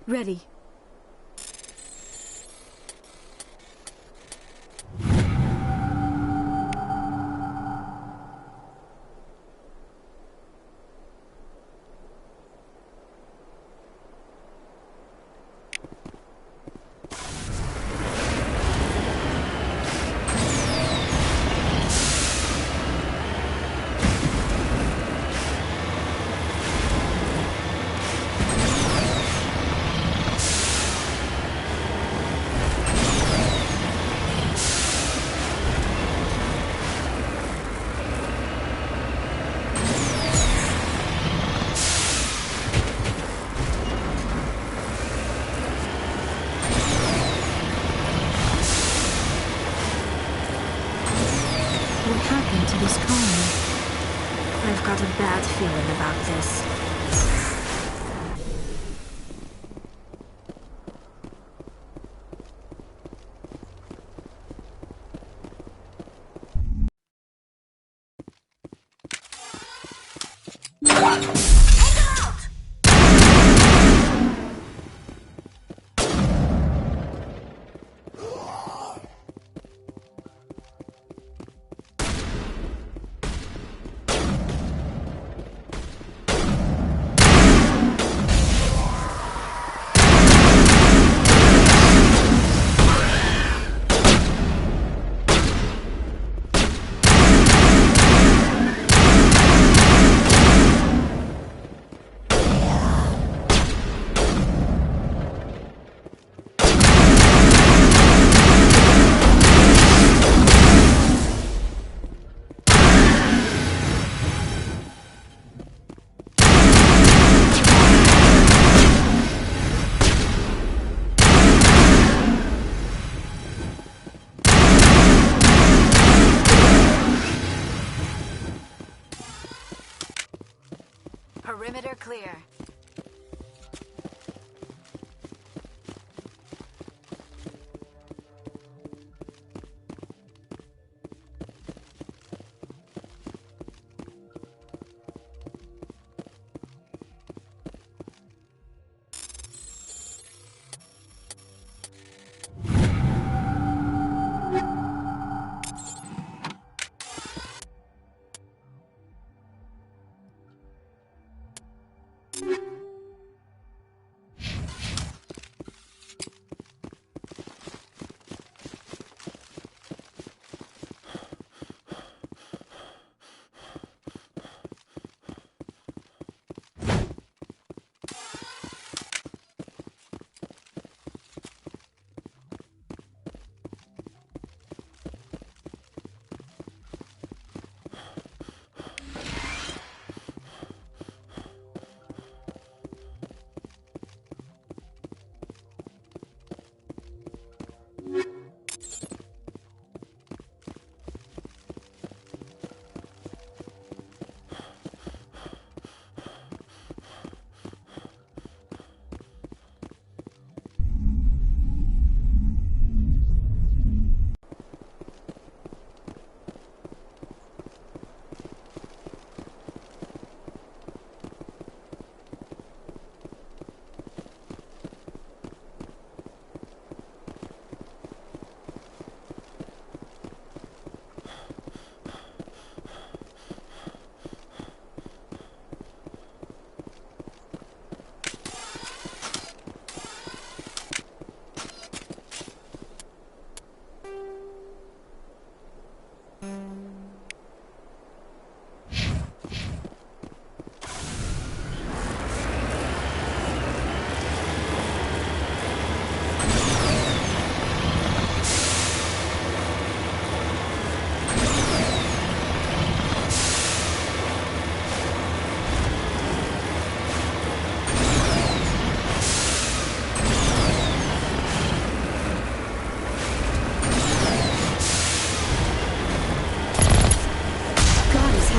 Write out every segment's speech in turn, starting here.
Ready. What happened to this colony? I've got a bad feeling about this. Perimeter clear.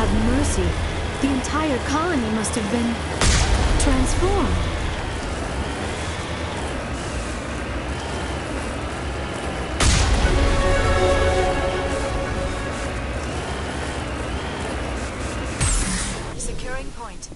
Mercy. The entire colony must have been transformed. Securing point.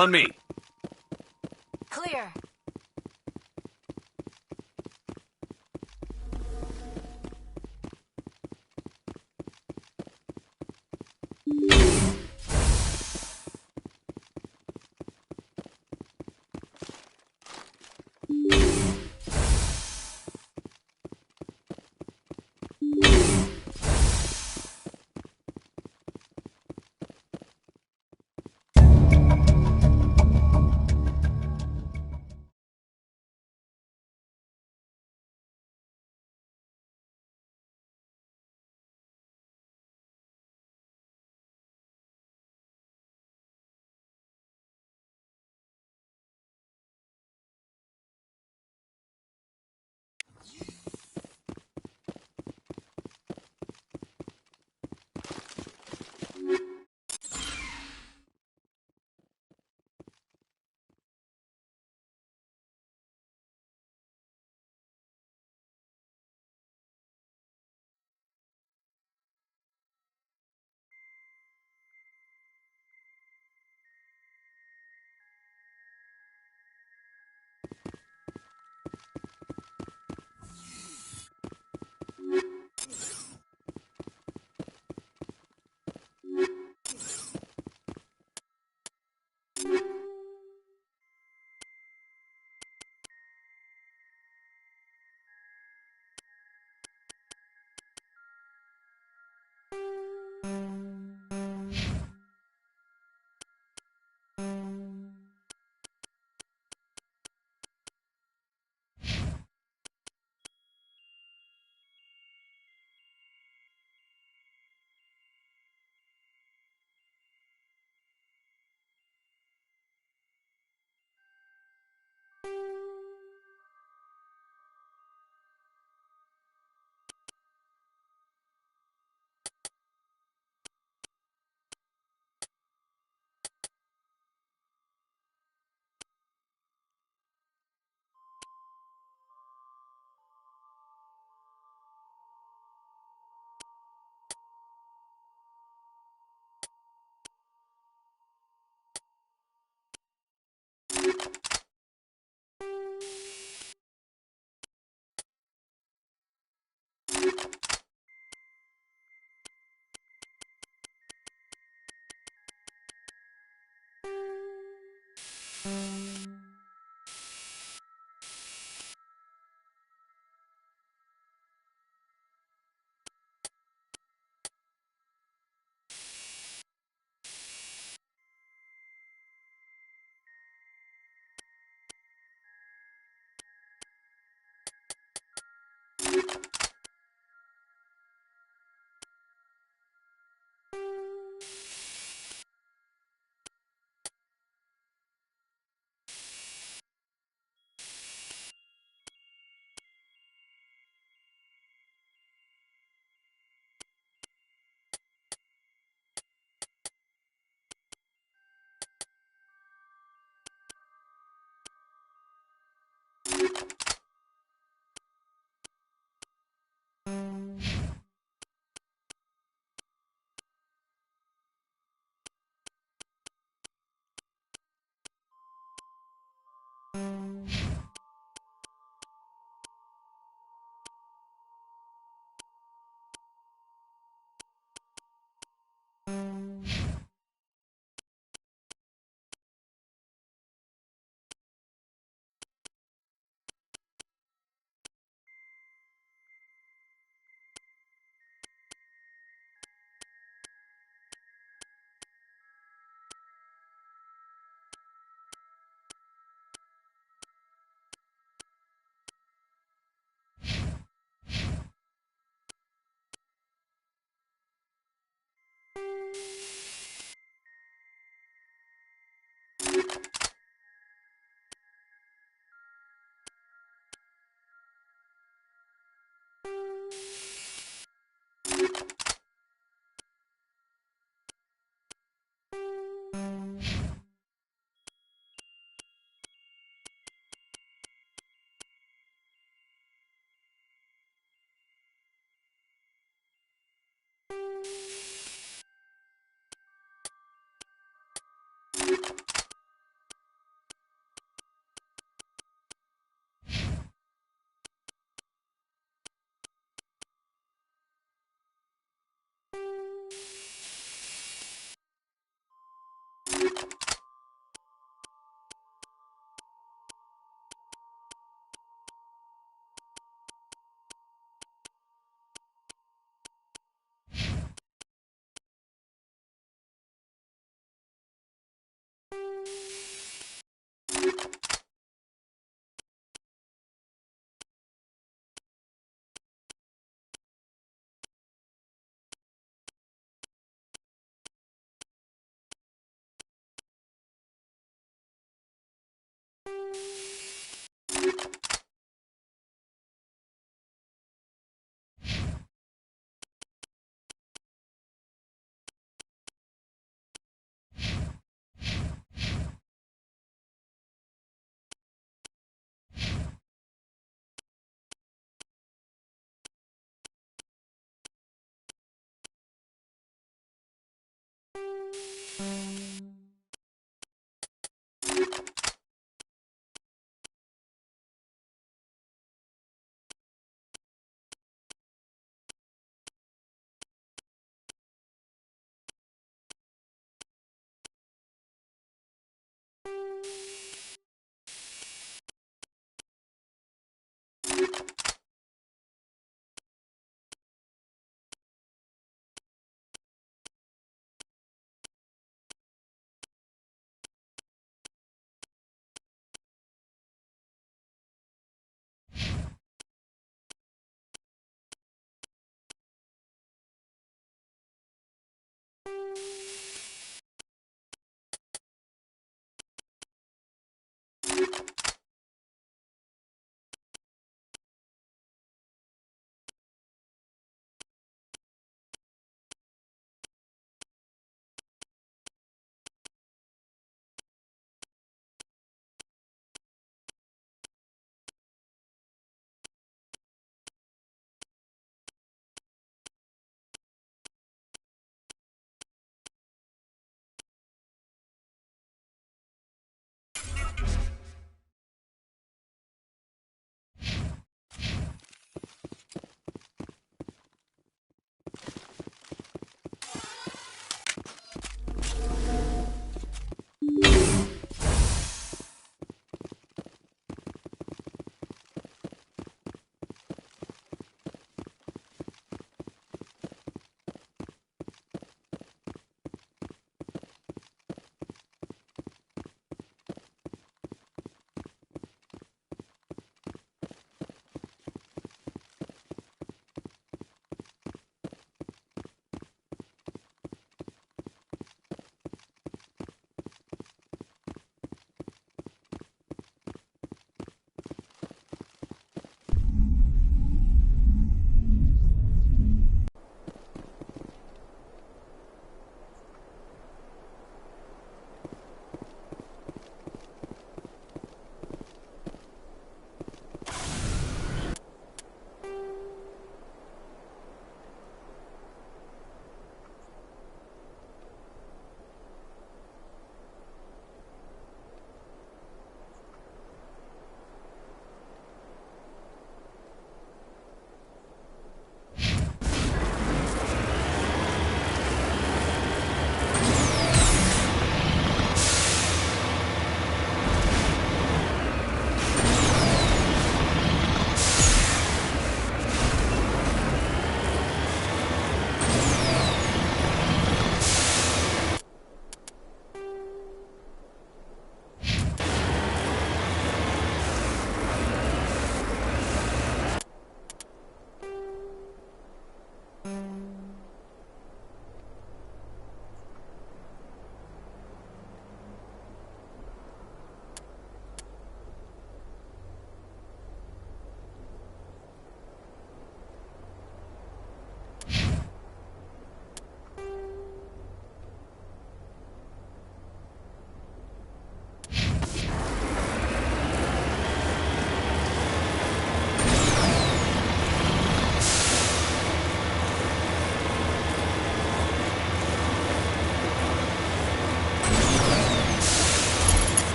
On me. Clear.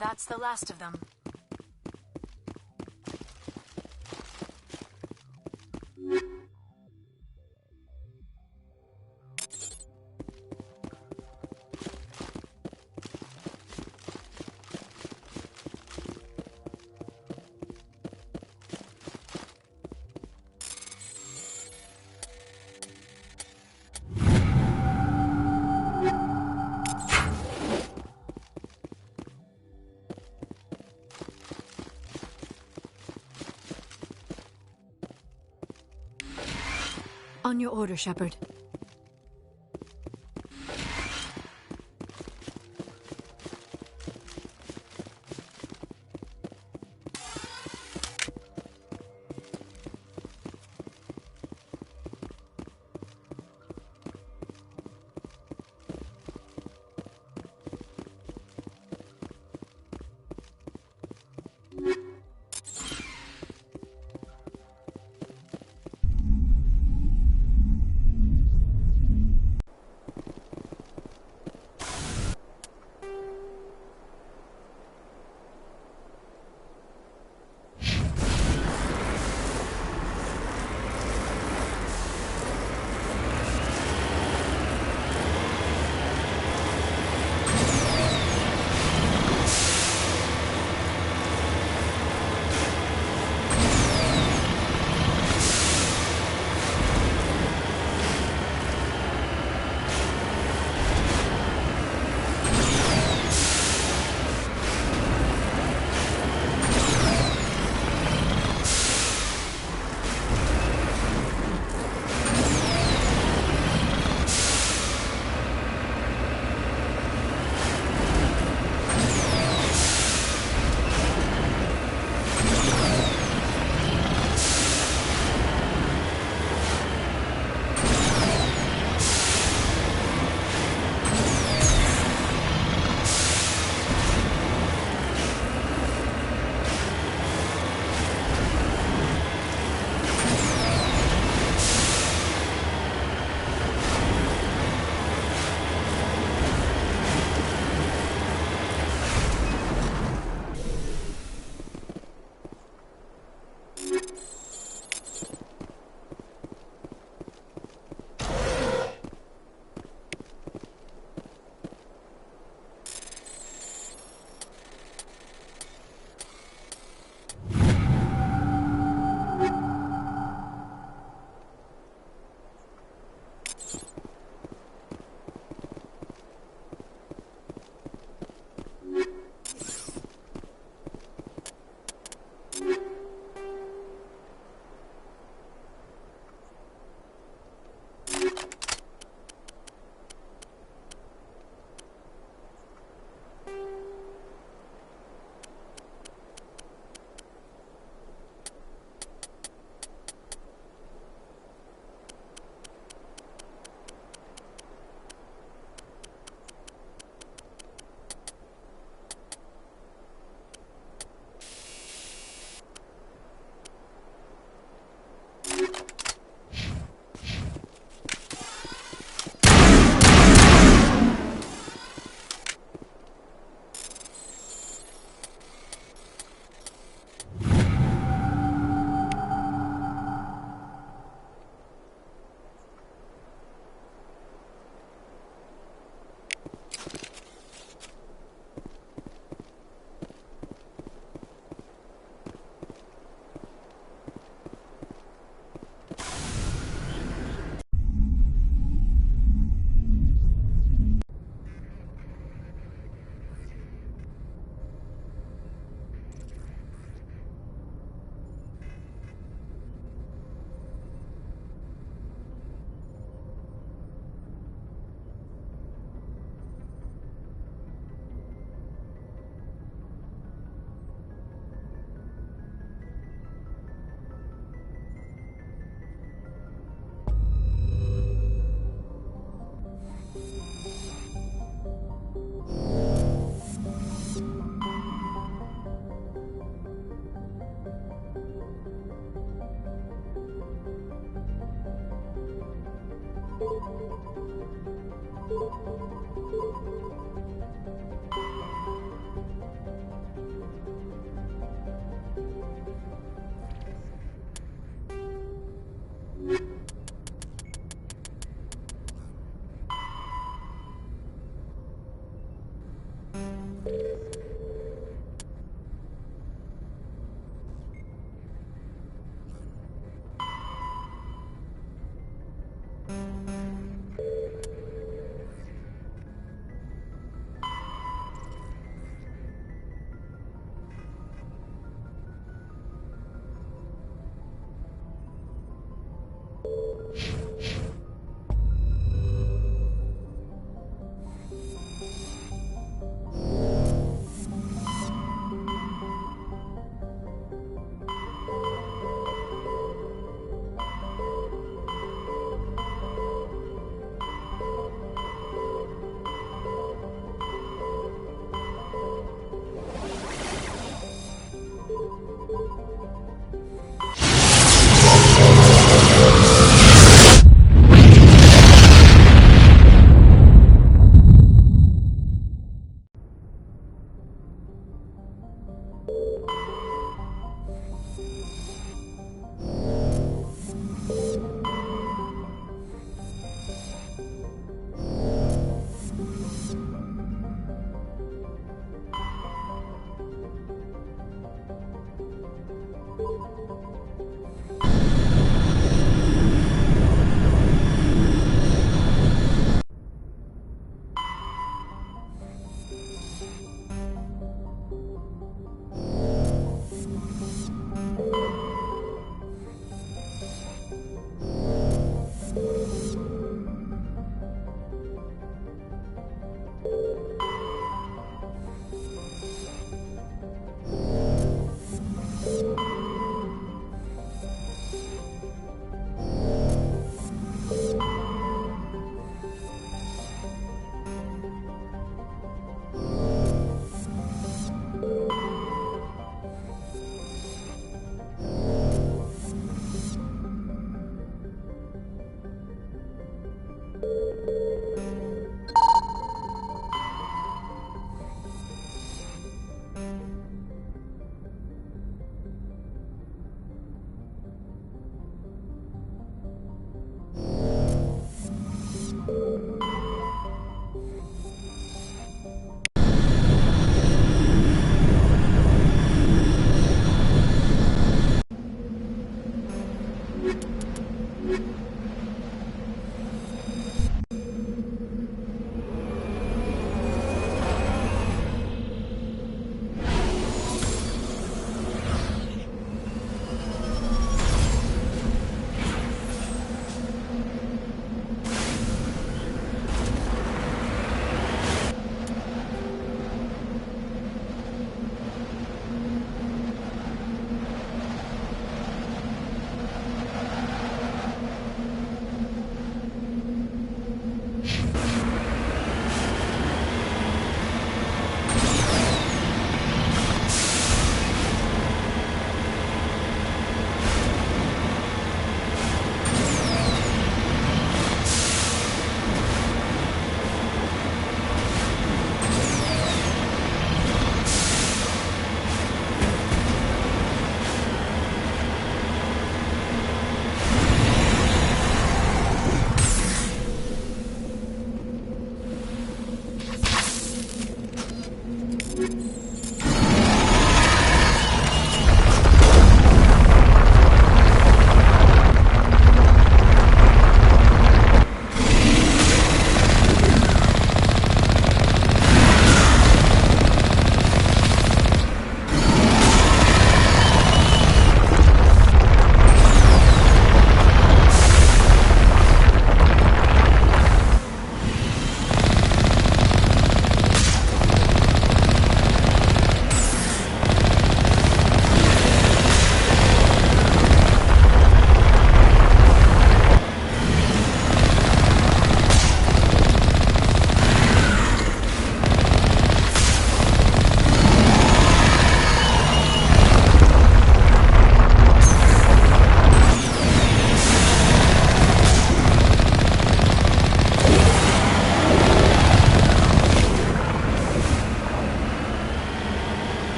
That's the last of them. On your order, Shepard.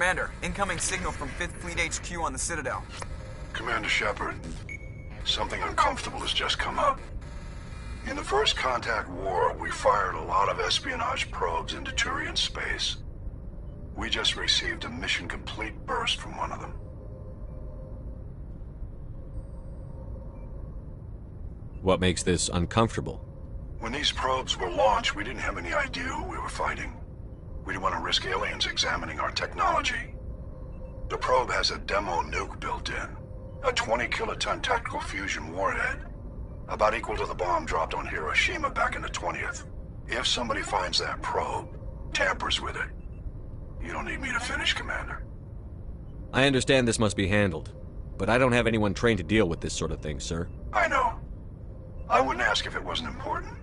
Commander, incoming signal from 5th Fleet HQ on the Citadel. Commander Shepard, something uncomfortable has just come up. In the First Contact War, we fired a lot of espionage probes into Turian space. We just received a mission complete burst from one of them. What makes this uncomfortable? When these probes were launched, we didn't have any idea who we were fighting. We didn't want to risk aliens examining our technology. The probe has a demo nuke built in. A 20-kiloton tactical fusion warhead. About equal to the bomb dropped on Hiroshima back in the 20th. If somebody finds that probe, tampers with it, you don't need me to finish, Commander. I understand this must be handled, but I don't have anyone trained to deal with this sort of thing, sir. I know. I wouldn't ask if it wasn't important.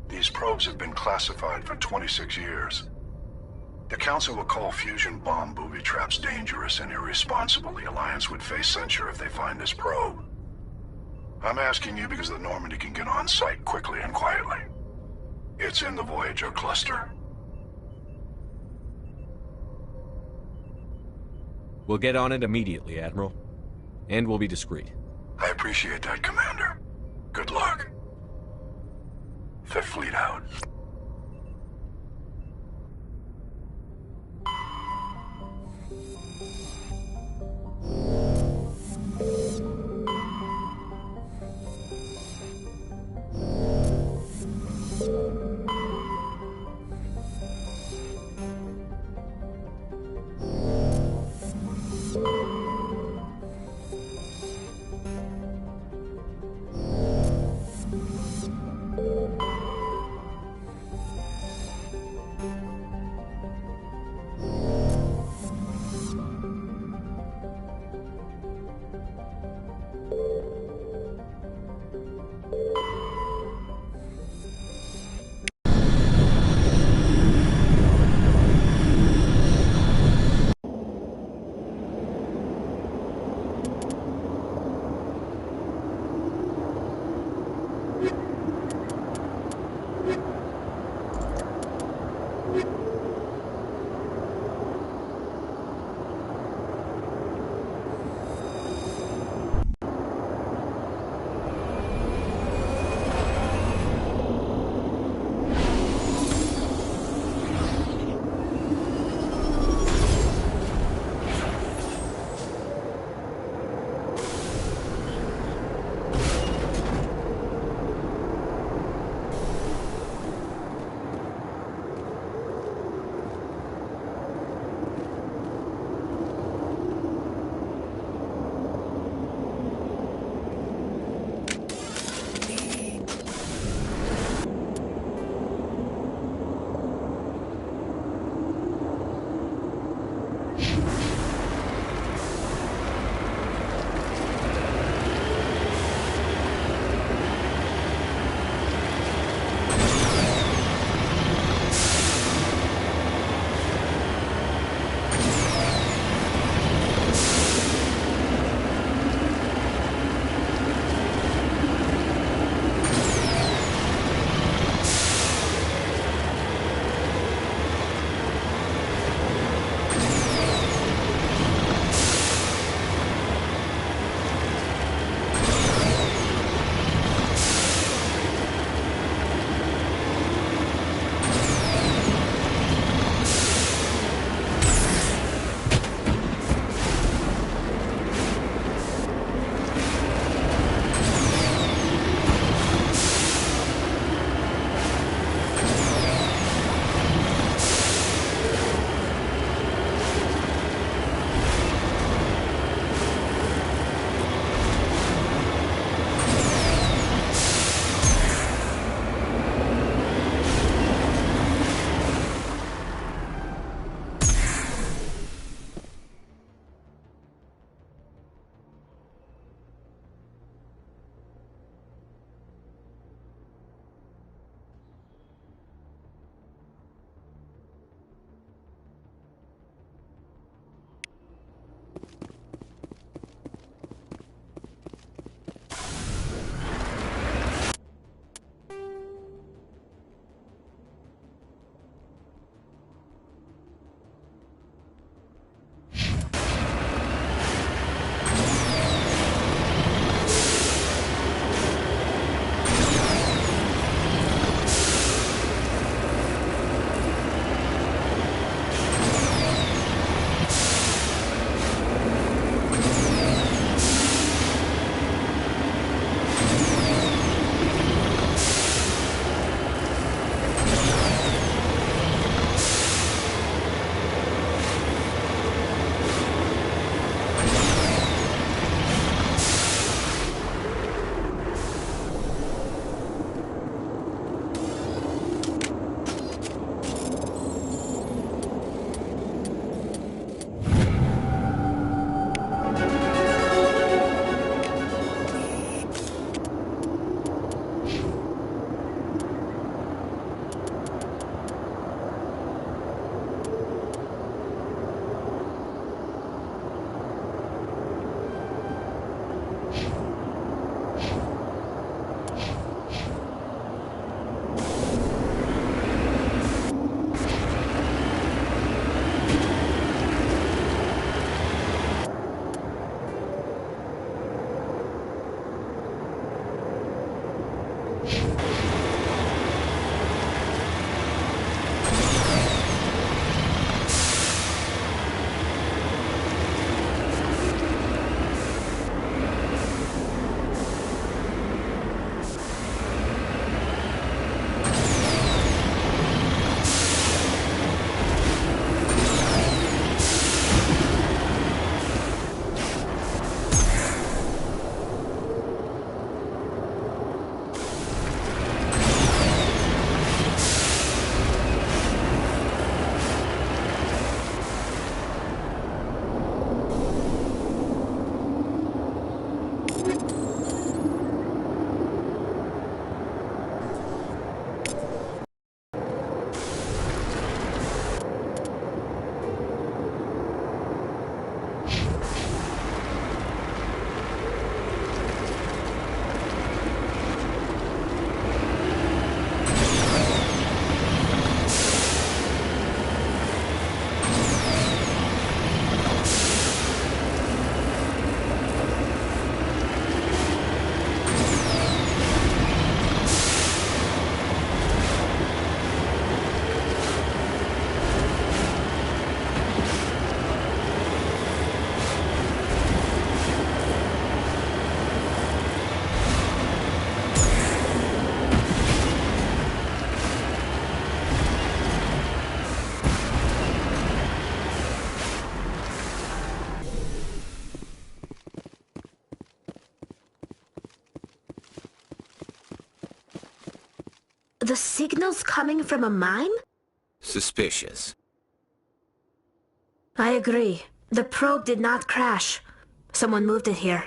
These probes have been classified for 26 years. The Council will call fusion bomb booby traps dangerous and irresponsible. The Alliance would face censure if they find this probe. I'm asking you because the Normandy can get on site quickly and quietly. It's in the Voyager cluster. We'll get on it immediately, Admiral. And we'll be discreet. I appreciate that, Commander. Good luck. Fifth Fleet out. The signal's coming from a mine? Suspicious. I agree. The probe did not crash. Someone moved it here.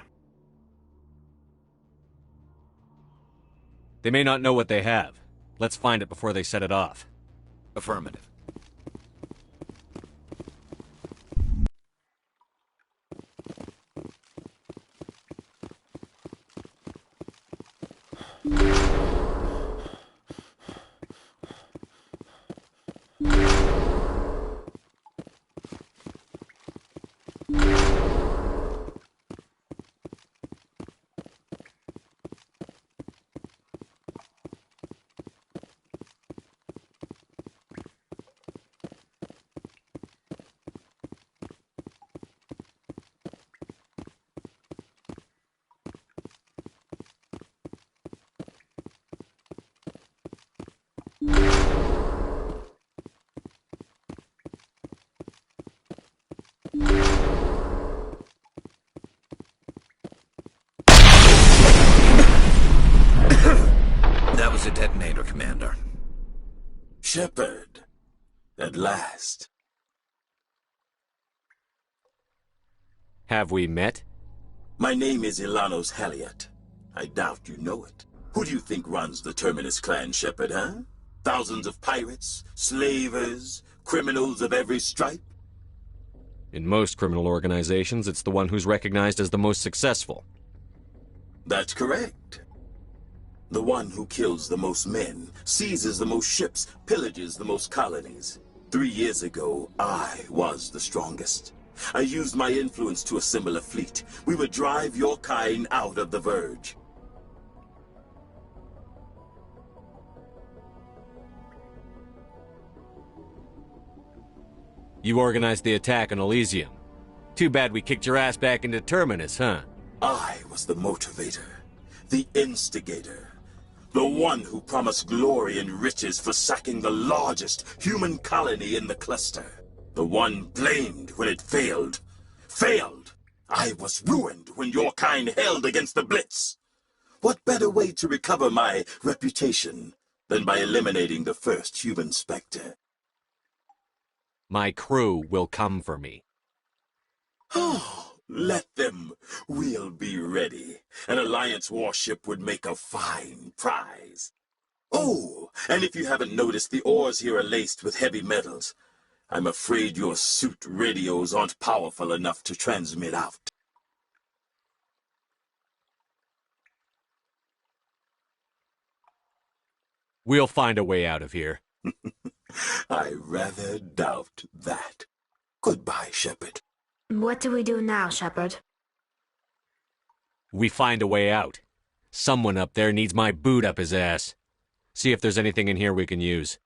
They may not know what they have. Let's find it before they set it off. Affirmative. That was a detonator, Commander. Shepard, at last. Have we met? My name is Ilanos Halliot. I doubt you know it. Who do you think runs the Terminus clan, Shepard, huh? Thousands of pirates, slavers, criminals of every stripe? In most criminal organizations, it's the one who's recognized as the most successful. That's correct. The one who kills the most men, seizes the most ships, pillages the most colonies. 3 years ago, I was the strongest. I used my influence to assemble a fleet. We would drive your kind out of the Verge. You organized the attack on Elysium. Too bad we kicked your ass back into Terminus, huh? I was the motivator, the instigator. The one who promised glory and riches for sacking the largest human colony in the cluster. The one blamed when it failed. Failed! I was ruined when your kind held against the Blitz. What better way to recover my reputation than by eliminating the first human Spectre? My crew will come for me. Oh, let them. We'll be ready. An Alliance warship would make a fine prize. Oh, and if you haven't noticed, the ores here are laced with heavy metals. I'm afraid your suit radios aren't powerful enough to transmit out. We'll find a way out of here. I rather doubt that. Goodbye, Shepard. What do we do now, Shepard? We find a way out. Someone up there needs my boot up his ass. See if there's anything in here we can use.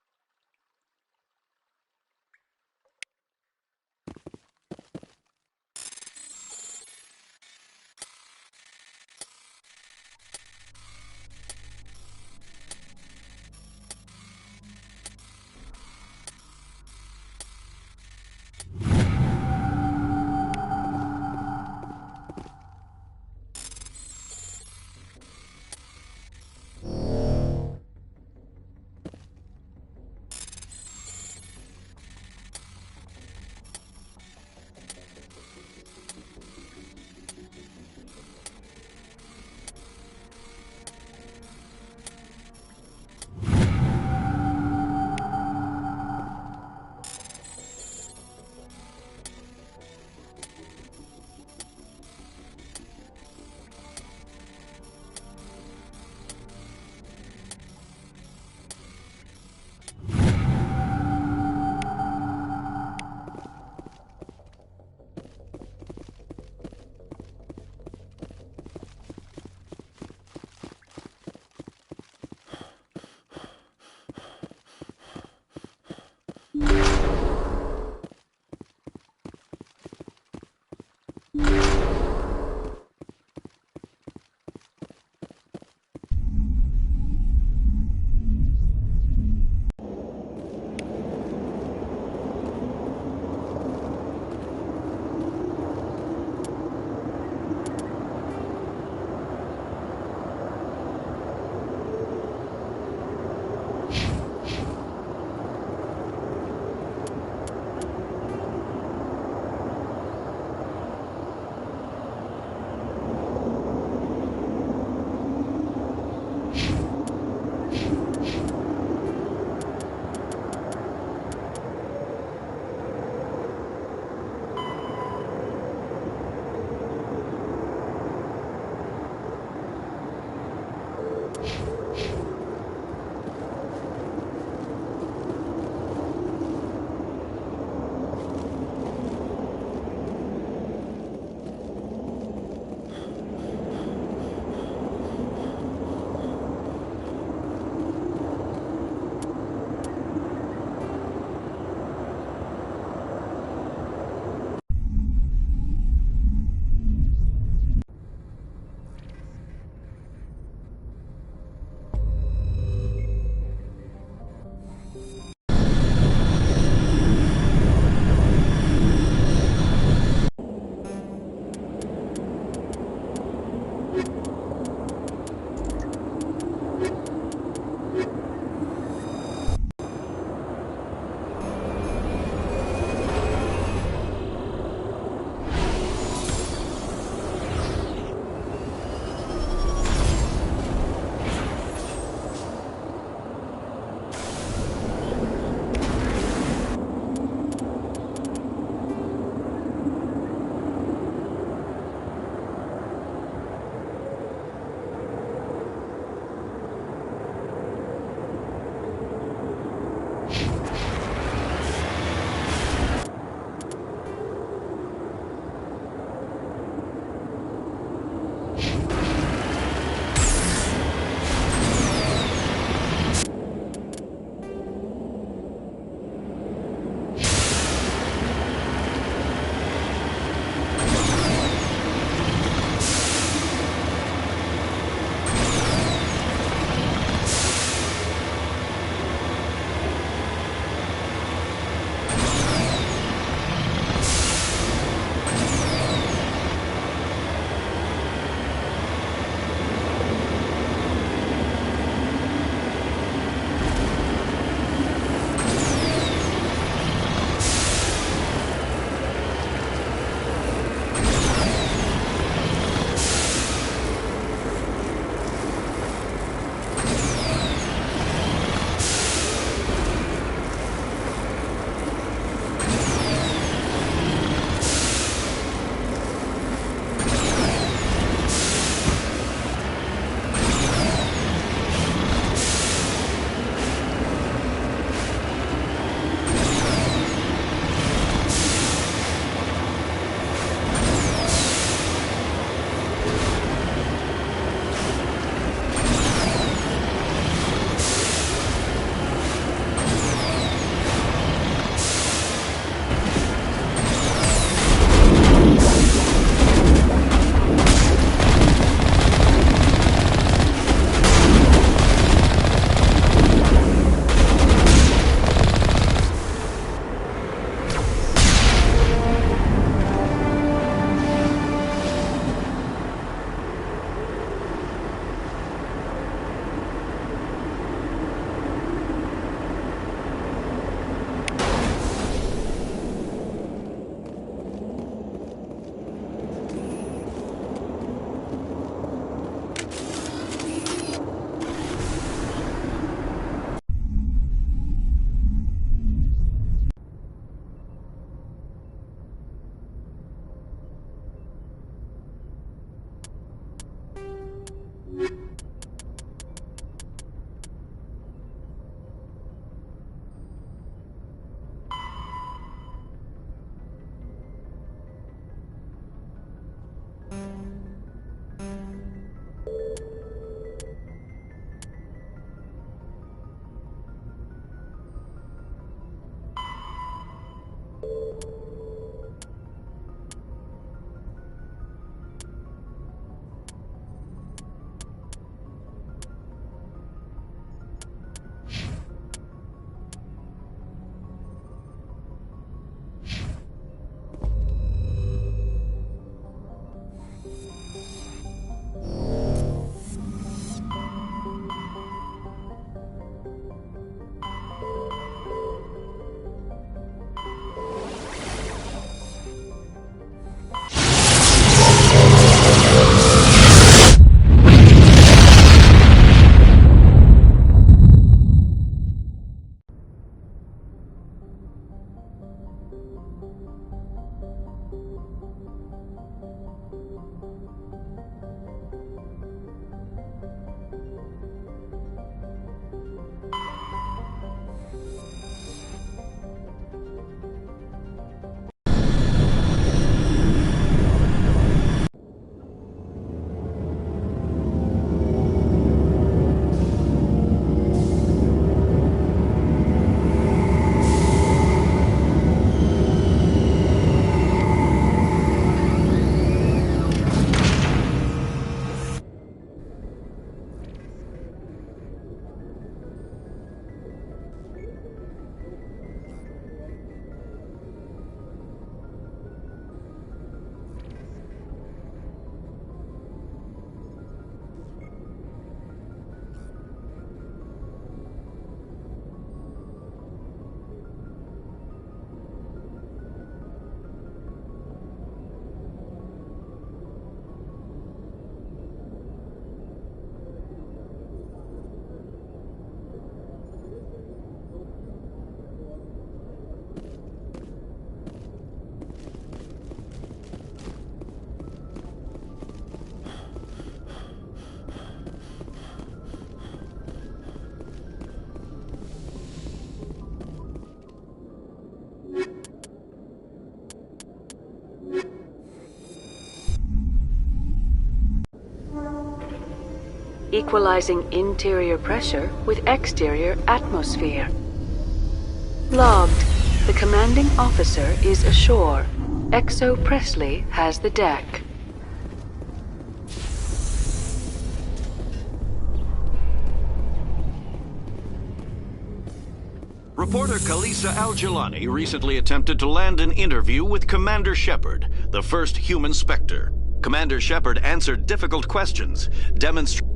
equalizing interior pressure with exterior atmosphere. Logged. The commanding officer is ashore. Exo Presley has the deck. Reporter Kalisa Al-Jilani recently attempted to land an interview with Commander Shepard, the first human Spectre. Commander Shepard answered difficult questions, demonstrating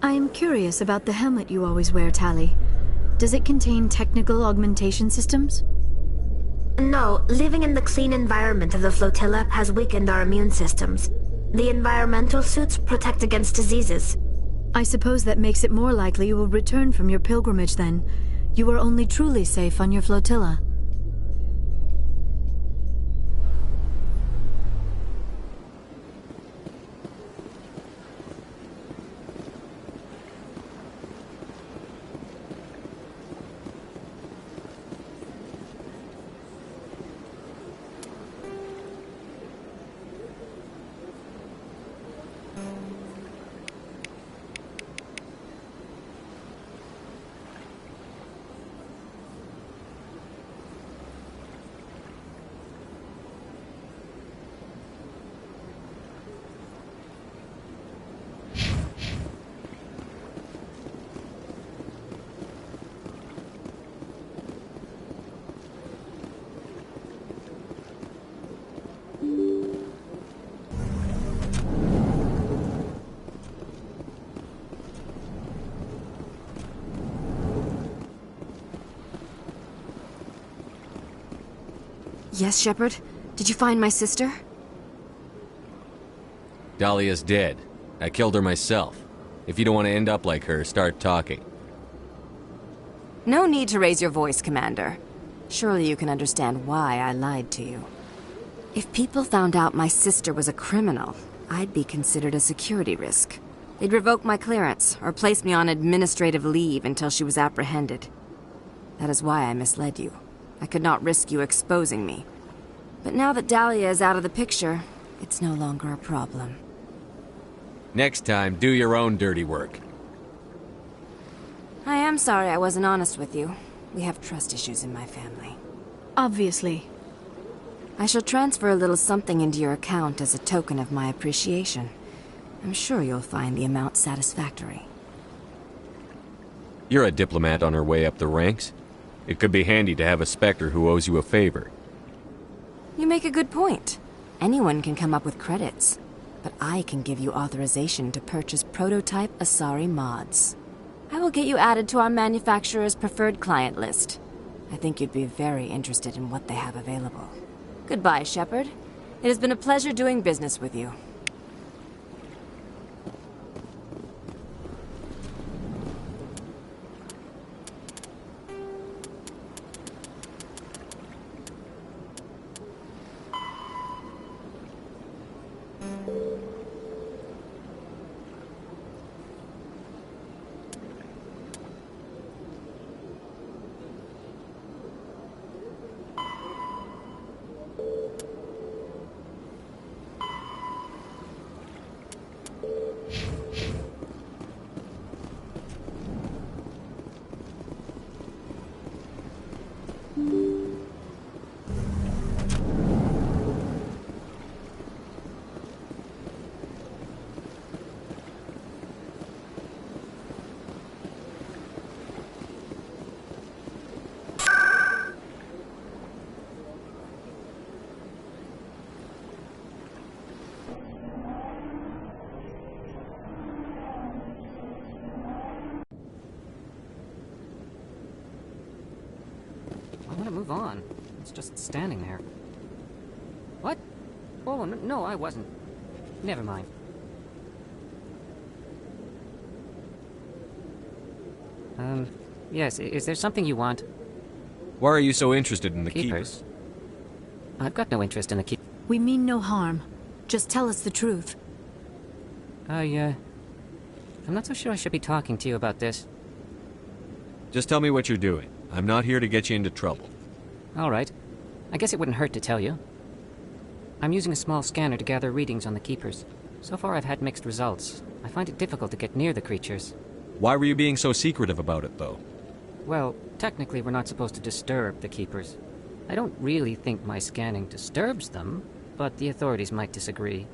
I am curious about the helmet you always wear, Tali. Does it contain technical augmentation systems? No, living in the clean environment of the flotilla has weakened our immune systems. The environmental suits protect against diseases. I suppose that makes it more likely you will return from your pilgrimage then. You are only truly safe on your flotilla. Yes, Shepard? Did you find my sister? Dahlia's dead. I killed her myself. If you don't want to end up like her, start talking. No need to raise your voice, Commander. Surely you can understand why I lied to you. If people found out my sister was a criminal, I'd be considered a security risk. They'd revoke my clearance, or place me on administrative leave until she was apprehended. That is why I misled you. I could not risk you exposing me. But now that Dahlia is out of the picture, it's no longer a problem. Next time, do your own dirty work. I am sorry I wasn't honest with you. We have trust issues in my family. Obviously. I shall transfer a little something into your account as a token of my appreciation. I'm sure you'll find the amount satisfactory. You're a diplomat on her way up the ranks. It could be handy to have a Spectre who owes you a favor. You make a good point. Anyone can come up with credits. But I can give you authorization to purchase prototype Asari mods. I will get you added to our manufacturer's preferred client list. I think you'd be very interested in what they have available. Goodbye, Shepard. It has been a pleasure doing business with you. Move on. It's just standing there. What? Oh, no, I wasn't. Never mind. Yes, is there something you want? Why are you so interested in the Keepers? Keepers? I've got no interest in the Keepers. We mean no harm. Just tell us the truth. I'm not so sure I should be talking to you about this. Just tell me what you're doing. I'm not here to get you into trouble. All right. I guess it wouldn't hurt to tell you. I'm using a small scanner to gather readings on the Keepers. So far I've had mixed results. I find it difficult to get near the creatures. Why were you being so secretive about it, though? Well, technically we're not supposed to disturb the Keepers. I don't really think my scanning disturbs them, but the authorities might disagree.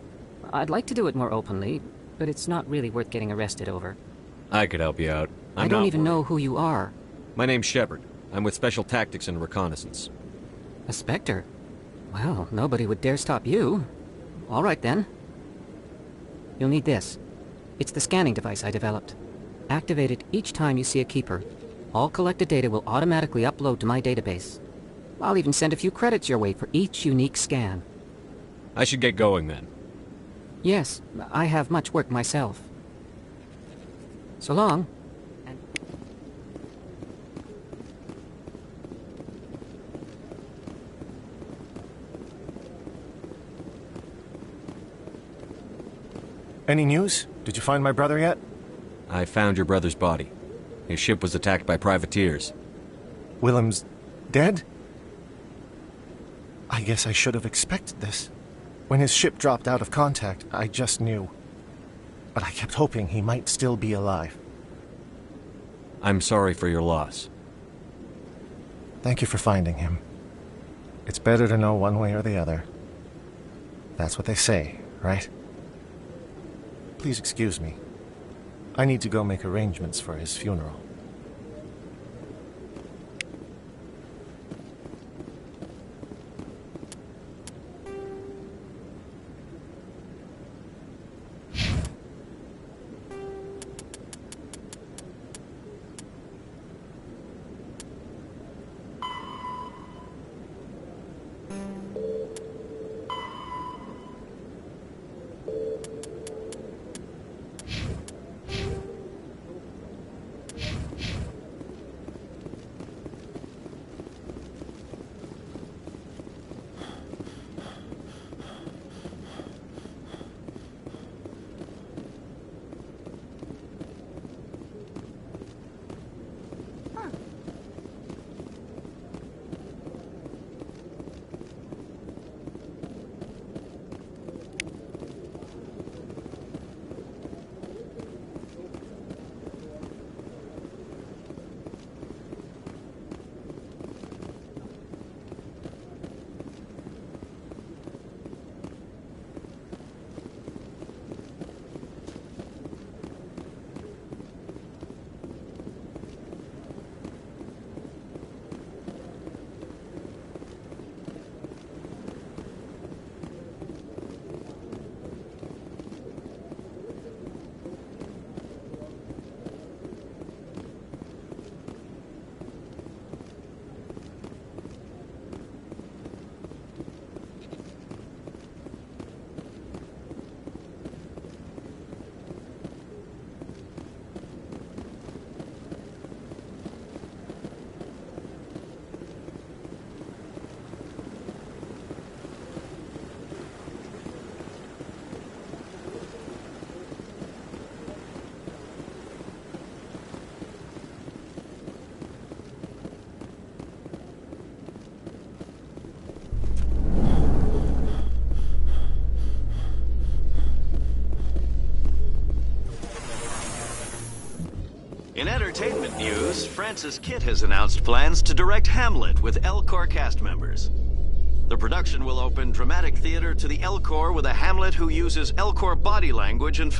I'd like to do it more openly, but it's not really worth getting arrested over. I could help you out. I don't even know who you are. My name's Shepard. I'm with Special Tactics and Reconnaissance. A Spectre? Well, nobody would dare stop you. All right, then. You'll need this. It's the scanning device I developed. Activate it each time you see a Keeper. All collected data will automatically upload to my database. I'll even send a few credits your way for each unique scan. I should get going, then. Yes, I have much work myself. So long. Any news? Did you find my brother yet? I found your brother's body. His ship was attacked by privateers. Willem's dead? I guess I should have expected this. When his ship dropped out of contact, I just knew. But I kept hoping he might still be alive. I'm sorry for your loss. Thank you for finding him. It's better to know one way or the other. That's what they say, right? Please excuse me. I need to go make arrangements for his funeral. In entertainment news, Francis Kitt has announced plans to direct Hamlet with L-Corps cast members. The production will open dramatic theater to the L-Corps with a Hamlet who uses L-Corps body language and...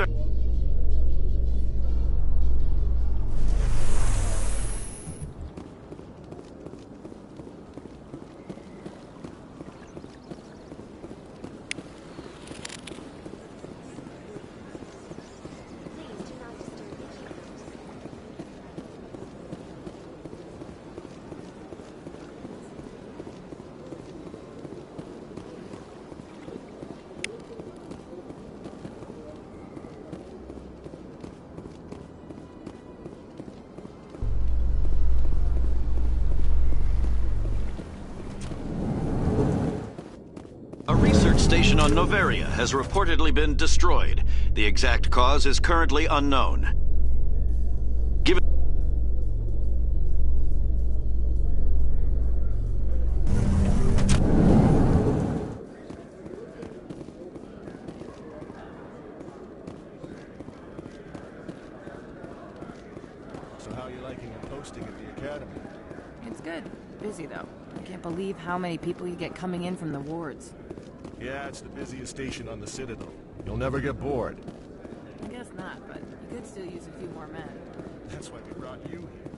station on Noveria has reportedly been destroyed. The exact cause is currently unknown. Given So how are you liking your posting at the academy? It's good. Busy, though. I can't believe how many people you get coming in from the wards. Yeah, it's the busiest station on the Citadel. You'll never get bored. I guess not, but you could still use a few more men. That's why we brought you here.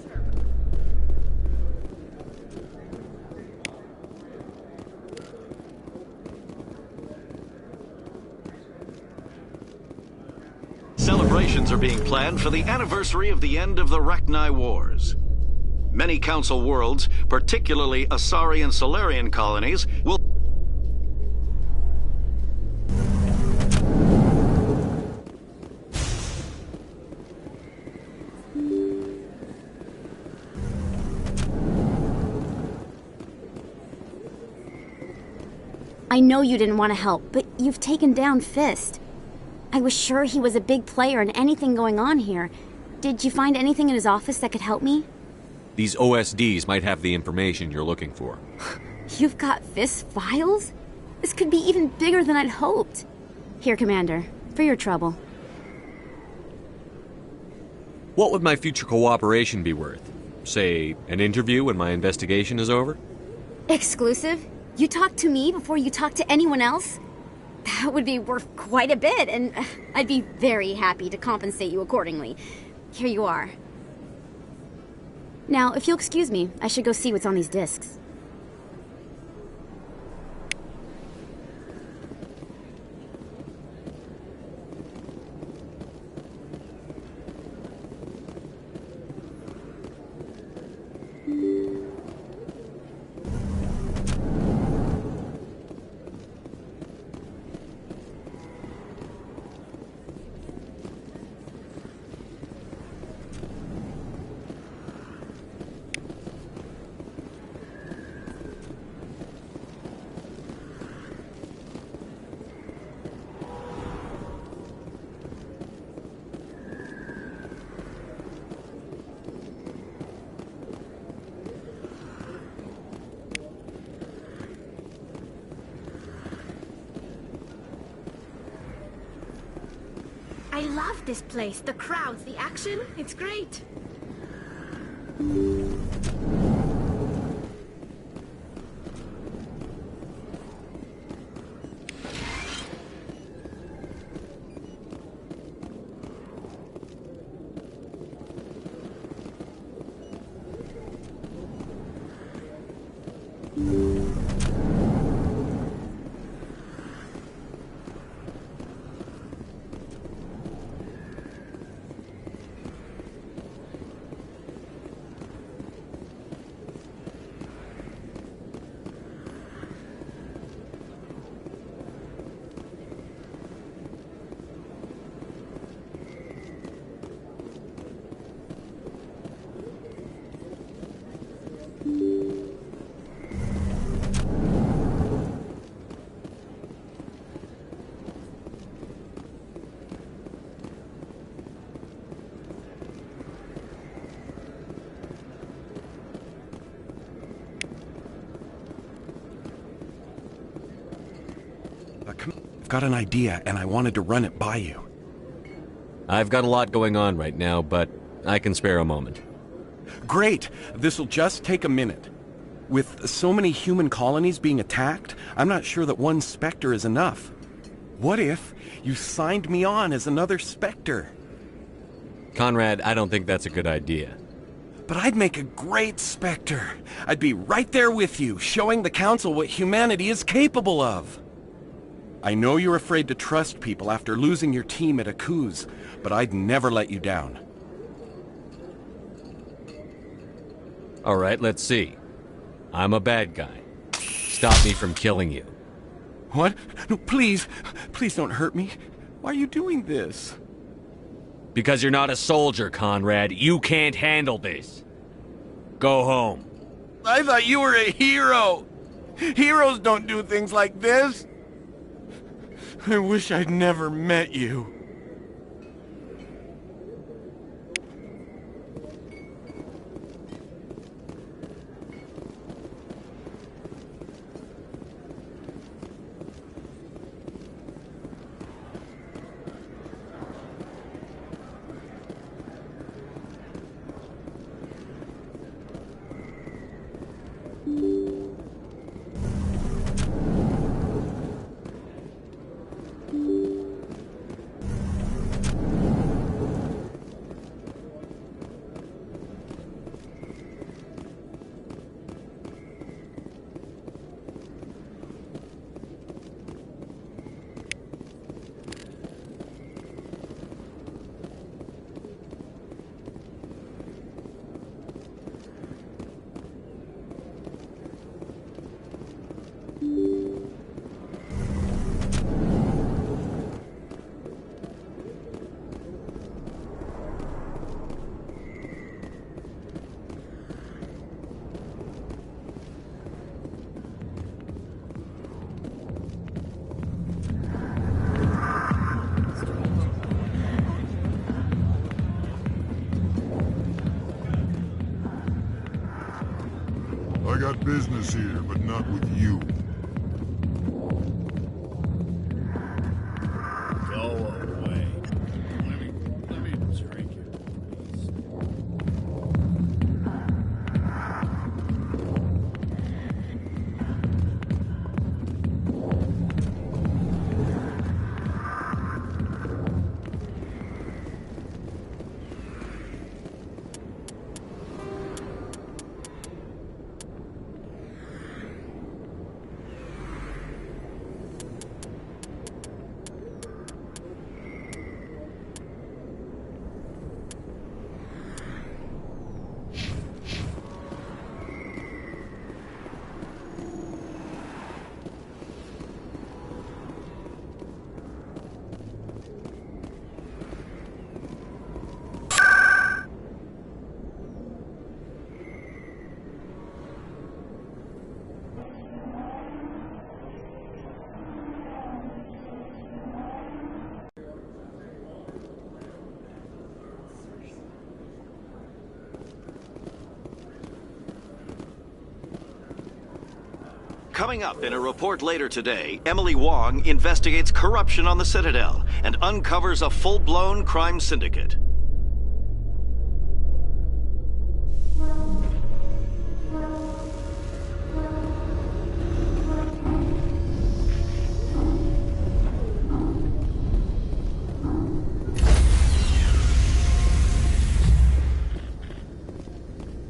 Sure. Celebrations are being planned for the anniversary of the end of the Rachni Wars. Many Council worlds, particularly Asari and Solarian colonies, will I know you didn't want to help, but you've taken down Fist. I was sure he was a big player in anything going on here. Did you find anything in his office that could help me? These OSDs might have the information you're looking for. You've got Fist's files? This could be even bigger than I'd hoped. Here, Commander, for your trouble. What would my future cooperation be worth? Say, an interview when my investigation is over? Exclusive? You talk to me before you talk to anyone else? That would be worth quite a bit, and I'd be very happy to compensate you accordingly. Here you are. Now, if you'll excuse me, I should go see what's on these discs. I love this place. The crowds, the action, it's great. I've got an idea, and I wanted to run it by you. I've got a lot going on right now, but I can spare a moment. Great! This'll just take a minute. With so many human colonies being attacked, I'm not sure that one Spectre is enough. What if you signed me on as another Spectre? Conrad, I don't think that's a good idea. But I'd make a great Spectre. I'd be right there with you, showing the Council what humanity is capable of. I know you're afraid to trust people after losing your team at Akuz, but I'd never let you down. All right, let's see. I'm a bad guy. Stop me from killing you. What? No, please. Please don't hurt me. Why are you doing this? Because you're not a soldier, Conrad. You can't handle this. Go home. I thought you were a hero. Heroes don't do things like this. I wish I'd never met you. I got business here, but not with you. Go away. Let me drink it. Coming up in a report later today, Emily Wong investigates corruption on the Citadel and uncovers a full-blown crime syndicate.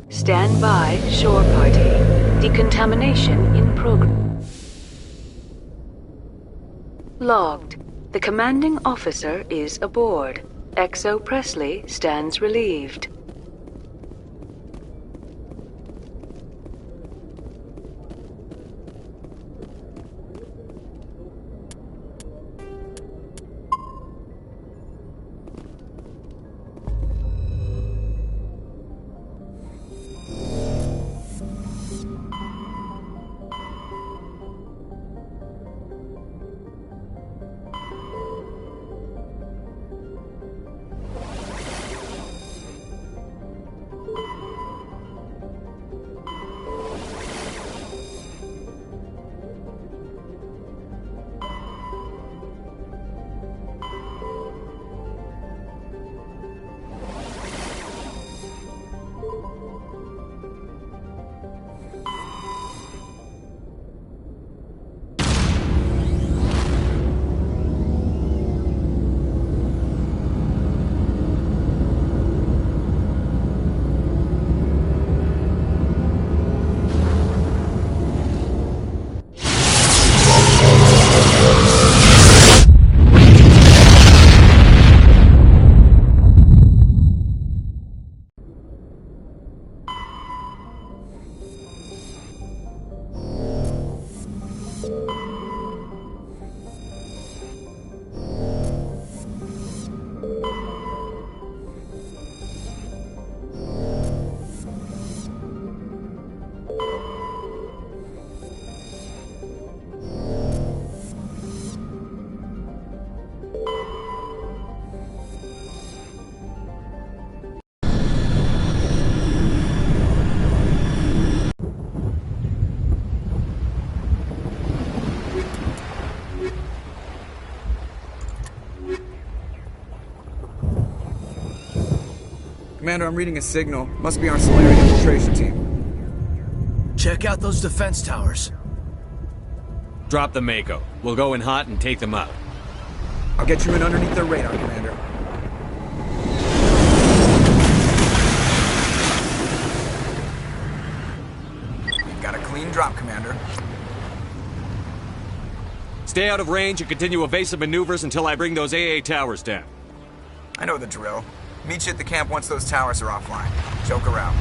Stand by, shore party. Decontamination in progress. Logged. The commanding officer is aboard. XO Presley stands relieved. Commander, I'm reading a signal. Must be our Solarian infiltration team. Check out those defense towers. Drop the Mako. We'll go in hot and take them out. I'll get you in underneath their radar, Commander. We've got a clean drop, Commander. Stay out of range and continue evasive maneuvers until I bring those AA towers down. I know the drill. Meet you at the camp once those towers are offline. Joke around.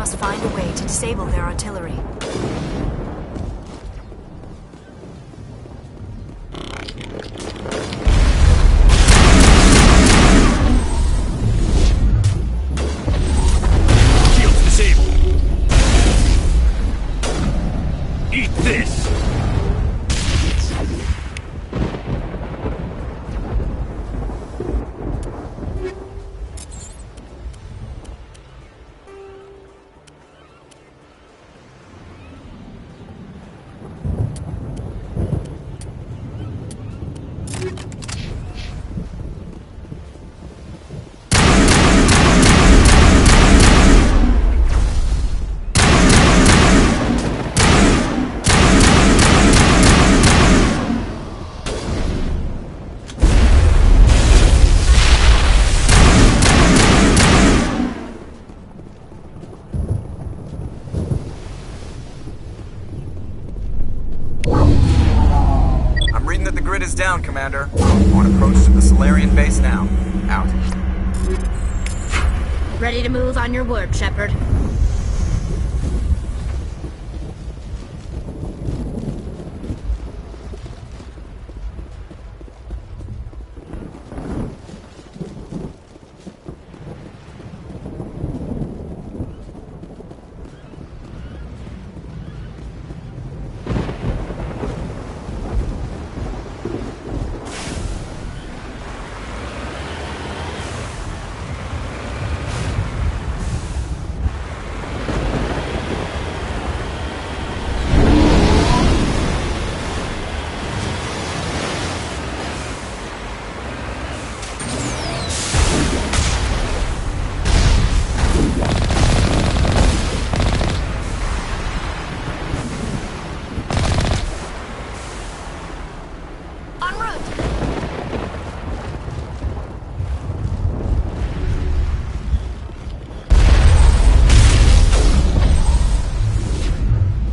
must find a way to disable their artillery. Shields disabled. Eat this! Is down, Commander. On approach to the Solarian base now. Out. Ready to move on your word, Shepard.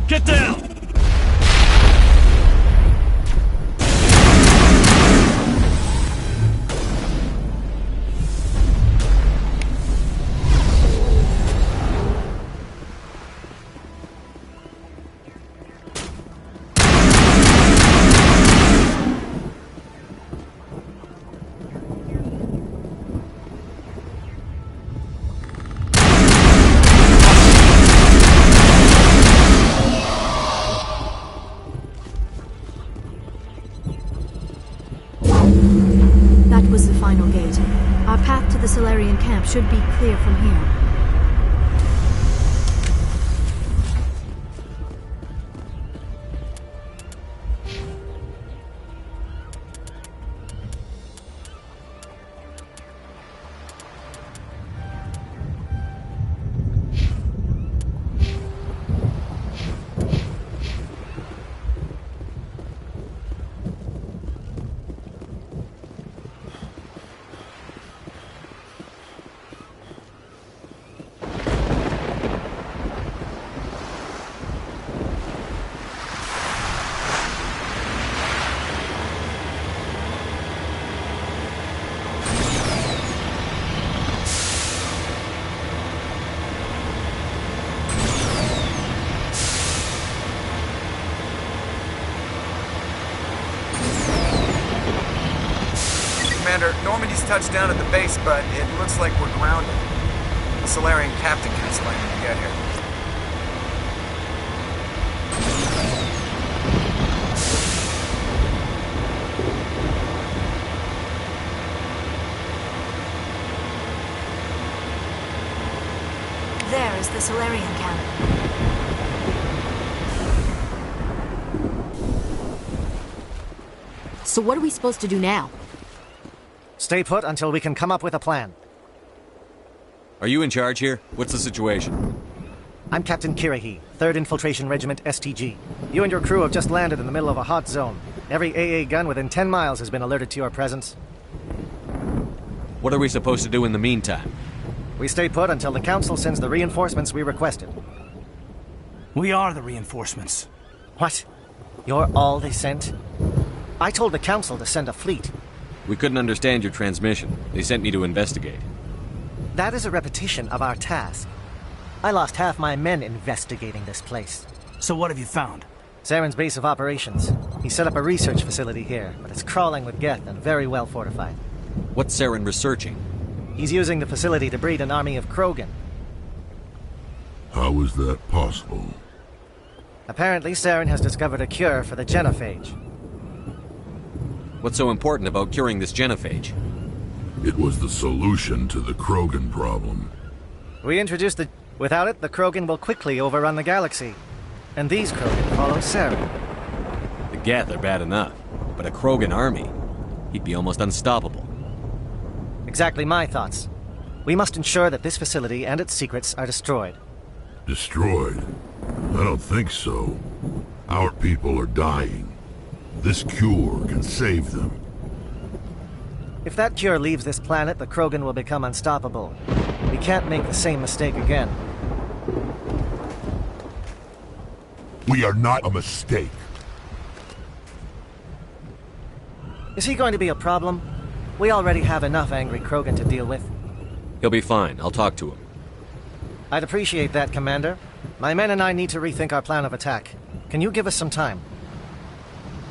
Get down! That was the final gate. Our path to the Solarian camp should be clear from here. Commander, Normandy's touched down at the base, but it looks like we're grounded. The Solarian captain can explain when we get here. There is the Solarian camp. So what are we supposed to do now? Stay put until we can come up with a plan. Are you in charge here? What's the situation? I'm Captain Kirahi, 3rd Infiltration Regiment STG. You and your crew have just landed in the middle of a hot zone. Every AA gun within 10 miles has been alerted to your presence. What are we supposed to do in the meantime? We stay put until the Council sends the reinforcements we requested. We are the reinforcements. What? You're all they sent? I told the Council to send a fleet. We couldn't understand your transmission. They sent me to investigate. That is a repetition of our task. I lost half my men investigating this place. So what have you found? Saren's base of operations. He set up a research facility here, but it's crawling with Geth and very well fortified. What's Saren researching? He's using the facility to breed an army of Krogan. How is that possible? Apparently, Saren has discovered a cure for the genophage. What's so important about curing this genophage? It was the solution to the Krogan problem. We introduced the... Without it, the Krogan will quickly overrun the galaxy. And these Krogan follow Saren. The Geth are bad enough, but a Krogan army, he'd be almost unstoppable. Exactly my thoughts. We must ensure that this facility and its secrets are destroyed. Destroyed? I don't think so. Our people are dying. This cure can save them. If that cure leaves this planet, the Krogan will become unstoppable. We can't make the same mistake again. We are not a mistake. Is he going to be a problem? We already have enough angry Krogan to deal with. He'll be fine. I'll talk to him. I'd appreciate that, Commander. My men and I need to rethink our plan of attack. Can you give us some time?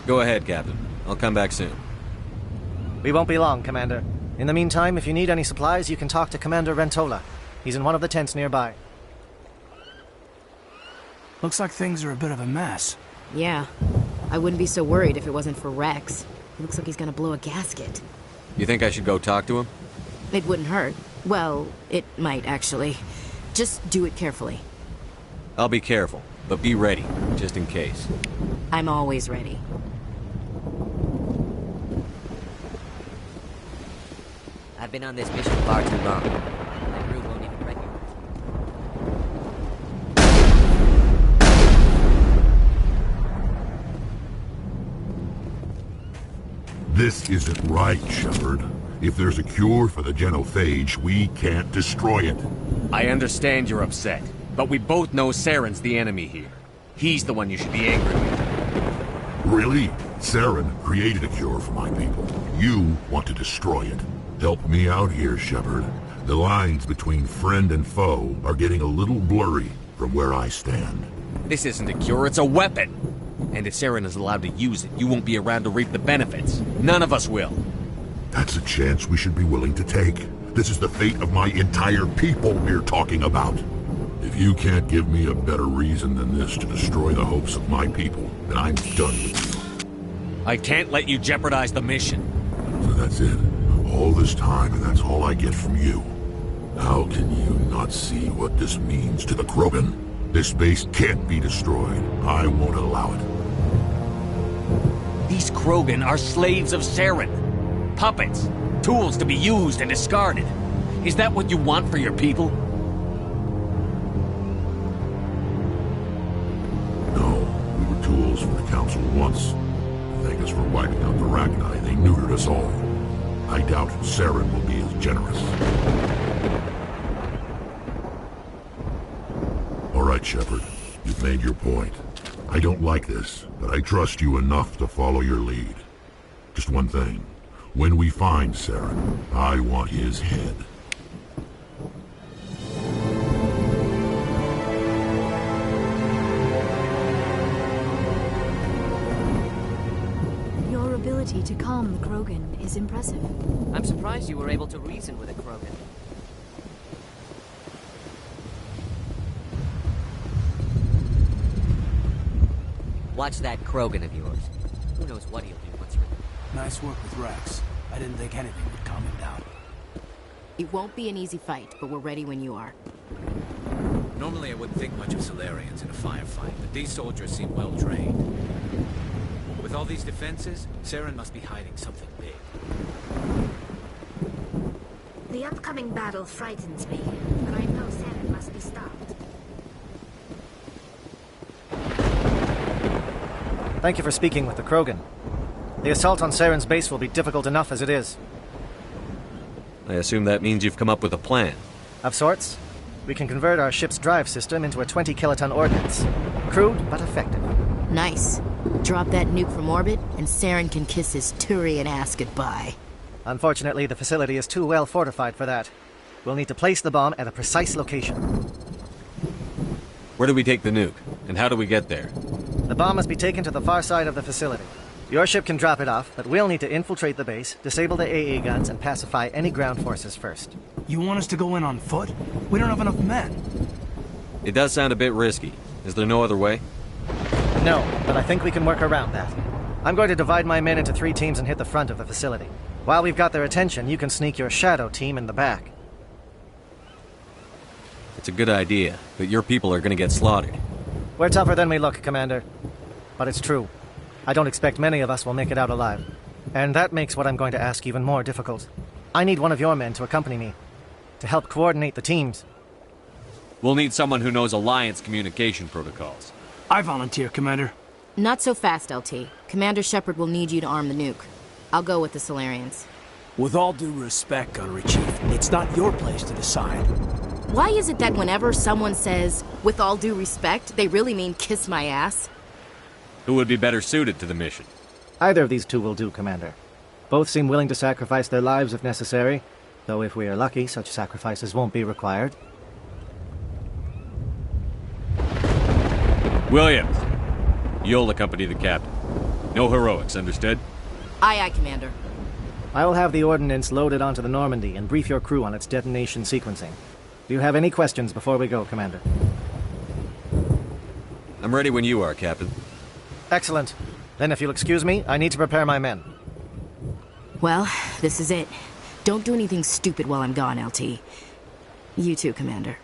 Go ahead, Captain. I'll come back soon. We won't be long, Commander. In the meantime, if you need any supplies, you can talk to Commander Rentola. He's in one of the tents nearby. Looks like things are a bit of a mess. Yeah. I wouldn't be so worried if it wasn't for Rex. He looks like he's gonna blow a gasket. You think I should go talk to him? It wouldn't hurt. Well, it might, actually. Just do it carefully. I'll be careful, but be ready, just in case. I'm always ready. I've been on this mission far too long. My crew won't even recognize me. This isn't right, Shepard. If there's a cure for the genophage, we can't destroy it. I understand you're upset, but we both know Saren's the enemy here. He's the one you should be angry with. Really? Saren created a cure for my people. You want to destroy it. Help me out here, Shepard. The lines between friend and foe are getting a little blurry from where I stand. This isn't a cure, it's a weapon! And if Saren is allowed to use it, you won't be around to reap the benefits. None of us will. That's a chance we should be willing to take. This is the fate of my entire people we're talking about. If you can't give me a better reason than this to destroy the hopes of my people, then I'm done with you. I can't let you jeopardize the mission. So that's it. All this time, and that's all I get from you. How can you not see what this means to the Krogan? This base can't be destroyed. I won't allow it. These Krogan are slaves of Saren. Puppets. Tools to be used and discarded. Is that what you want for your people? No, we were tools for the Council once. Thank us for wiping out the Rachni. They neutered us all. I doubt Saren will be as generous. All right, Shepard. You've made your point. I don't like this, but I trust you enough to follow your lead. Just one thing. When we find Saren, I want his head. Your ability to calm the Krogan is impressive. I'm surprised you were able to reason with a Krogan. Watch that Krogan of yours. Who knows what he'll do once you're... Nice work with Rex. I didn't think anything would calm him down. It won't be an easy fight, but we're ready when you are. Normally I wouldn't think much of Solarians in a firefight, but these soldiers seem well trained. With all these defenses, Saren must be hiding something big. The upcoming battle frightens me, but I know Saren must be stopped. Thank you for speaking with the Krogan. The assault on Saren's base will be difficult enough as it is. I assume that means you've come up with a plan. Of sorts. We can convert our ship's drive system into a 20-kiloton ordnance. Crude, but effective. Nice. Drop that nuke from orbit, and Saren can kiss his Turian ass goodbye. Unfortunately, the facility is too well fortified for that. We'll need to place the bomb at a precise location. Where do we take the nuke? And how do we get there? The bomb must be taken to the far side of the facility. Your ship can drop it off, but we'll need to infiltrate the base, disable the AA guns, and pacify any ground forces first. You want us to go in on foot? We don't have enough men. It does sound a bit risky. Is there no other way? No, but I think we can work around that. I'm going to divide my men into 3 teams and hit the front of the facility. While we've got their attention, you can sneak your shadow team in the back. It's a good idea, but your people are gonna get slaughtered. We're tougher than we look, Commander. But it's true. I don't expect many of us will make it out alive. And that makes what I'm going to ask even more difficult. I need one of your men to accompany me, to help coordinate the teams. We'll need someone who knows Alliance communication protocols. I volunteer, Commander. Not so fast, LT. Commander Shepard will need you to arm the nuke. I'll go with the Solarians. With all due respect, Gunnery Chief, it's not your place to decide. Why is it that whenever someone says, with all due respect, they really mean kiss my ass? Who would be better suited to the mission? Either of these two will do, Commander. Both seem willing to sacrifice their lives if necessary, though if we are lucky, such sacrifices won't be required. Williams, you'll accompany the captain. No heroics, understood? Aye, aye, Commander. I will have the ordnance loaded onto the Normandy and brief your crew on its detonation sequencing. Do you have any questions before we go, Commander? I'm ready when you are, Captain. Excellent. Then if you'll excuse me, I need to prepare my men. Well, this is it. Don't do anything stupid while I'm gone, LT. You too, Commander.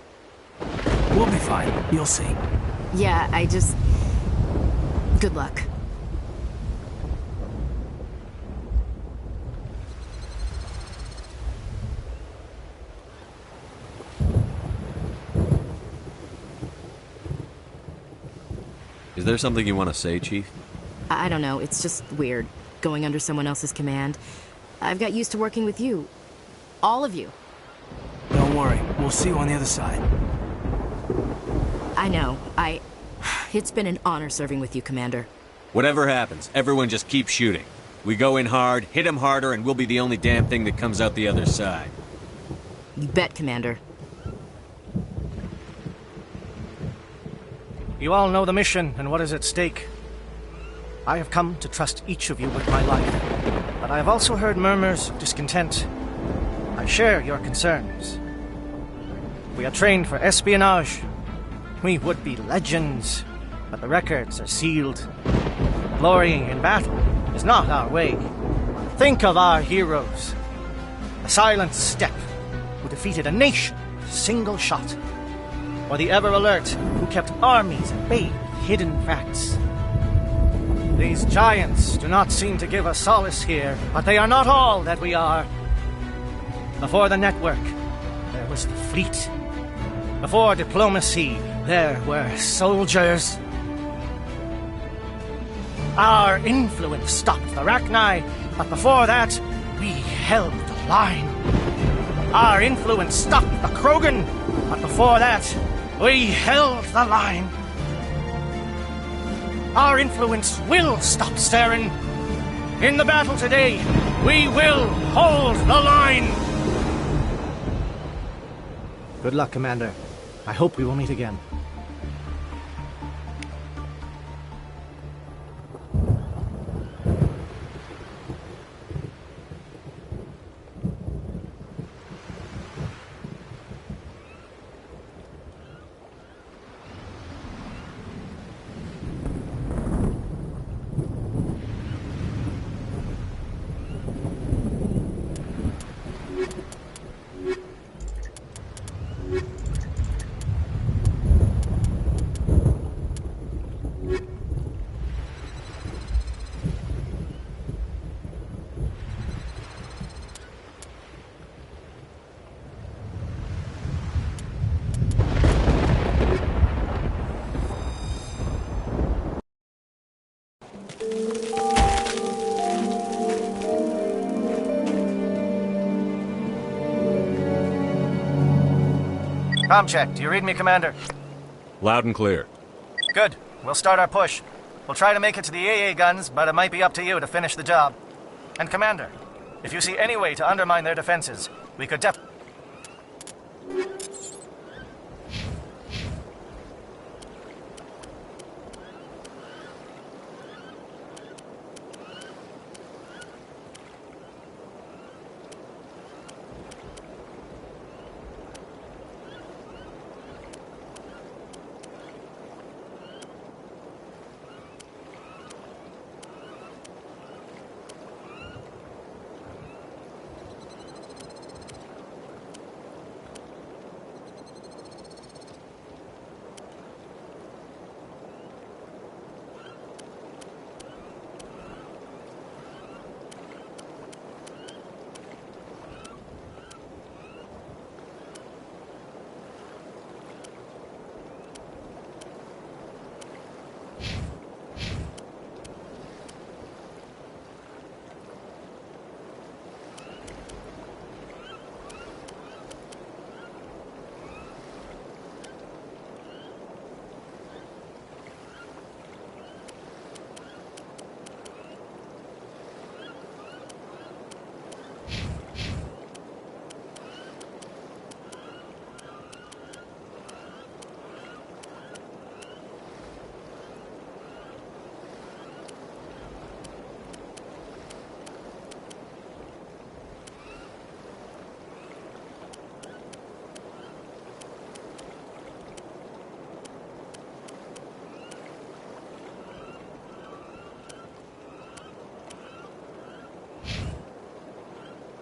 We'll be fine. You'll see. Yeah, good luck. Is there something you want to say, Chief? I don't know, it's just weird, going under someone else's command. I've got used to working with you. All of you. Don't worry, we'll see you on the other side. I know, It's been an honor serving with you, Commander. Whatever happens, everyone just keep shooting. We go in hard, hit them harder, and we'll be the only damn thing that comes out the other side. You bet, Commander. You all know the mission and what is at stake. I have come to trust each of you with my life, but I have also heard murmurs of discontent. I share your concerns. We are trained for espionage. We would be legends, but the records are sealed. Glorying in battle is not our way. Think of our heroes. The silent step who defeated a nation with a single shot. Or the ever-alert who kept armies at bay with hidden facts. These giants do not seem to give us solace here, but they are not all that we are. Before the network, there was the fleet. Before diplomacy, there were soldiers. Our influence stopped the Rachni, but before that, we held the line. Our influence stopped the Krogan, but before that, we held the line. Our influence will stop Saren. In the battle today, we will hold the line. Good luck, Commander. I hope we will meet again. Comm check. Do you read me, Commander? Loud and clear. Good. We'll start our push. We'll try to make it to the AA guns, but it might be up to you to finish the job. And Commander, if you see any way to undermine their defenses, we could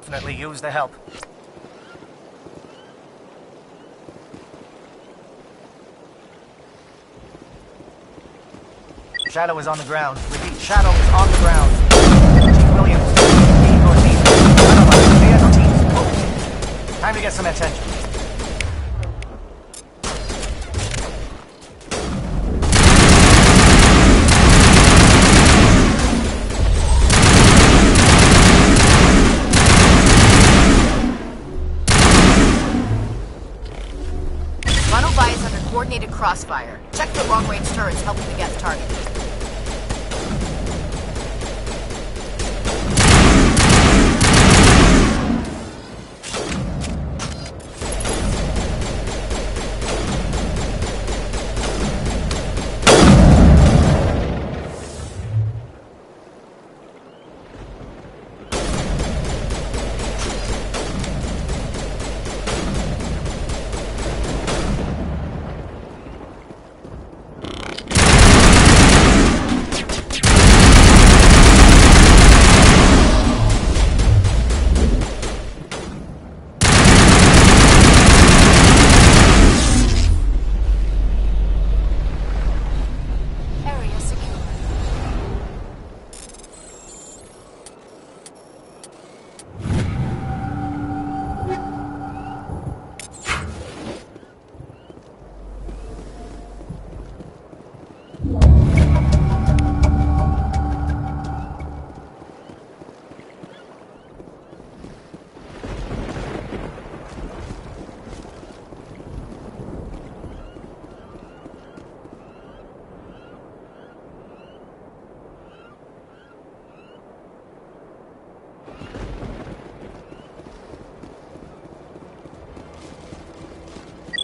definitely use the help. Shadow is on the ground. Repeat, Shadow is on the ground. Chief Williams, lead your team. None of us, stay at your teams. Move. Time to get some attention. Runaway is under coordinated crossfire. Check the long-range turrets helping to get the target.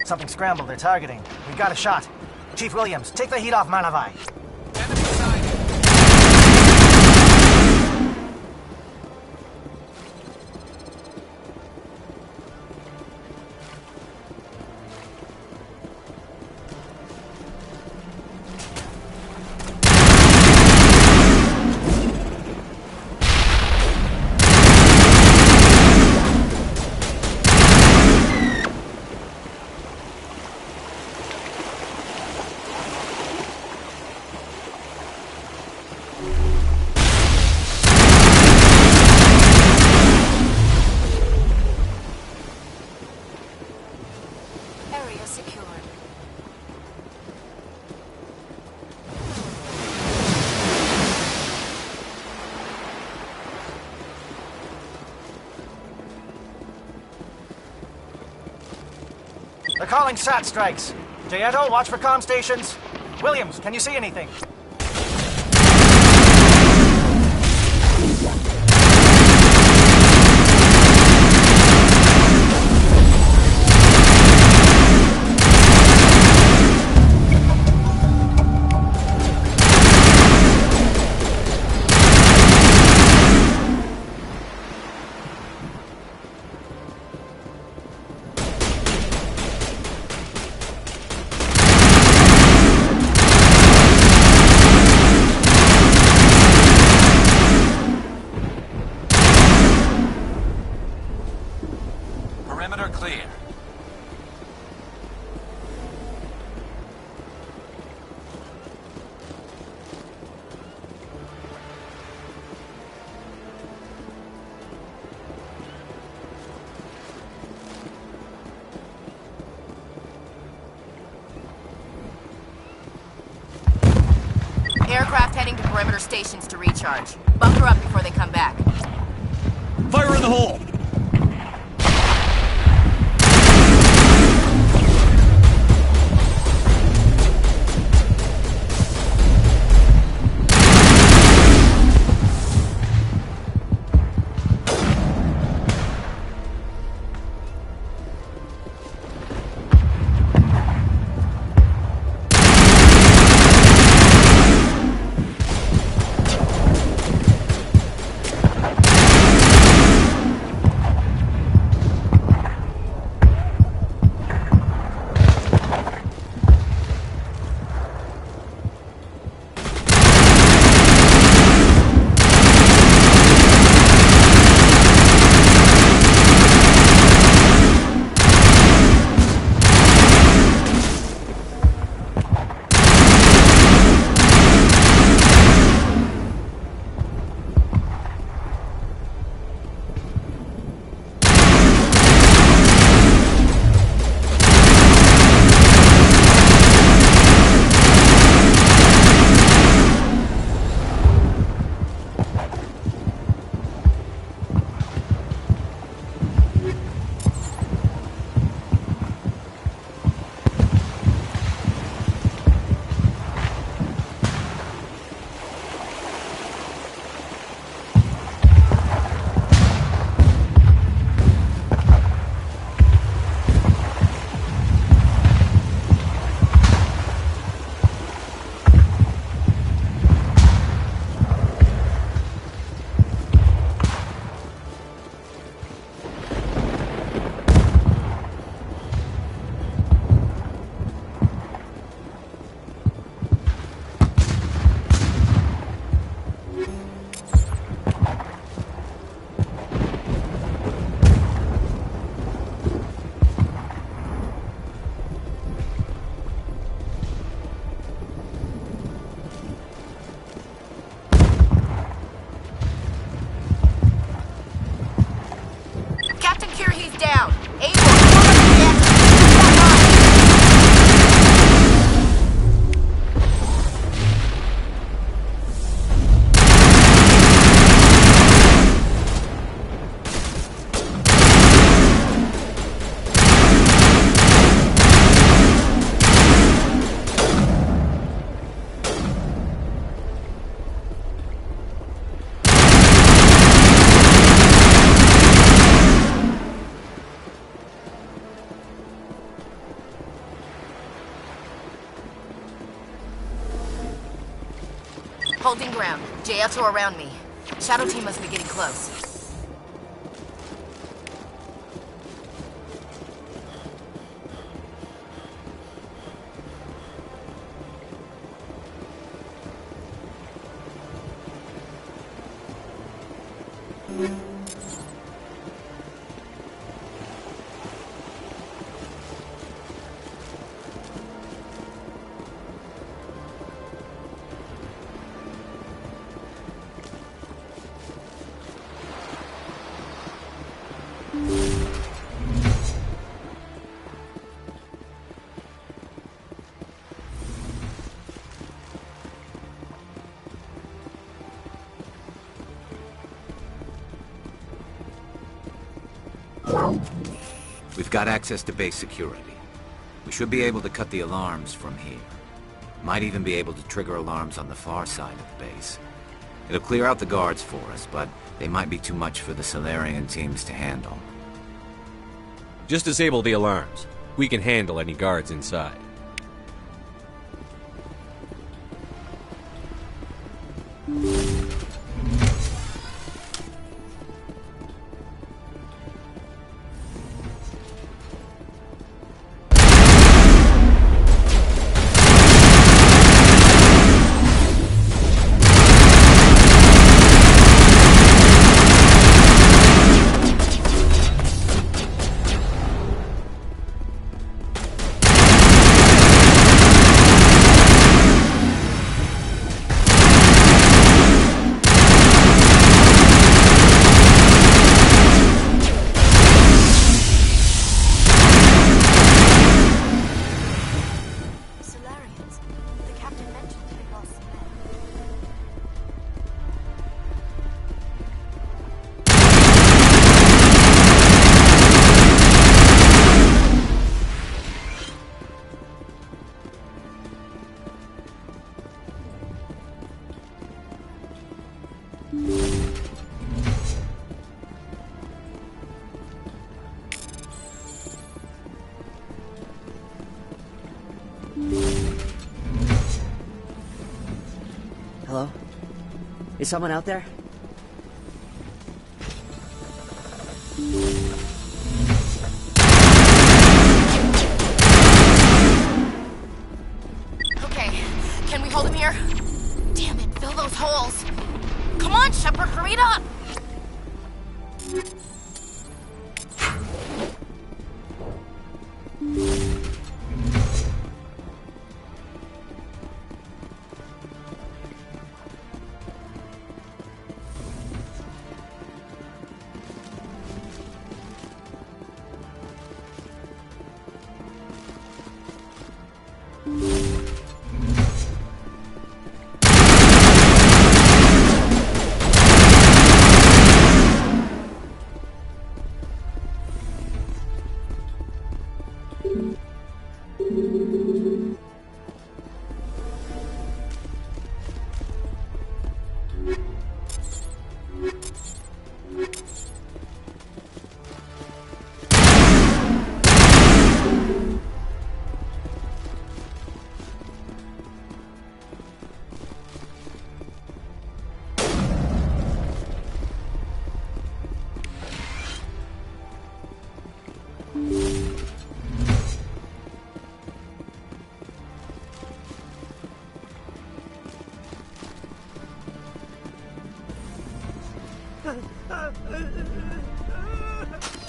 Something scrambled. They're targeting. We've got a shot. Chief Williams, take the heat off Manavai. Area secured. They're calling SAT strikes. Jayeto, watch for comm stations. Williams, can you see anything? Perimeter clear. Aircraft heading to perimeter stations to recharge. Bunker up before they come back. Fire in the hole! Holding ground. JLs are around me. Shadow team must be getting close. We've got access to base security. We should be able to cut the alarms from here. Might even be able to trigger alarms on the far side of the base. It'll clear out the guards for us, but they might be too much for the Solarian teams to handle. Just disable the alarms. We can handle any guards inside. Hello? Is someone out there? Okay, can we hold him here? Damn it, fill those holes. Come on, Shepard, hurry it up!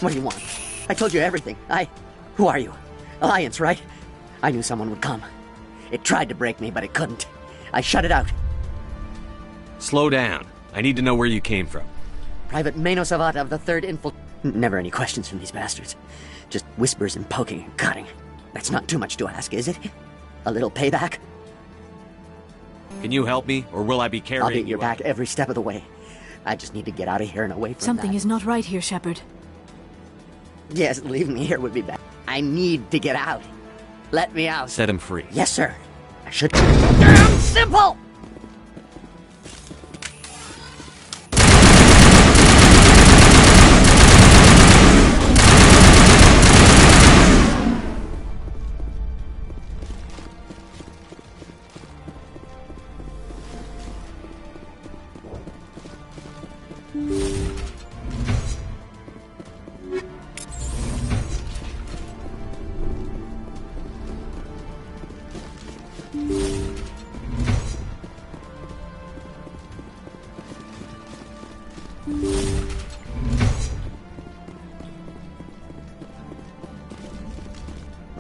What do you want? I told you everything. Who are you? Alliance, right? I knew someone would come. It tried to break me, but it couldn't. I shut it out. Slow down. I need to know where you came from. Private Manos Avata of the 3rd Infil... Never any questions from these bastards. Just whispers and poking and cutting. That's not too much to ask, is it? A little payback? Can you help me, or will I be carrying I'll be at your you back every step of the way. I just need to get out of here and away from Something that. is not right here, Shepard. Yes, leaving me here would be bad. I need to get out. Let me out. Set him free. Yes, sir. I should... Damn simple! Well,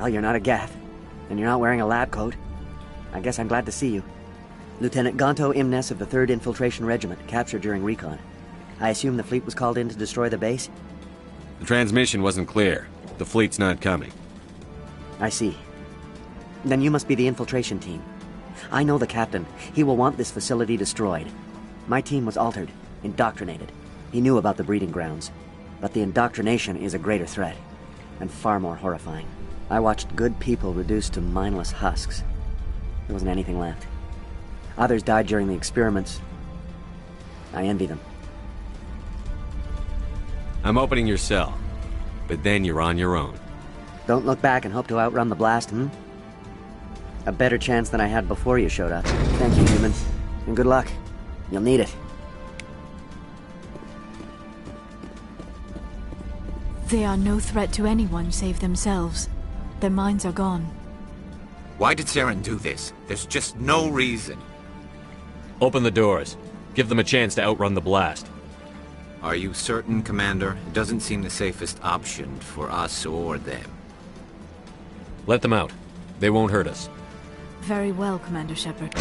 you're not a Gath, and you're not wearing a lab coat. I guess I'm glad to see you. Lieutenant Gonto Imnes of the 3rd Infiltration Regiment, captured during recon. I assume the fleet was called in to destroy the base? The transmission wasn't clear. The fleet's not coming. I see. Then you must be the infiltration team. I know the captain. He will want this facility destroyed. My team was altered, indoctrinated. He knew about the breeding grounds. But the indoctrination is a greater threat, and far more horrifying. I watched good people reduced to mindless husks. There wasn't anything left. Others died during the experiments. I envy them. I'm opening your cell, but then you're on your own. Don't look back and hope to outrun the blast, A better chance than I had before you showed up. Thank you, human. And good luck. You'll need it. They are no threat to anyone save themselves. Their minds are gone. Why did Saren do this? There's just no reason. Open the doors. Give them a chance to outrun the blast. Are you certain, Commander? It doesn't seem the safest option for us or them. Let them out. They won't hurt us. Very well, Commander Shepard.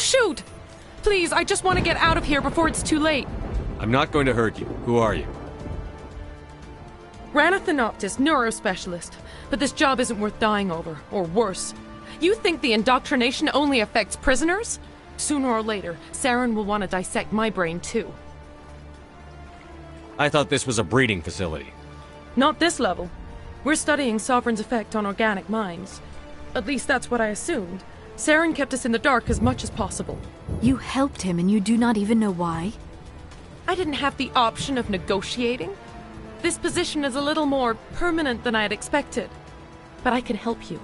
Shoot! Please, I just want to get out of here before it's too late. I'm not going to hurt you. Who are you? Ranathanoptis, neurospecialist. But this job isn't worth dying over, or worse. You think the indoctrination only affects prisoners? Sooner or later, Saren will want to dissect my brain too. I thought this was a breeding facility. Not this level. We're studying Sovereign's effect on organic minds. At least that's what I assumed. Saren kept us in the dark as much as possible. You helped him and you do not even know why? I didn't have the option of negotiating. This position is a little more permanent than I had expected. But I can help you.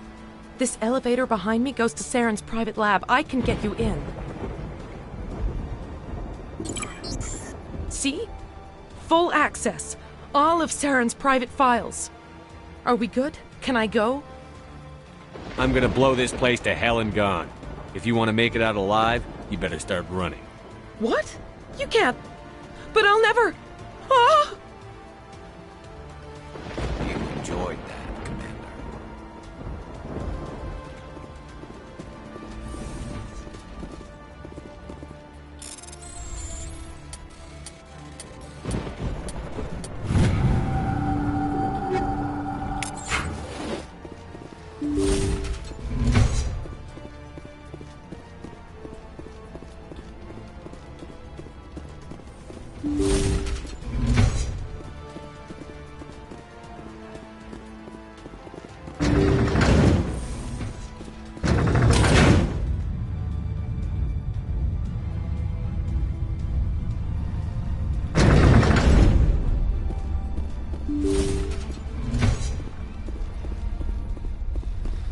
This elevator behind me goes to Saren's private lab. I can get you in. See? Full access. all of Saren's private files. Are we good? Can I go? I'm gonna blow this place to hell and gone. If you want to make it out alive, you better start running. What? You can't. But I'll never. Ah! You enjoyed that, Commander.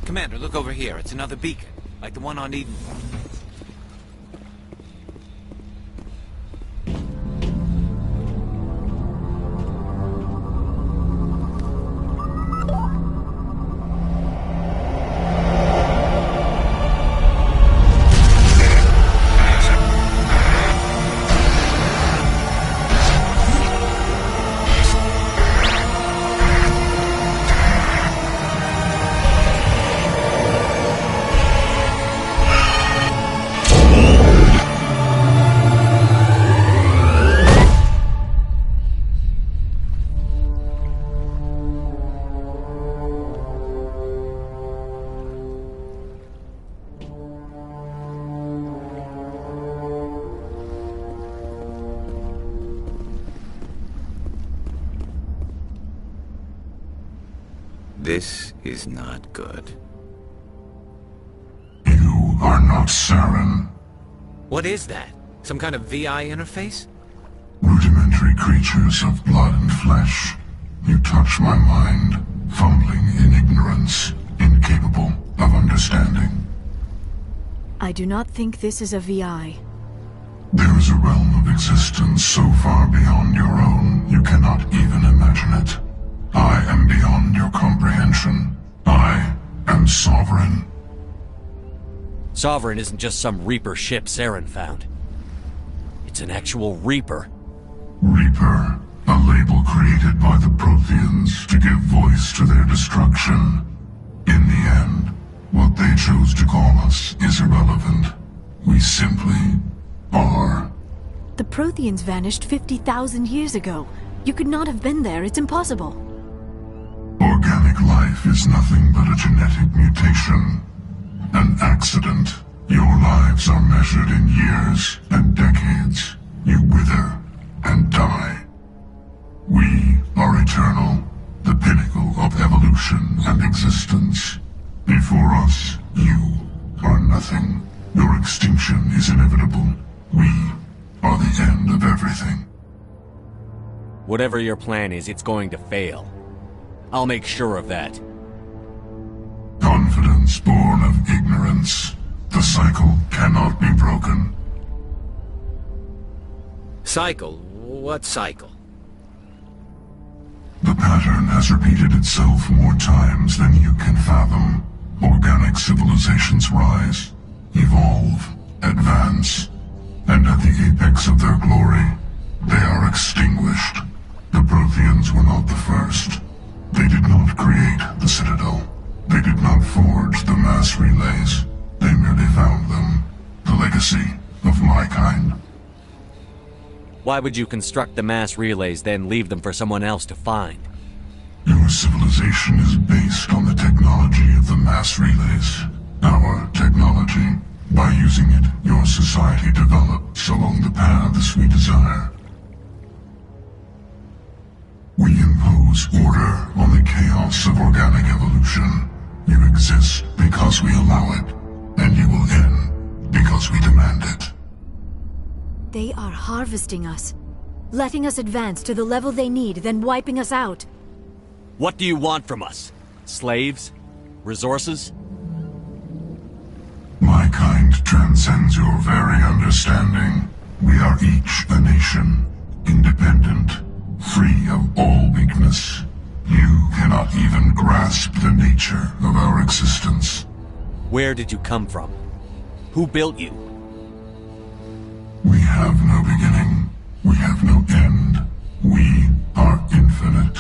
Commander, look over here. It's another beacon, like the one on Eden. This is not good. You are not Saren. What is that? Some kind of VI interface? Rudimentary creatures of blood and flesh. You touch my mind, fumbling in ignorance, incapable of understanding. I do not think this is a VI. There is a realm of existence so far beyond your own, you cannot even imagine it. I am beyond your comprehension. I am Sovereign. Sovereign isn't just some Reaper ship Saren found. It's an actual Reaper. Reaper, a label created by the Protheans to give voice to their destruction. In the end, what they chose to call us is irrelevant. We simply are. The Protheans vanished 50,000 years ago. You could not have been there. It's impossible. Organic life is nothing but a genetic mutation. An accident. Your lives are measured in years and decades. You wither and die. We are eternal, the pinnacle of evolution and existence. Before us, you are nothing. Your extinction is inevitable. We are the end of everything. Whatever your plan is, it's going to fail. I'll make sure of that. Confidence born of ignorance. The cycle cannot be broken. Cycle? What cycle? The pattern has repeated itself more times than you can fathom. Organic civilizations rise, evolve, advance, and at the apex of their glory, they are extinguished. The Protheans were not the first. They did not create the Citadel. They did not forge the mass relays. They merely found them. The legacy of my kind. Why would you construct the mass relays, then leave them for someone else to find? Your civilization is based on the technology of the mass relays. Our technology. By using it, your society develops along the paths we desire. We impose order on the chaos of organic evolution. You exist because we allow it, and you will end because we demand it. They are harvesting us, letting us advance to the level they need, then wiping us out. What do you want from us? Slaves? Resources? My kind transcends your very understanding. We are each a nation, independent, free of all weakness. You cannot even grasp the nature of our existence. Where did you come from? Who built you? We have no beginning. We have no end. We are infinite.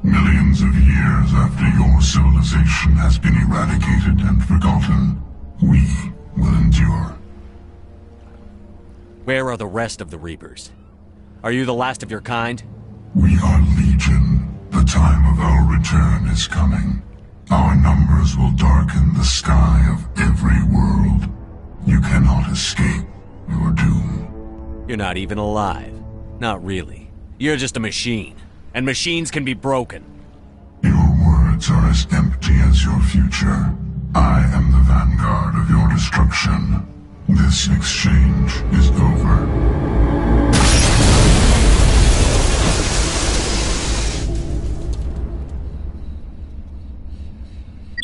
Millions of years after your civilization has been eradicated and forgotten, we will endure. Where are the rest of the Reapers? Are you the last of your kind? We are Legion. The time of our return is coming. Our numbers will darken the sky of every world. You cannot escape your doom. You're not even alive. Not really. You're just a machine. And machines can be broken. Your words are as empty as your future. I am the vanguard of your destruction. This exchange is over.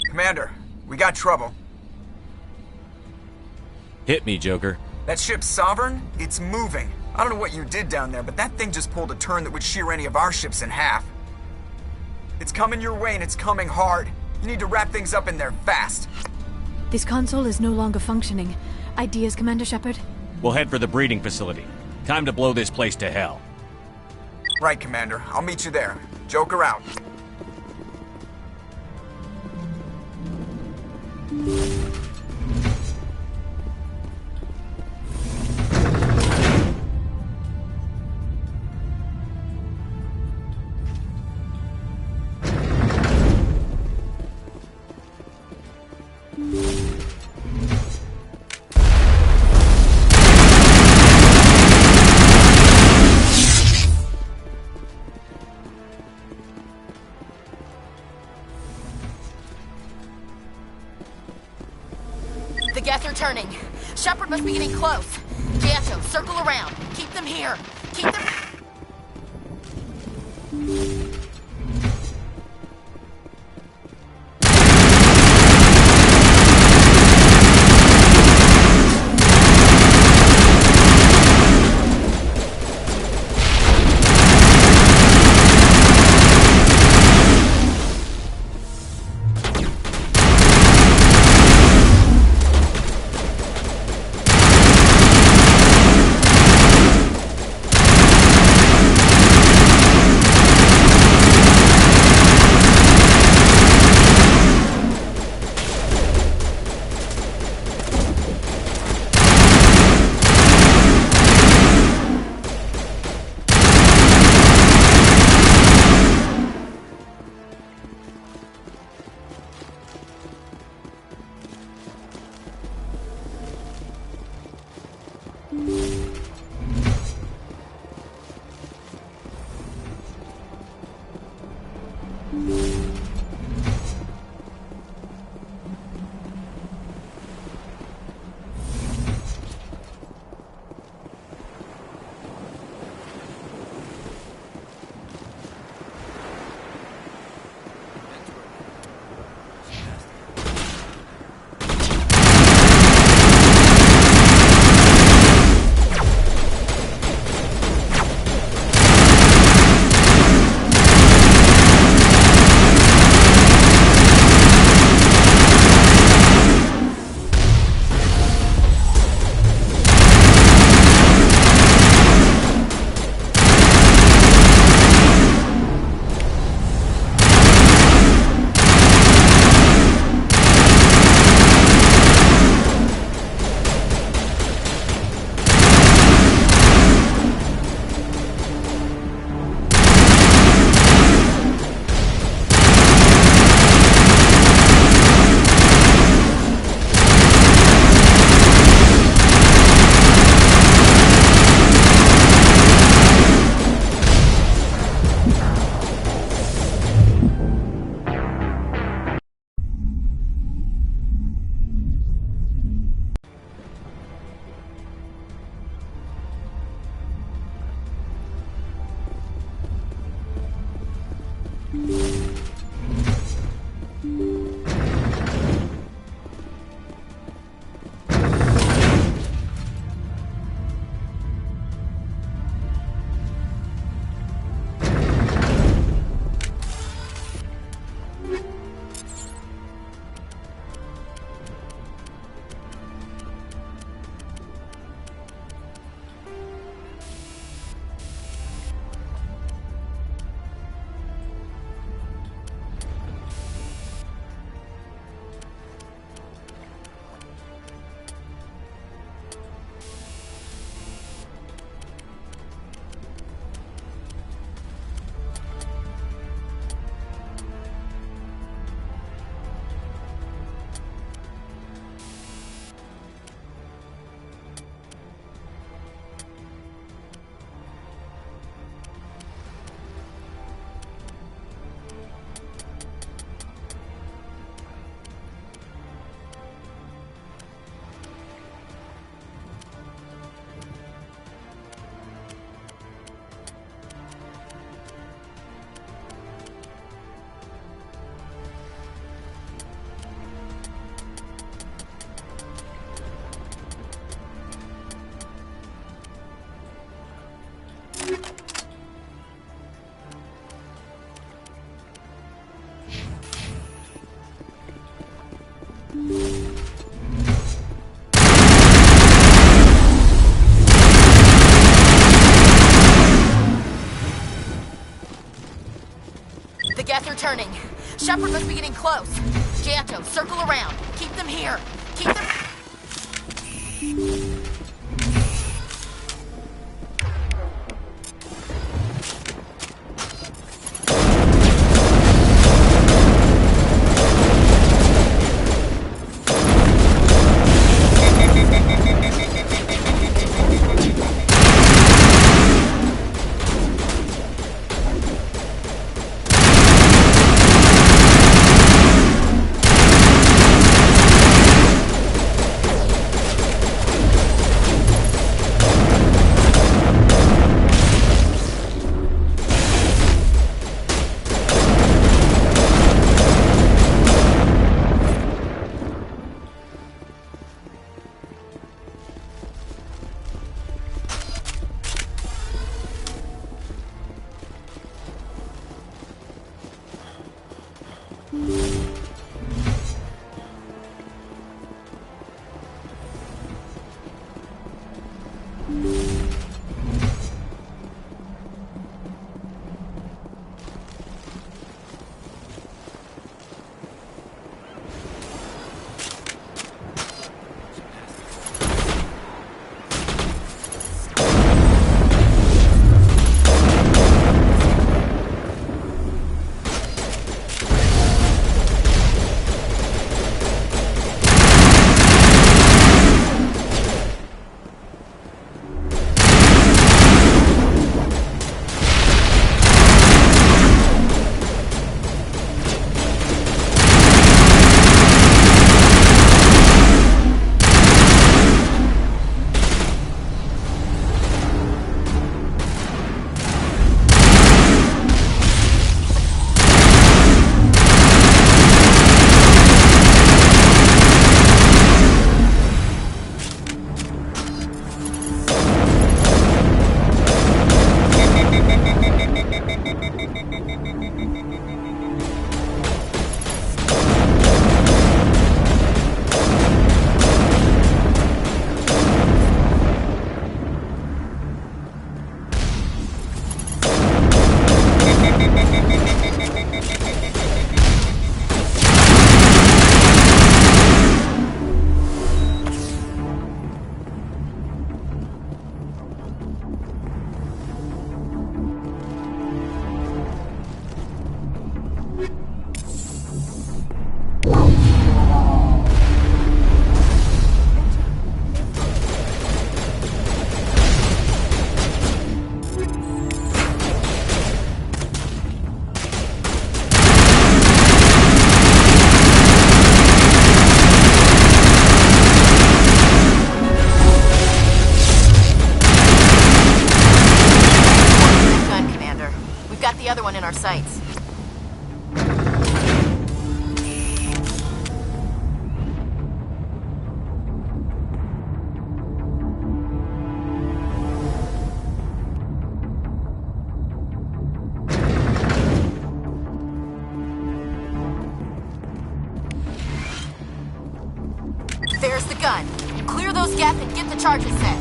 Commander, we got trouble. Hit me, Joker. That ship's Sovereign? It's moving. I don't know what you did down there, but that thing just pulled a turn that would shear any of our ships in half. It's coming your way and it's coming hard. You need to wrap things up in there fast. This console is no longer functioning. Ideas, Commander Shepard? We'll head for the breeding facility. Time to blow this place to hell. Right, Commander. I'll meet you there. Joker out. The Geth are turning. Shepard must be getting close. Ganto, circle around. Keep them here. Keep them... The Geth are turning. Shepard must be getting close. Janto, circle around. Keep them here. Keep them... in our sights. There's the gun. Clear those gaps and get the charges set.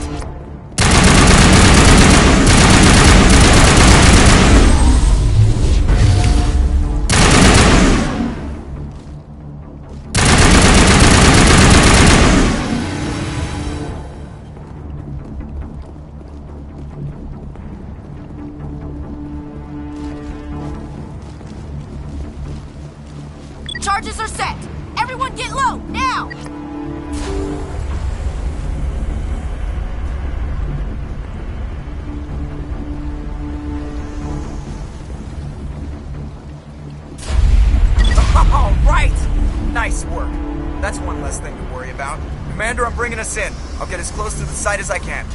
Charges are set! Everyone get low, now! All right! Nice work. That's one less thing to worry about. Commander, I'm bringing us in. I'll get as close to the site as I can.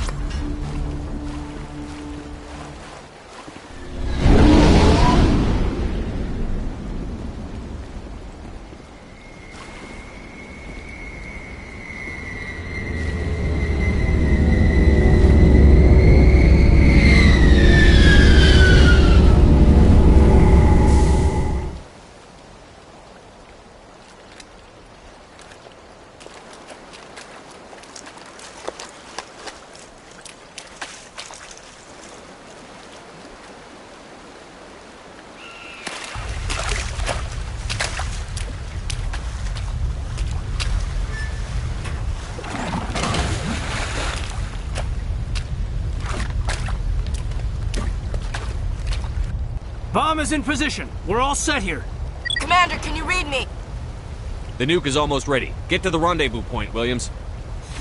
Bomb is in position. We're all set here. Commander, can you read me? The nuke is almost ready. Get to the rendezvous point, Williams.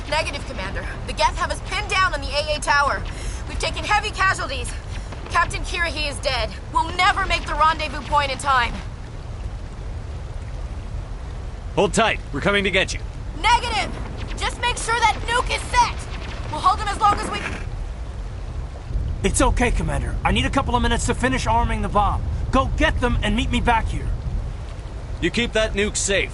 Negative, Commander. The Geth have us pinned down on the AA tower. We've taken heavy casualties. Captain Kirahi is dead. We'll never make the rendezvous point in time. Hold tight. We're coming to get you. Negative! Just make sure that nuke is set! We'll hold them as long as we... It's okay, Commander. I need a couple of minutes to finish arming the bomb. Go get them and meet me back here. You keep that nuke safe.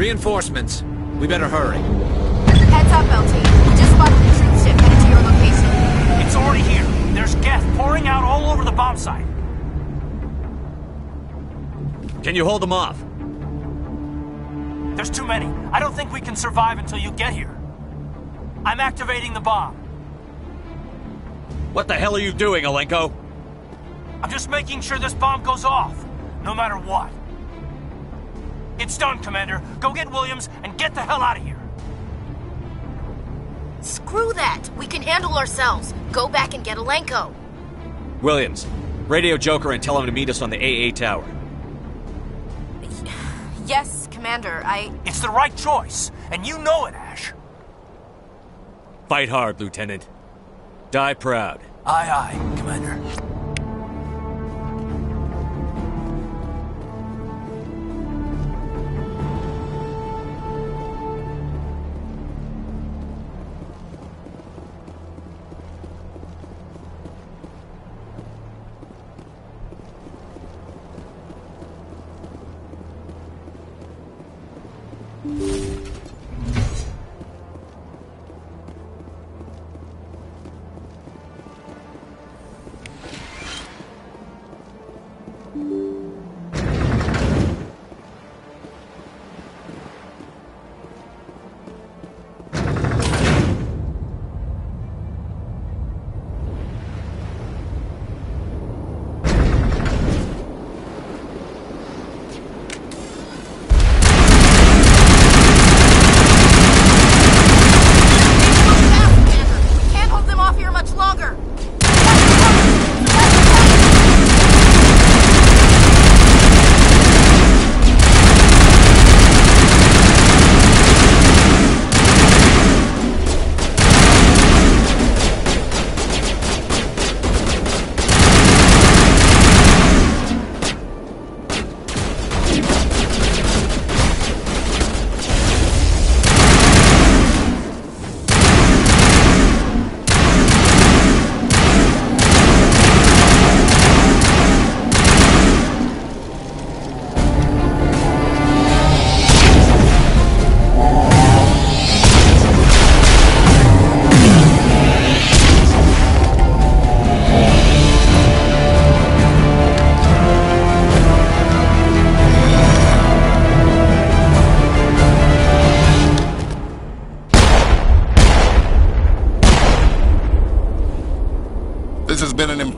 Reinforcements. We better hurry. Heads up, LT. We just spotted the troop ship headed to your location. It's already here. There's gas pouring out all over the bomb site. Can you hold them off? There's too many. I don't think we can survive until you get here. I'm activating the bomb. What the hell are you doing, Alenko? I'm just making sure this bomb goes off, no matter what. It's done, Commander. Go get Williams and get the hell out of here. Screw that. We can handle ourselves. Go back and get Alenko. Williams, radio Joker and tell him to meet us on the AA tower. Yes, Commander, It's the right choice, and you know it, Ash. Fight hard, Lieutenant. Die proud. Aye, aye, Commander.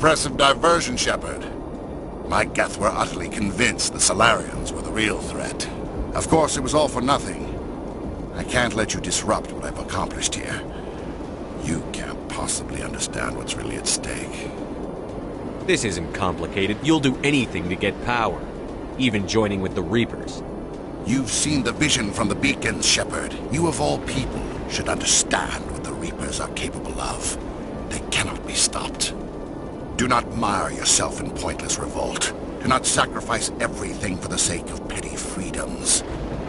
impressive diversion, Shepard. My Geth were utterly convinced the Solarians were the real threat. Of course, it was all for nothing. I can't let you disrupt what I've accomplished here. You can't possibly understand what's really at stake. This isn't complicated. You'll do anything to get power, even joining with the Reapers. You've seen the vision from the beacons, Shepard. You of all people should understand what the Reapers are capable of. They cannot be stopped. Do not mire yourself in pointless revolt. Do not sacrifice everything for the sake of petty freedoms.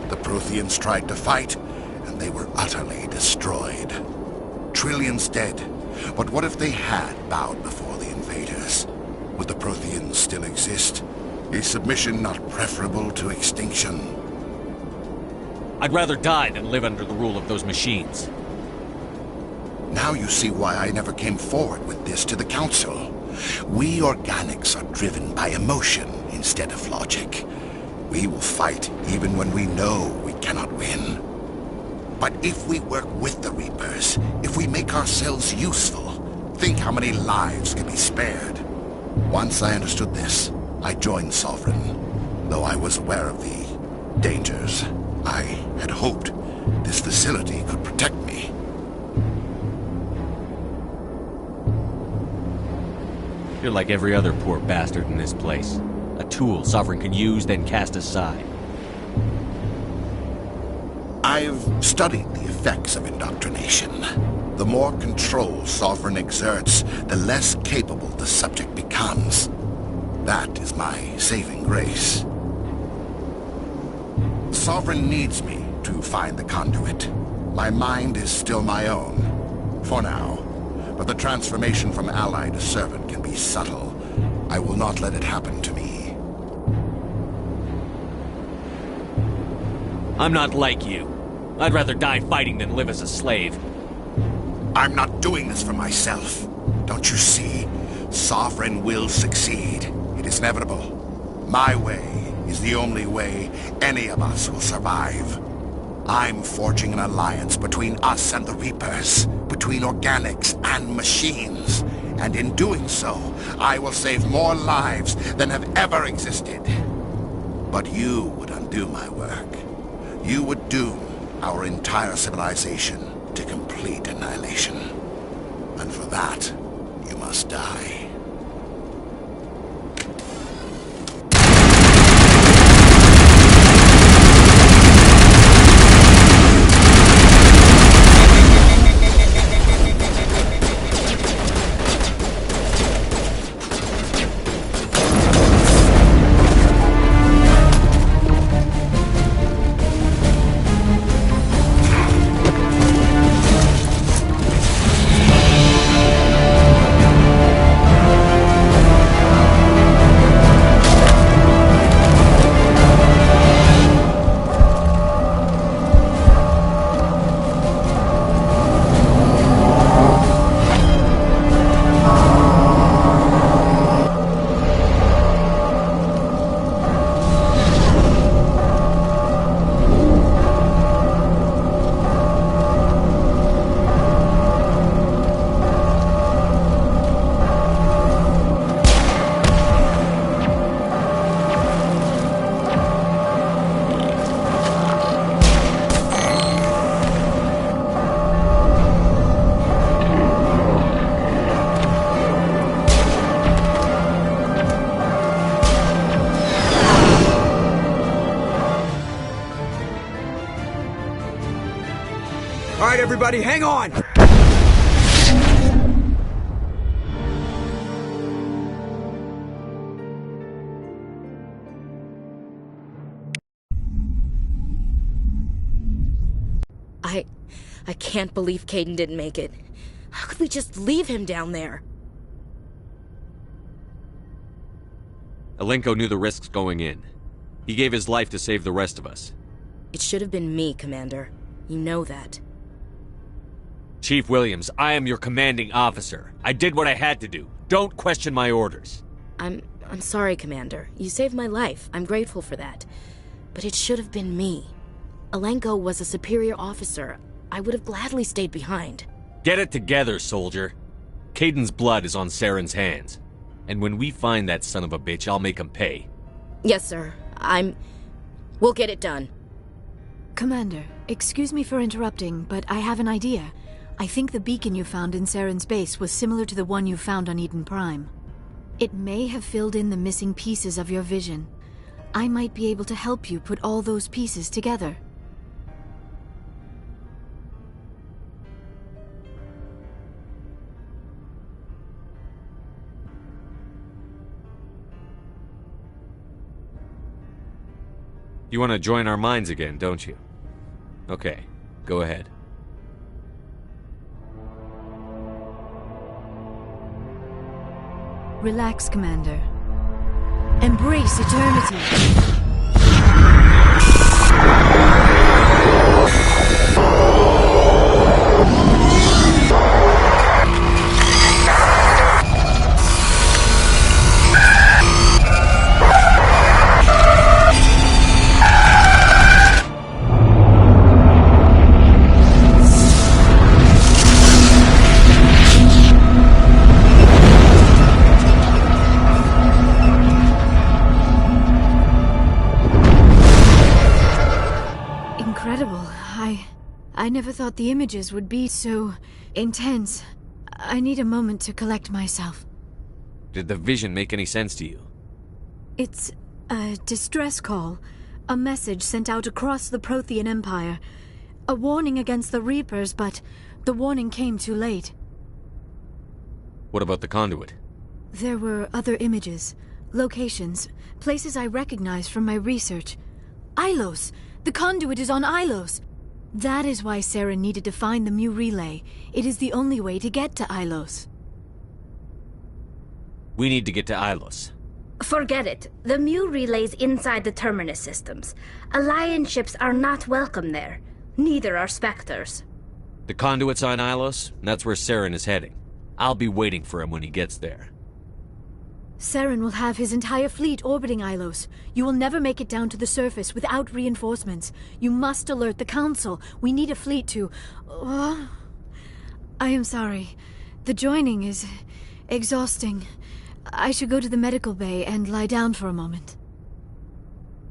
The Protheans tried to fight, and they were utterly destroyed. Trillions dead. But what if they had bowed before the invaders? Would the Protheans still exist? Is submission not preferable to extinction? I'd rather die than live under the rule of those machines. Now you see why I never came forward with this to the Council. We organics are driven by emotion instead of logic. We will fight even when we know we cannot win. But if we work with the Reapers, if we make ourselves useful, think how many lives could be spared. Once I understood this, I joined Sovereign, though I was aware of the dangers. I had hoped this facility could protect me. You're like every other poor bastard in this place. A tool Sovereign can use, then cast aside. I've studied the effects of indoctrination. The more control Sovereign exerts, the less capable the subject becomes. That is my saving grace. Sovereign needs me to find the conduit. My mind is still my own, for now. But the transformation from ally to servant can be subtle. I will not let it happen to me. I'm not like you. I'd rather die fighting than live as a slave. I'm not doing this for myself. Don't you see? Sovereign will succeed. It is inevitable. My way is the only way any of us will survive. I'm forging an alliance between us and the Reapers, between organics and machines. And in doing so, I will save more lives than have ever existed. But you would undo my work. You would doom our entire civilization to complete annihilation. And for that, you must die. All right, everybody, hang on! I can't believe Caden didn't make it. How could we just leave him down there? Alenko knew the risks going in. He gave his life to save the rest of us. It should have been me, Commander. You know that. Chief Williams, I am your commanding officer. I did what I had to do. Don't question my orders. I'm sorry, Commander. You saved my life. I'm grateful for that. But it should have been me. Alenko was a superior officer. I would have gladly stayed behind. Get it together, soldier. Caden's blood is on Saren's hands. And when we find that son of a bitch, I'll make him pay. Yes, sir. We'll get it done. Commander, excuse me for interrupting, but I have an idea. I think the beacon you found in Saren's base was similar to the one you found on Eden Prime. It may have filled in the missing pieces of your vision. I might be able to help you put all those pieces together. You want to join our minds again, don't you? Okay, go ahead. Relax, Commander. Embrace eternity. I never thought the images would be so intense. I need a moment to collect myself. Did the vision make any sense to you? It's a distress call. A message sent out across the Prothean Empire. A warning against the Reapers, but the warning came too late. What about the conduit? There were other images, locations, places I recognized from my research. Ilos! The conduit is on Ilos! That is why Saren needed to find the Mu relay. It is the only way to get to Ilos. We need to get to Ilos. Forget it. The Mu relay's inside the Terminus systems. Alliance ships are not welcome there. Neither are Spectres. The conduit's on Ilos, and that's where Saren is heading. I'll be waiting for him when he gets there. Saren will have his entire fleet orbiting Ilos. You will never make it down to the surface without reinforcements. You must alert the Council. We need a fleet to... I am sorry. The joining is exhausting. I should go to the medical bay and lie down for a moment.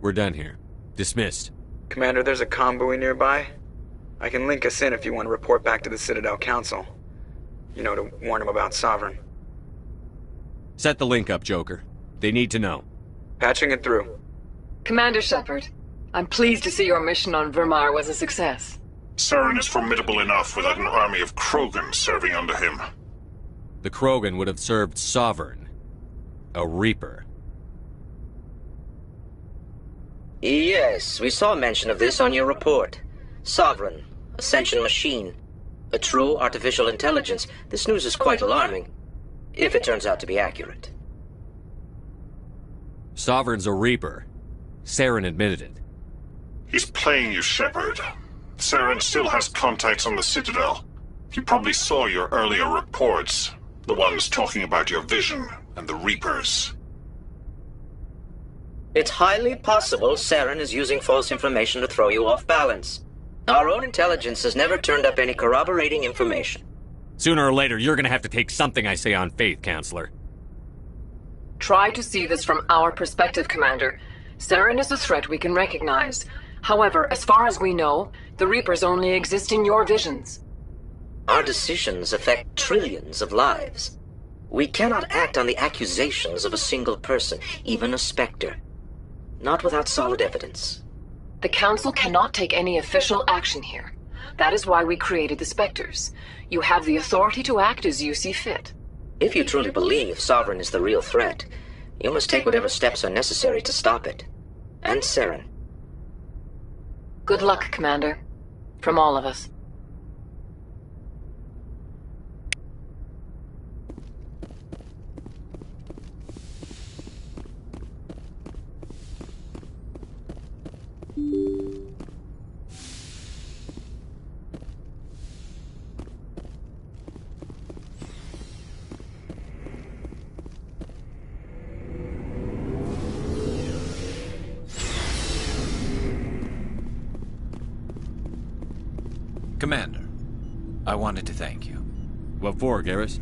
We're done here. Dismissed. Commander, there's a comm buoy nearby. I can link us in if you want to report back to the Citadel Council. You know, to warn them about Sovereign. Set the link up, Joker. They need to know. Patching it through. Commander Shepard, I'm pleased to see your mission on Vermar was a success. Saren is formidable enough without an army of Krogan serving under him. The Krogan would have served Sovereign. A Reaper. Yes, we saw mention of this on your report. Sovereign, Ascension machine, a true artificial intelligence. This news is quite alarming. If it turns out to be accurate. Sovereign's a Reaper. Saren admitted it. He's playing you, Shepard. Saren still has contacts on the Citadel. He probably saw your earlier reports. The ones talking about your vision and the Reapers. It's highly possible Saren is using false information to throw you off balance. Our own intelligence has never turned up any corroborating information. Sooner or later, you're gonna have to take something I say on faith, Counselor. Try to see this from our perspective, Commander. Saren is a threat we can recognize. However, as far as we know, the Reapers only exist in your visions. Our decisions affect trillions of lives. We cannot act on the accusations of a single person, even a Spectre. Not without solid evidence. The Council cannot take any official action here. That is why we created the Spectres. You have the authority to act as you see fit. If you truly believe Sovereign is the real threat, you must take whatever steps are necessary to stop it. And Saren. Good luck, Commander. From all of us. Commander, I wanted to thank you. What for, Garrus?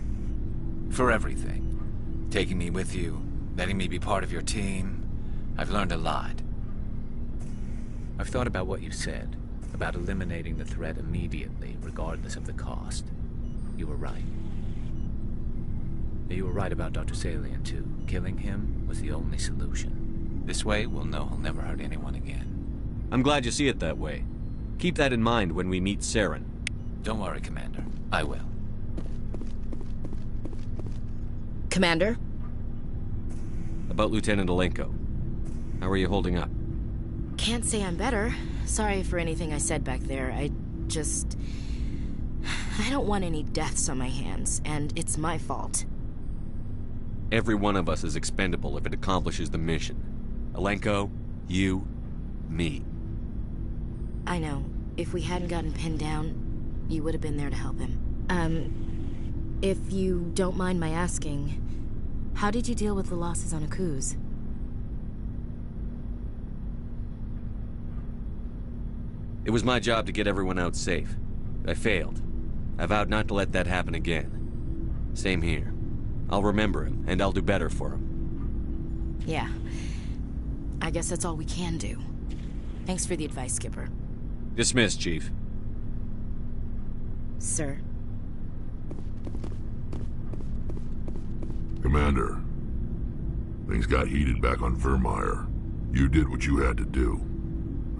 For everything. taking me with you, letting me be part of your team. I've learned a lot. I've thought about what you said, about eliminating the threat immediately, regardless of the cost. You were right. You were right about Dr. Salian, too. Killing him was the only solution. This way, we'll know he'll never hurt anyone again. I'm glad you see it that way. Keep that in mind when we meet Saren. Don't worry, Commander. I will. Commander? About Lieutenant Alenko. How are you holding up? Can't say I'm better. Sorry for anything I said back there. I don't want any deaths on my hands, and it's my fault. Every one of us is expendable if it accomplishes the mission. Alenko, you, me. I know. If we hadn't gotten pinned down, you would have been there to help him. If you don't mind my asking, how did you deal with the losses on Akuz? It was my job to get everyone out safe. I failed. I vowed not to let that happen again. Same here. I'll remember him, and I'll do better for him. Yeah. I guess that's all we can do. Thanks for the advice, Skipper. Dismissed, Chief. Sir. Commander, things got heated back on Vermeer. You did what you had to do.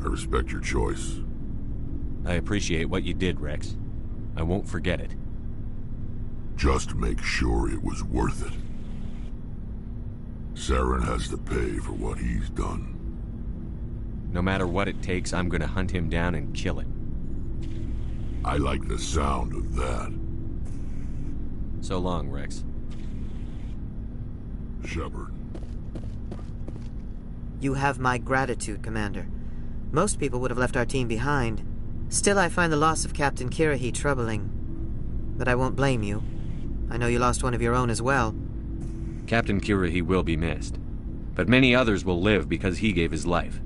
I respect your choice. I appreciate what you did, Rex. I won't forget it. Just make sure it was worth it. Saren has to pay for what he's done. No matter what it takes, I'm gonna hunt him down and kill him. I like the sound of that. So long, Rex. Shepard. You have my gratitude, Commander. Most people would have left our team behind. Still, I find the loss of Captain Kirahi troubling. But I won't blame you. I know you lost one of your own as well. Captain Kirahi will be missed. But many others will live because he gave his life.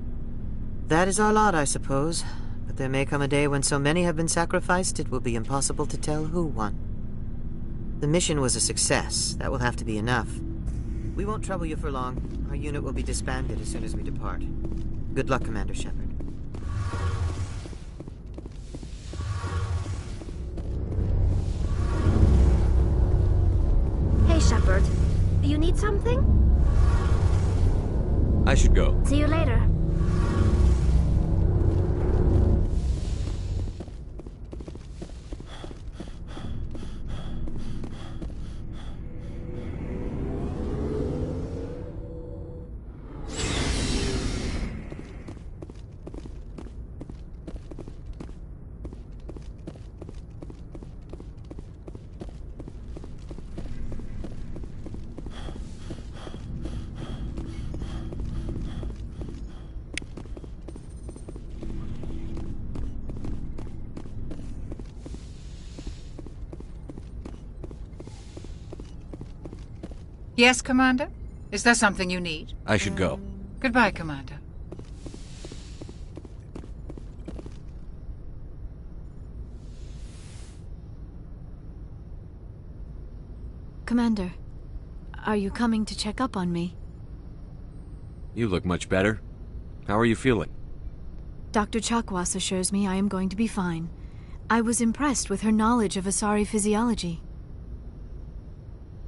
That is our lot, I suppose. But there may come a day when so many have been sacrificed, it will be impossible to tell who won. The mission was a success. That will have to be enough. We won't trouble you for long. Our unit will be disbanded as soon as we depart. Good luck, Commander Shepard. Hey, Shepard. You need something? I should go. See you later. Yes, Commander? Is there something you need? I should go. Goodbye, Commander. Commander, are you coming to check up on me? You look much better. How are you feeling? Dr. Chakwas assures me I am going to be fine. I was impressed with her knowledge of Asari physiology.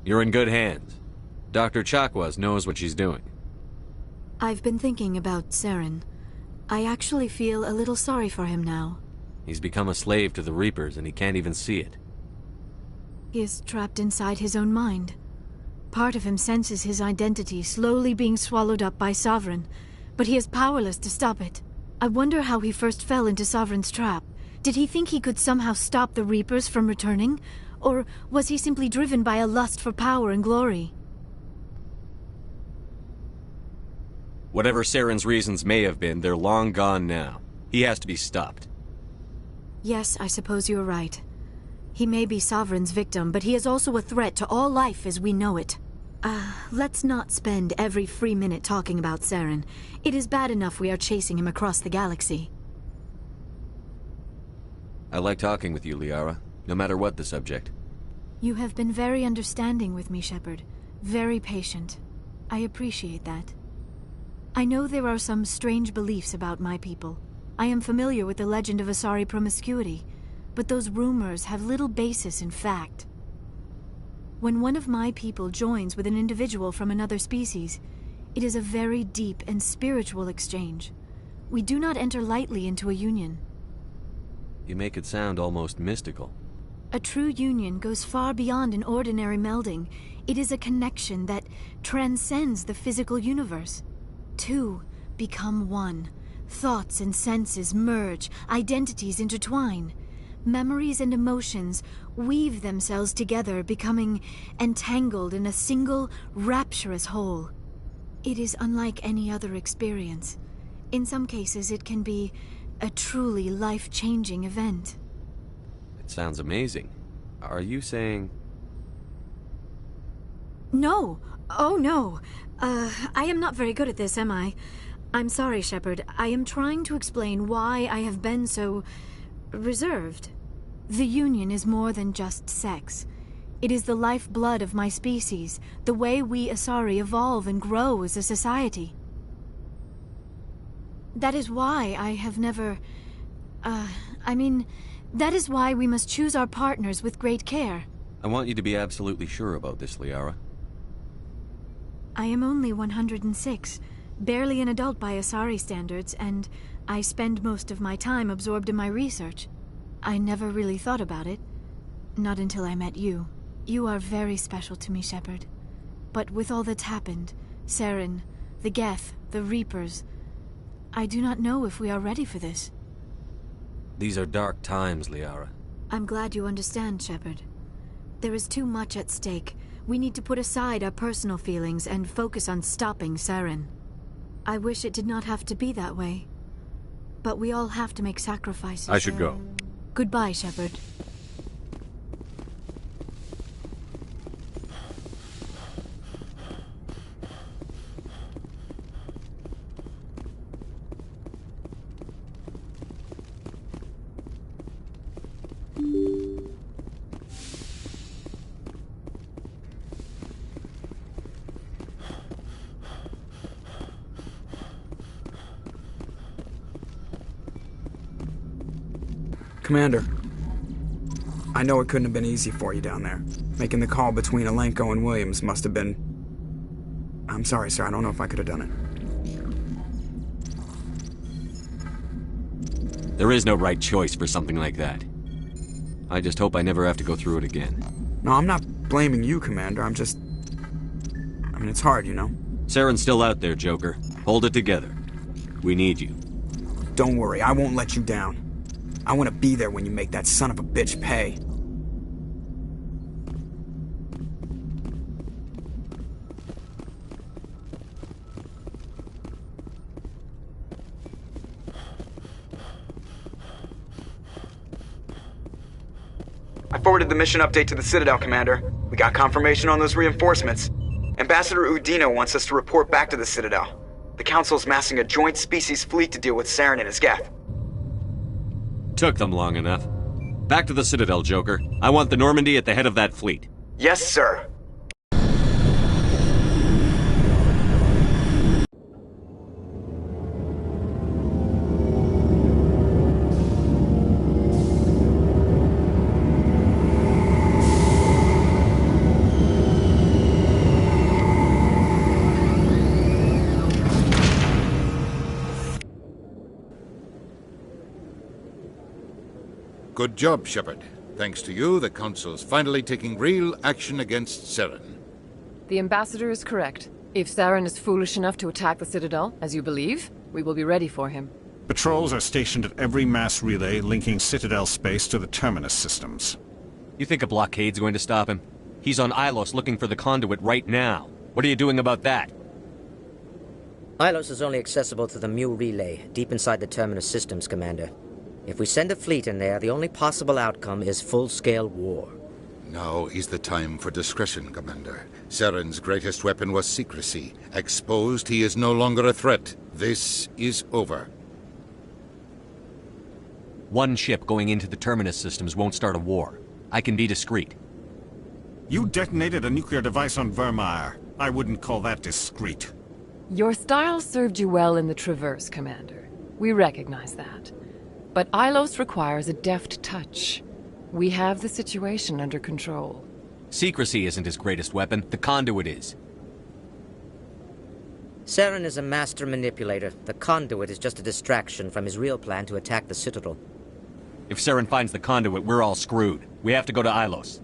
You're in good hands. Dr. Chakwas knows what she's doing. I've been thinking about Saren. I actually feel a little sorry for him now. He's become a slave to the Reapers and he can't even see it. He is trapped inside his own mind. Part of him senses his identity slowly being swallowed up by Sovereign, but he is powerless to stop it. I wonder how he first fell into Sovereign's trap. Did he think he could somehow stop the Reapers from returning? Or was he simply driven by a lust for power and glory? Whatever Saren's reasons may have been, they're long gone now. He has to be stopped. Yes, I suppose you're right. He may be Sovereign's victim, but he is also a threat to all life as we know it. Let's not spend every free minute talking about Saren. It is bad enough we are chasing him across the galaxy. I like talking with you, Liara, no matter what the subject. You have been very understanding with me, Shepard. Very patient. I appreciate that. I know there are some strange beliefs about my people. I am familiar with the legend of Asari promiscuity, but those rumors have little basis in fact. When one of my people joins with an individual from another species, it is a very deep and spiritual exchange. We do not enter lightly into a union. You make it sound almost mystical. A true union goes far beyond an ordinary melding. It is a connection that transcends the physical universe. Two become one. Thoughts and senses merge, identities intertwine. Memories and emotions weave themselves together, becoming entangled in a single, rapturous whole. It is unlike any other experience. In some cases, it can be a truly life-changing event. It sounds amazing. Are you saying... No. Oh, no. I am not very good at this, am I? I'm sorry, Shepard. I am trying to explain why I have been so... reserved. The Union is more than just sex. It is the lifeblood of my species, the way we Asari evolve and grow as a society. That is why I have never... that is why we must choose our partners with great care. I want you to be absolutely sure about this, Liara. I am only 106, barely an adult by Asari standards, and I spend most of my time absorbed in my research. I never really thought about it. Not until I met you. You are very special to me, Shepard. But with all that's happened, Saren, the Geth, the Reapers, I do not know if we are ready for this. These are dark times, Liara. I'm glad you understand, Shepard. There is too much at stake. We need to put aside our personal feelings and focus on stopping Saren. I wish it did not have to be that way. But we all have to make sacrifices. I should go. Goodbye, Shepard. Commander, I know it couldn't have been easy for you down there. Making the call between Alenko and Williams must have been... I'm sorry, sir. I don't know if I could have done it. There is no right choice for something like that. I just hope I never have to go through it again. No, I'm not blaming you, Commander. I'm just... it's hard, you know? Saren's still out there, Joker. Hold it together. We need you. Don't worry, I won't let you down. I want to be there when you make that son of a bitch pay. I forwarded the mission update to the Citadel, Commander. We got confirmation on those reinforcements. Ambassador Udina wants us to report back to the Citadel. The Council's massing a joint species fleet to deal with Saren and his Geth. Took them long enough. Back to the Citadel, Joker. I want the Normandy at the head of that fleet. Yes, sir. Good job, Shepard. Thanks to you, the Council's finally taking real action against Saren. The Ambassador is correct. If Saren is foolish enough to attack the Citadel, as you believe, we will be ready for him. Patrols are stationed at every mass relay linking Citadel space to the Terminus systems. You think a blockade's going to stop him? He's on Ilos looking for the conduit right now. What are you doing about that? Ilos is only accessible to the Mu relay, deep inside the Terminus systems, Commander. If we send a fleet in there, the only possible outcome is full-scale war. Now is the time for discretion, Commander. Saren's greatest weapon was secrecy. Exposed, he is no longer a threat. This is over. One ship going into the Terminus systems won't start a war. I can be discreet. You detonated a nuclear device on Vermeer. I wouldn't call that discreet. Your style served you well in the Traverse, Commander. We recognize that. But Ilos requires a deft touch. We have the situation under control. Secrecy isn't his greatest weapon. The conduit is. Saren is a master manipulator. The conduit is just a distraction from his real plan to attack the Citadel. If Saren finds the conduit, we're all screwed. We have to go to Ilos.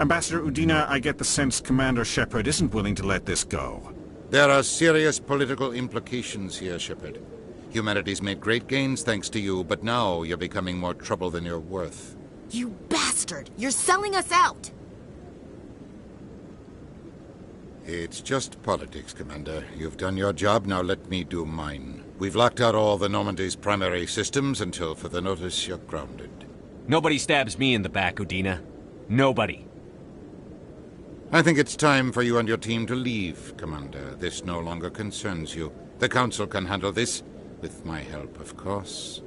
Ambassador Udina, I get the sense Commander Shepard isn't willing to let this go. There are serious political implications here, Shepard. Humanity's made great gains thanks to you, but now you're becoming more trouble than you're worth. You bastard! You're selling us out! It's just politics, Commander. You've done your job, now let me do mine. We've locked out all the Normandy's primary systems until further notice you're grounded. Nobody stabs me in the back, Udina. Nobody. I think it's time for you and your team to leave, Commander. This no longer concerns you. The Council can handle this, with my help, of course.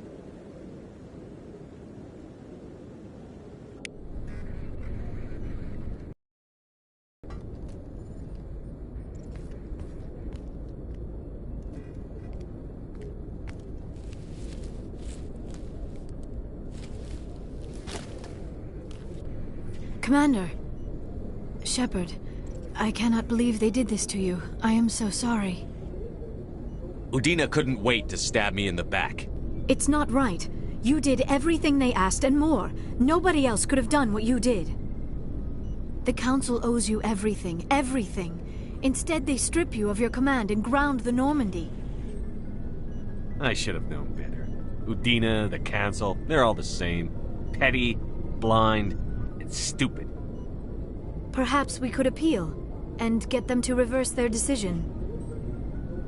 Commander. Shepard, I cannot believe they did this to you. I am so sorry. Udina couldn't wait to stab me in the back. It's not right. You did everything they asked and more. Nobody else could have done what you did. The Council owes you everything, everything. Instead, they strip you of your command and ground the Normandy. I should have known better. Udina, the Council, they're all the same. Petty, blind, and stupid. Perhaps we could appeal, and get them to reverse their decision.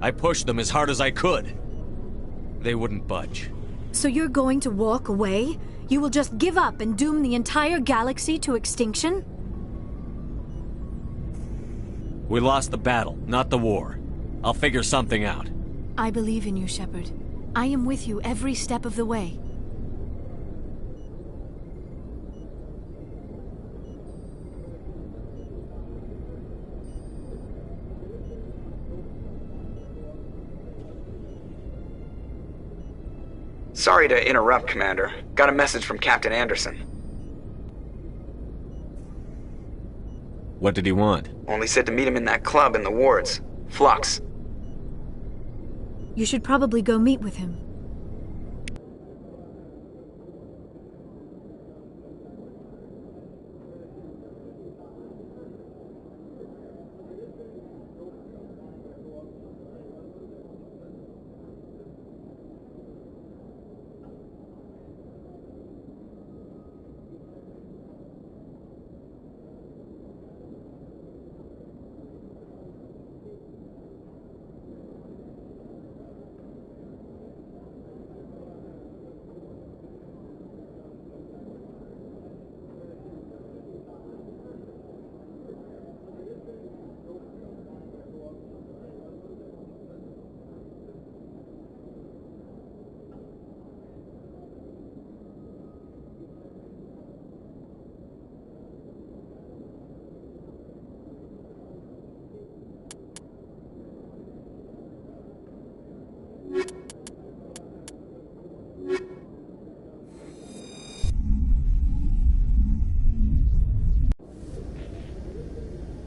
I pushed them as hard as I could. They wouldn't budge. So you're going to walk away? You will just give up and doom the entire galaxy to extinction? We lost the battle, not the war. I'll figure something out. I believe in you, Shepard. I am with you every step of the way. Sorry to interrupt, Commander. Got a message from Captain Anderson. What did he want? Only said to meet him in that club in the wards. Flux. You should probably go meet with him.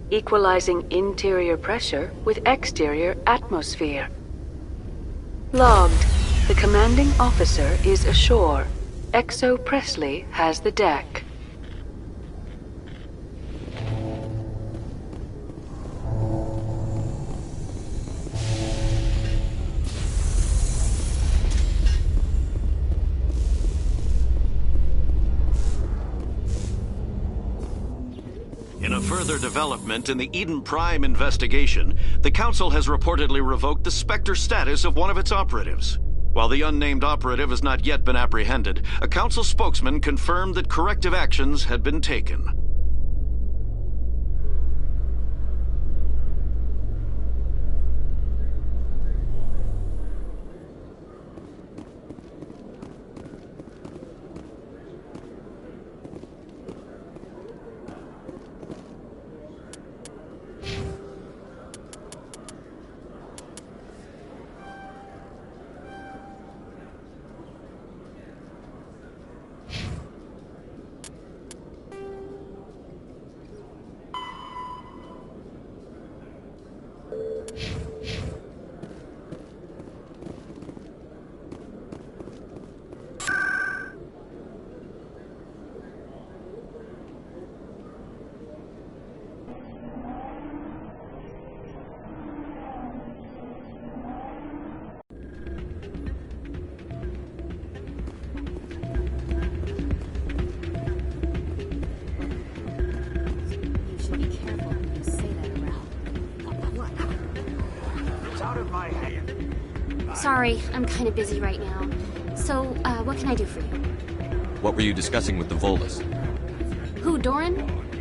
Equalizing interior pressure with exterior atmosphere. Logged. The commanding officer is ashore. Exo Presley has the deck. In a further development in the Eden Prime investigation, the Council has reportedly revoked the Spectre status of one of its operatives. While the unnamed operative has not yet been apprehended, a Council spokesman confirmed that corrective actions had been taken. sorry, I'm kind of busy right now. So, what can I do for you? What were you discussing with the Volus? Who, Doran?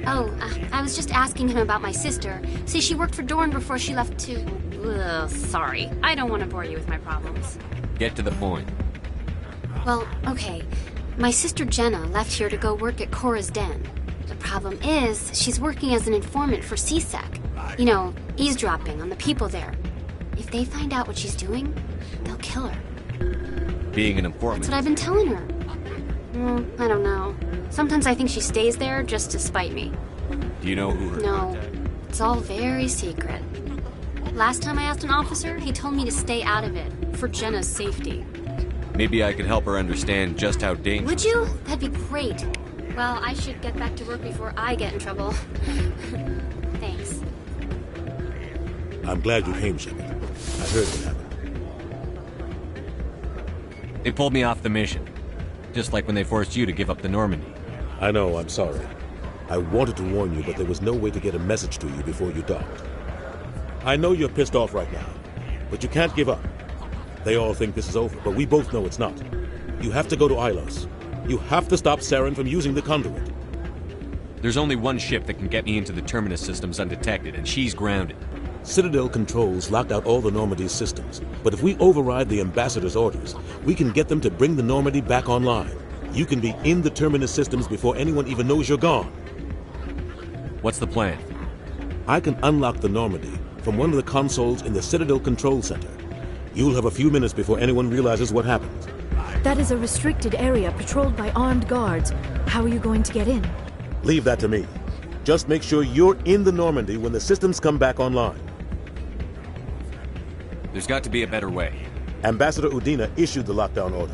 Oh, I was just asking him about my sister. See, she worked for Doran before she left to... Ugh, sorry. I don't want to bore you with my problems. Get to the point. Well, okay. My sister Jenna left here to go work at Cora's Den. The problem is, she's working as an informant for CSEC. You know, eavesdropping on the people there. If they find out what she's doing, they'll kill her. Being an informant? That's what I've been telling her. I don't know. Sometimes I think she stays there just to spite me. Do you know who her No, contact? it's all very secret. Last time I asked an officer, he told me to stay out of it, for Jenna's safety. Maybe I could help her understand just how dangerous... Would you? That'd be great. Well, I should get back to work before I get in trouble. Thanks. I'm glad you came, Shepard. I heard what happened. They pulled me off the mission. Just like when they forced you to give up the Normandy. I know, I'm sorry. I wanted to warn you, but there was no way to get a message to you before you docked. I know you're pissed off right now, but you can't give up. They all think this is over, but we both know it's not. You have to go to Ilos. You have to stop Saren from using the conduit. There's only one ship that can get me into the Terminus systems undetected, and she's grounded. Citadel controls locked out all the Normandy's systems, but if we override the Ambassador's orders, we can get them to bring the Normandy back online. You can be in the Terminus systems before anyone even knows you're gone. What's the plan? I can unlock the Normandy from one of the consoles in the Citadel Control Center. You'll have a few minutes before anyone realizes what happened. That is a restricted area patrolled by armed guards. How are you going to get in? Leave that to me. Just make sure you're in the Normandy when the systems come back online. There's got to be a better way. Ambassador Udina issued the lockdown order.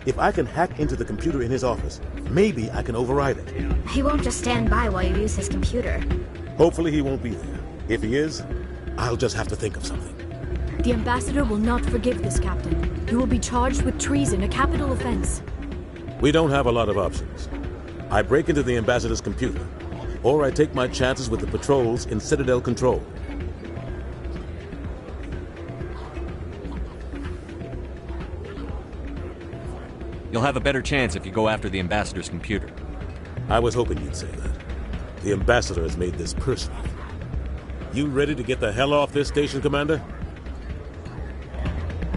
If I can hack into the computer in his office, maybe I can override it. He won't just stand by while you use his computer. Hopefully he won't be there. If he is, I'll just have to think of something. The Ambassador will not forgive this, Captain. You will be charged with treason, a capital offense. We don't have a lot of options. I break into the Ambassador's computer, or I take my chances with the patrols in Citadel Control. You'll have a better chance if you go after the Ambassador's computer. I was hoping you'd say that. The Ambassador has made this personal. You ready to get the hell off this station, Commander?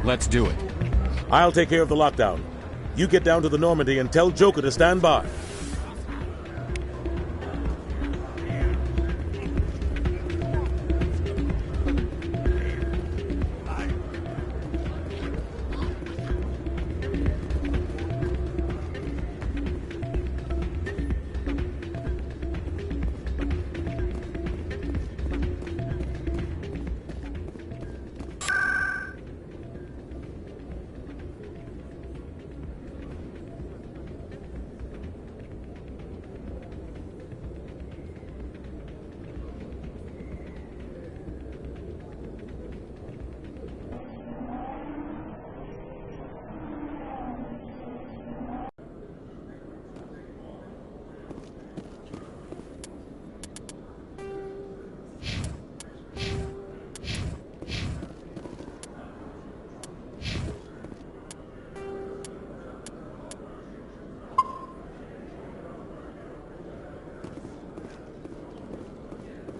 Let's do it. I'll take care of the lockdown. You get down to the Normandy and tell Joker to stand by.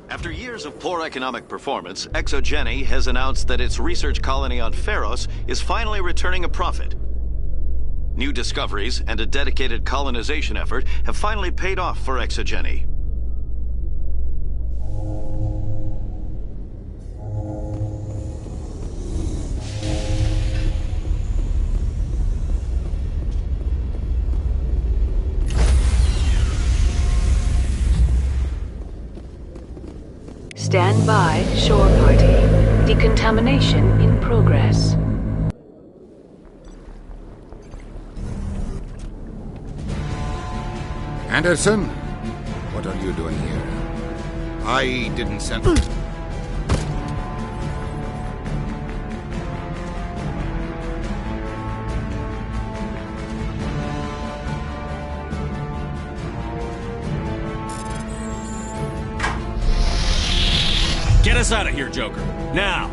After years of poor economic performance, ExoGeni has announced that its research colony on Pharos is finally returning a profit. New discoveries and a dedicated colonization effort have finally paid off for ExoGeni. Stand by, shore party. Decontamination in progress. Anderson? What are you doing here? I didn't send... Get us out of here, Joker. Now!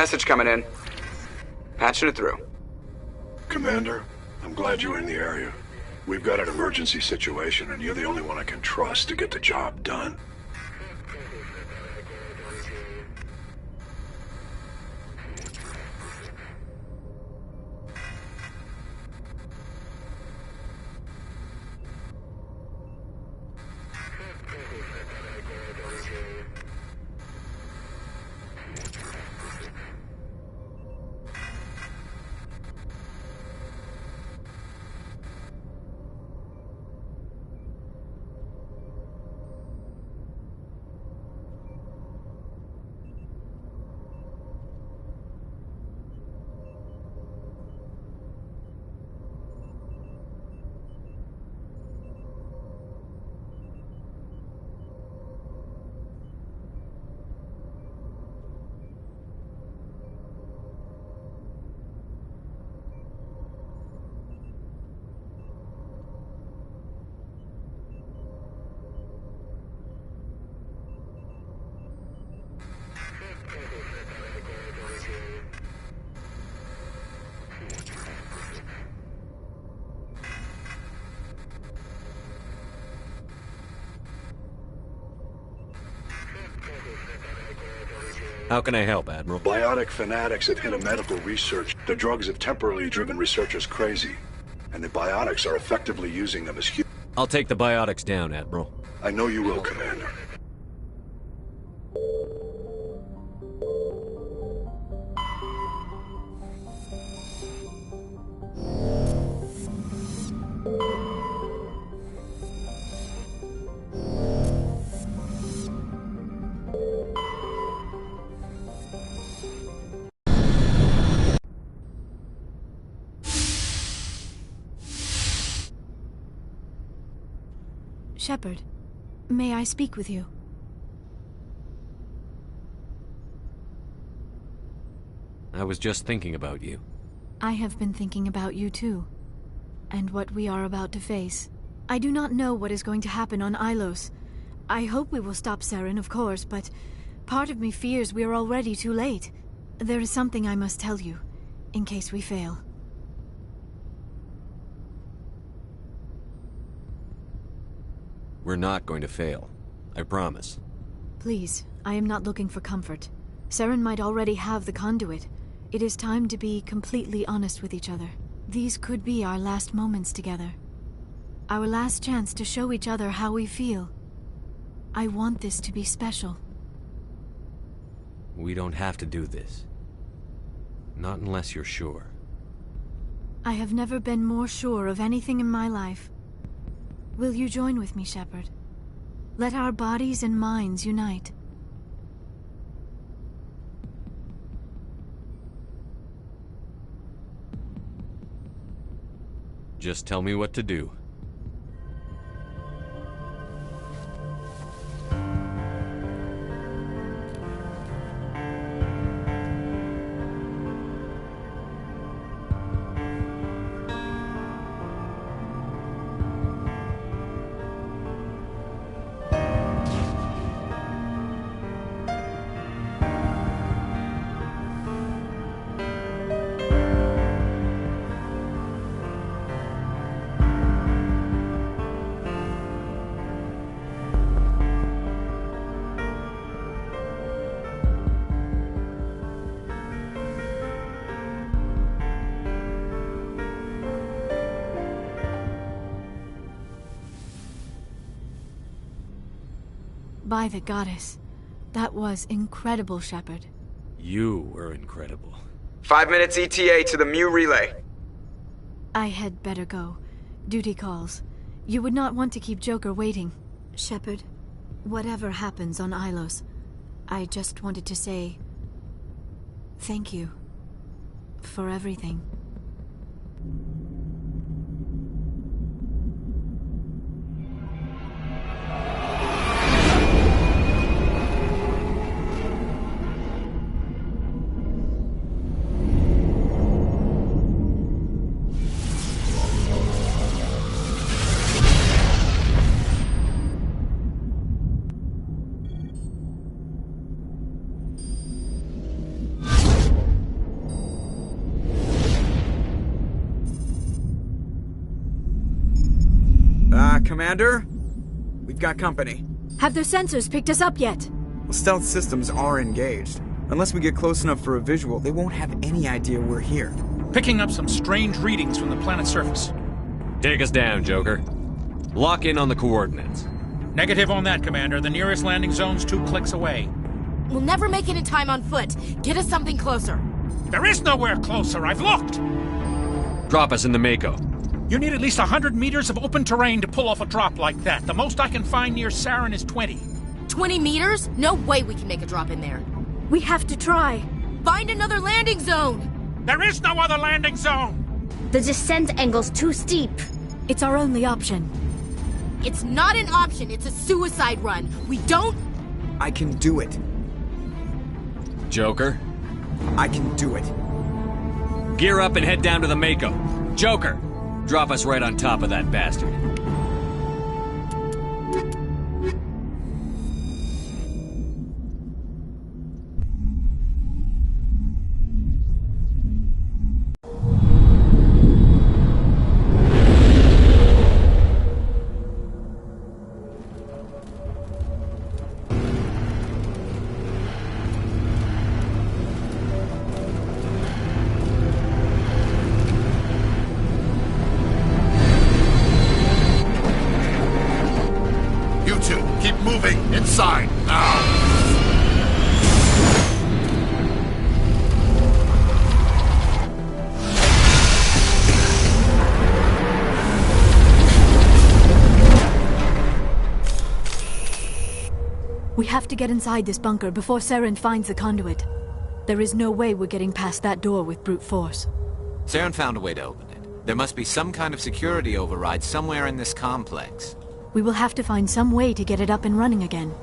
message coming in. Patching it through. Commander, I'm glad you're in the area. We've got an emergency situation, and you're the only one I can trust to get the job done. How can I help, Admiral? Biotic fanatics have hit a medical research. The drugs have temporarily driven researchers crazy, and the biotics are effectively using them as I'll take the biotics down, Admiral. I know you will, Commander. Shepard, may I speak with you? I was just thinking about you. I have been thinking about you too, and what we are about to face. I do not know what is going to happen on Ilos. I hope we will stop Saren, of course, but part of me fears we are already too late. There is something I must tell you, in case we fail. We're not going to fail. I promise. Please, I am not looking for comfort. Saren might already have the conduit. It is time to be completely honest with each other. These could be our last moments together. Our last chance to show each other how we feel. I want this to be special. We don't have to do this. Not unless you're sure. I have never been more sure of anything in my life. Will you join with me, Shepard? Let our bodies and minds unite. Just tell me what to do. By the goddess. That was incredible, Shepard. You were incredible. 5 minutes ETA to the Mu relay. I had better go. Duty calls. You would not want to keep Joker waiting. Shepard, whatever happens on Ilos, I just wanted to say thank you for everything. Commander, we've got company. Have their sensors picked us up yet? Well, stealth systems are engaged. Unless we get close enough for a visual, they won't have any idea we're here. Picking up some strange readings from the planet's surface. Take us down, Joker. Lock in on the coordinates. Negative on that, Commander. The nearest landing zone's 2 clicks away. We'll never make it in time on foot. Get us something closer. There is nowhere closer. I've looked. Drop us in the Mako. You need at least 100 meters of open terrain to pull off a drop like that. The most I can find near Saren is 20. 20 meters? No way we can make a drop in there. We have to try. Find another landing zone! There is no other landing zone! The descent angle's too steep. It's our only option. It's not an option, it's a suicide run. We don't... I can do it. Joker? I can do it. Gear up and head down to the Mako. Joker, drop us right on top of that bastard. Keep moving! Inside! Now! We have to get inside this bunker before Saren finds the conduit. There is no way we're getting past that door with brute force. Saren found a way to open it. There must be some kind of security override somewhere in this complex. We will have to find some way to get it up and running again.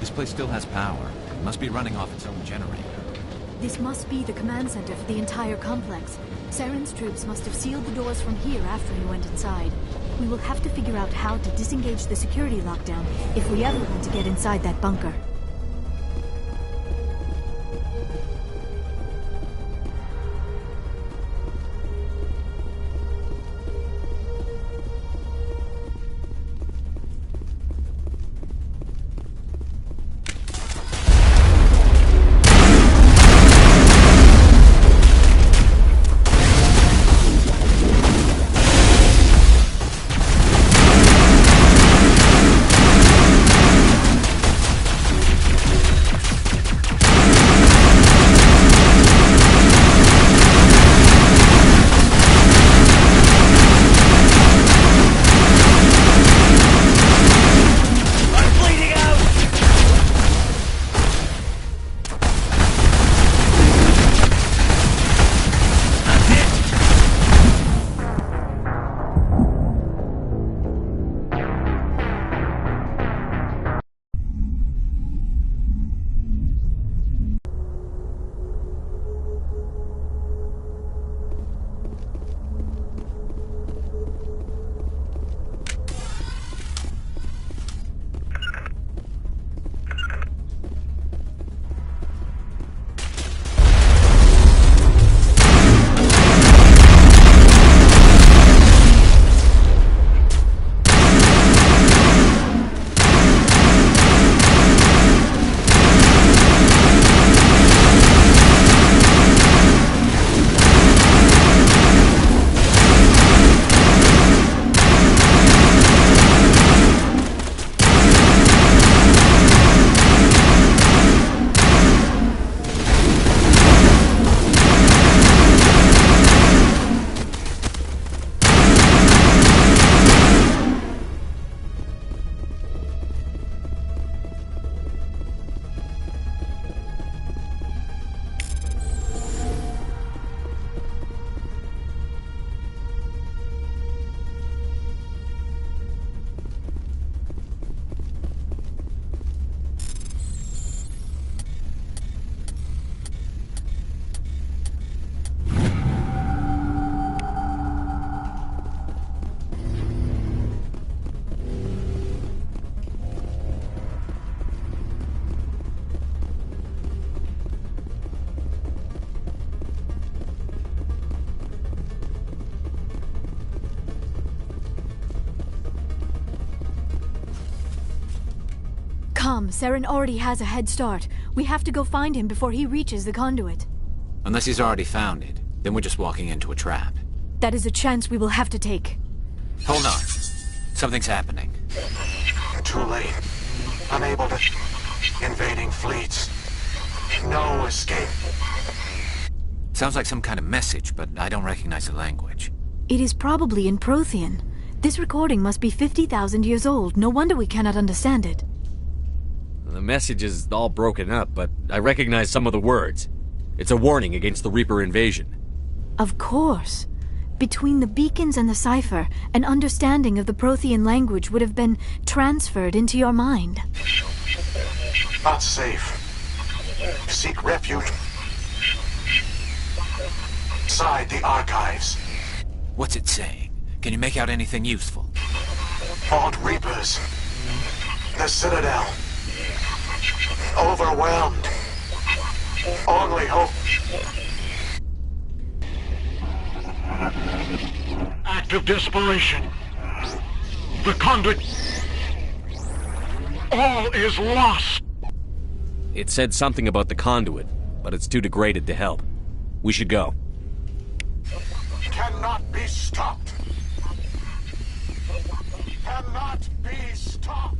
This place still has power. It must be running off its own generator. This must be the command center for the entire complex. Saren's troops must have sealed the doors from here after he went inside. We will have to figure out how to disengage the security lockdown if we ever want to get inside that bunker. Come, Saren already has a head start. We have to go find him before he reaches the conduit. Unless he's already found it, then we're just walking into a trap. That is a chance we will have to take. Hold on. Something's happening. Too late. Unable to... Invading fleets. No escape. Sounds like some kind of message, but I don't recognize the language. It is probably in Prothean. This recording must be 50,000 years old. No wonder we cannot understand it. The message is all broken up, but I recognize some of the words. It's a warning against the Reaper invasion. Of course. Between the beacons and the cipher, an understanding of the Prothean language would have been transferred into your mind. Not safe. Seek refuge inside the archives. What's it saying? Can you make out anything useful? Fought Reapers. The Citadel. Overwhelmed. Only hope. Act of desperation. The conduit. All is lost. It said something about the conduit, but it's too degraded to help. We should go. Cannot be stopped. Cannot be stopped.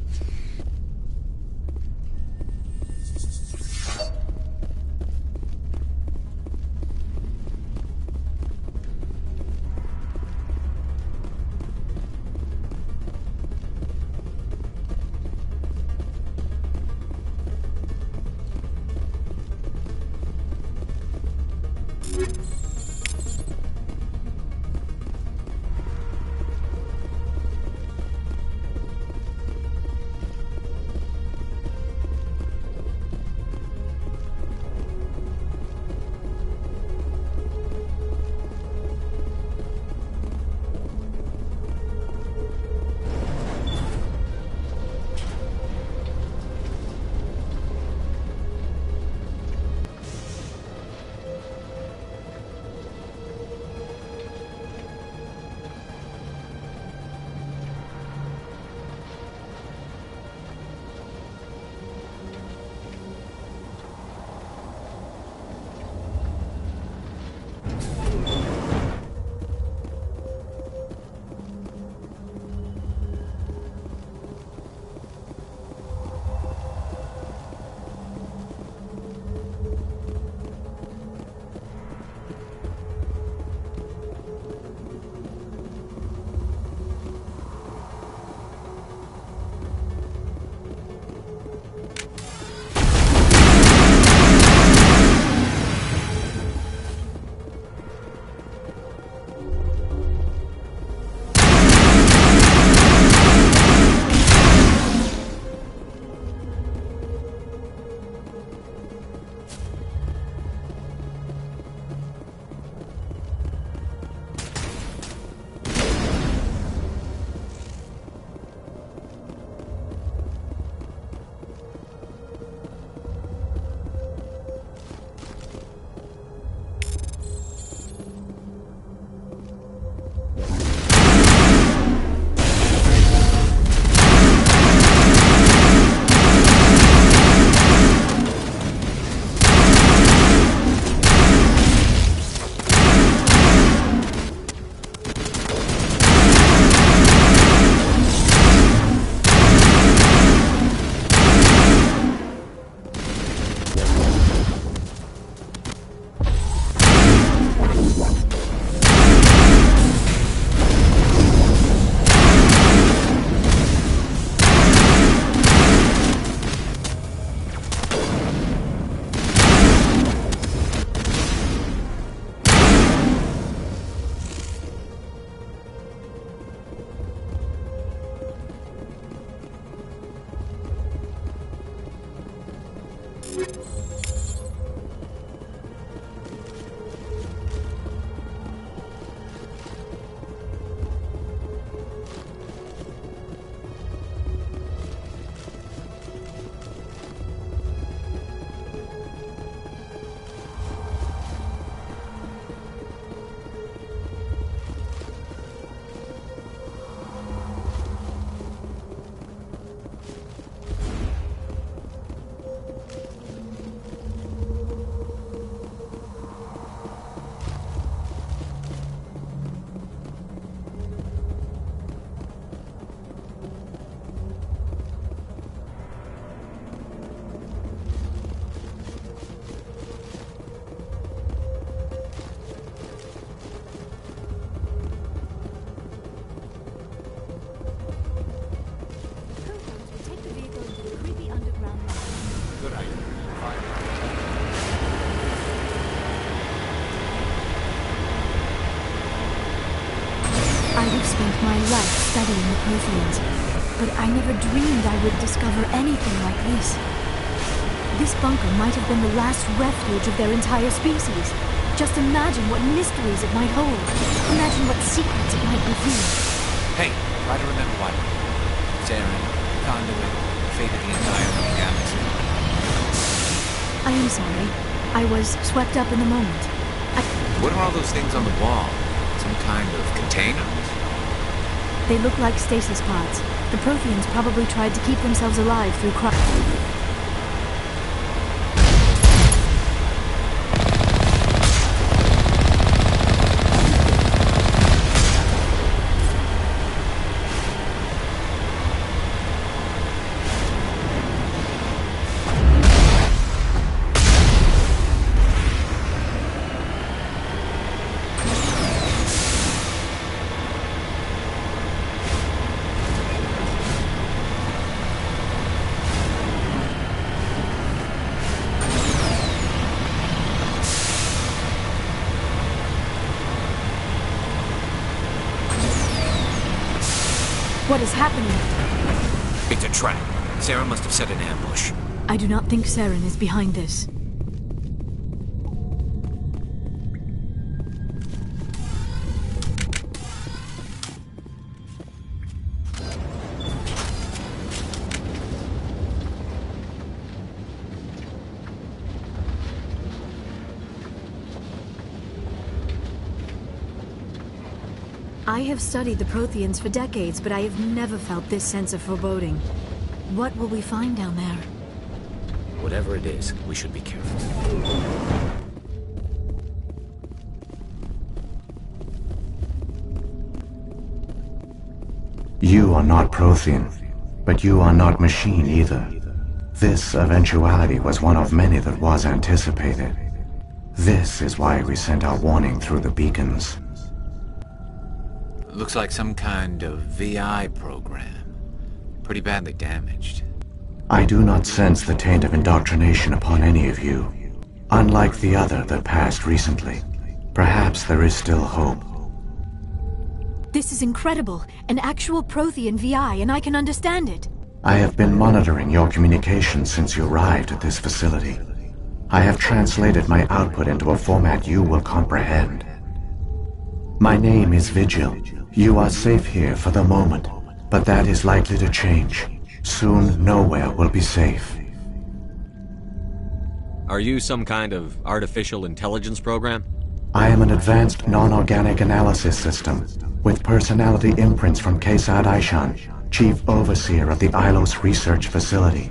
I have spent my life studying the Protheans, but I never dreamed I would discover anything like this. This bunker might have been the last refuge of their entire species. Just imagine what mysteries it might hold. Imagine what secrets it might reveal. Hey, try to remember what? Saren, Conduit, fate of the entire galaxy. I am sorry. I was swept up in the moment. What are all those things on the wall? Some kind of container? They look like stasis pods. The Protheans probably tried to keep themselves alive through What is happening? It's a trap. Sarah must have set an ambush. I do not think Saren is behind this. I have studied the Protheans for decades, but I have never felt this sense of foreboding. What will we find down there? Whatever it is, we should be careful. You are not Prothean, but you are not machine either. This eventuality was one of many that was anticipated. This is why we sent our warning through the beacons. Looks like some kind of VI program. Pretty badly damaged. I do not sense the taint of indoctrination upon any of you. Unlike the other that passed recently. Perhaps there is still hope. This is incredible. An actual Prothean VI, and I can understand it. I have been monitoring your communications since you arrived at this facility. I have translated my output into a format you will comprehend. My name is Vigil. You are safe here for the moment, but that is likely to change. Soon, nowhere will be safe. Are you some kind of artificial intelligence program? I am an advanced non-organic analysis system, with personality imprints from Kesad Aishan, Chief Overseer of the Ilos Research Facility.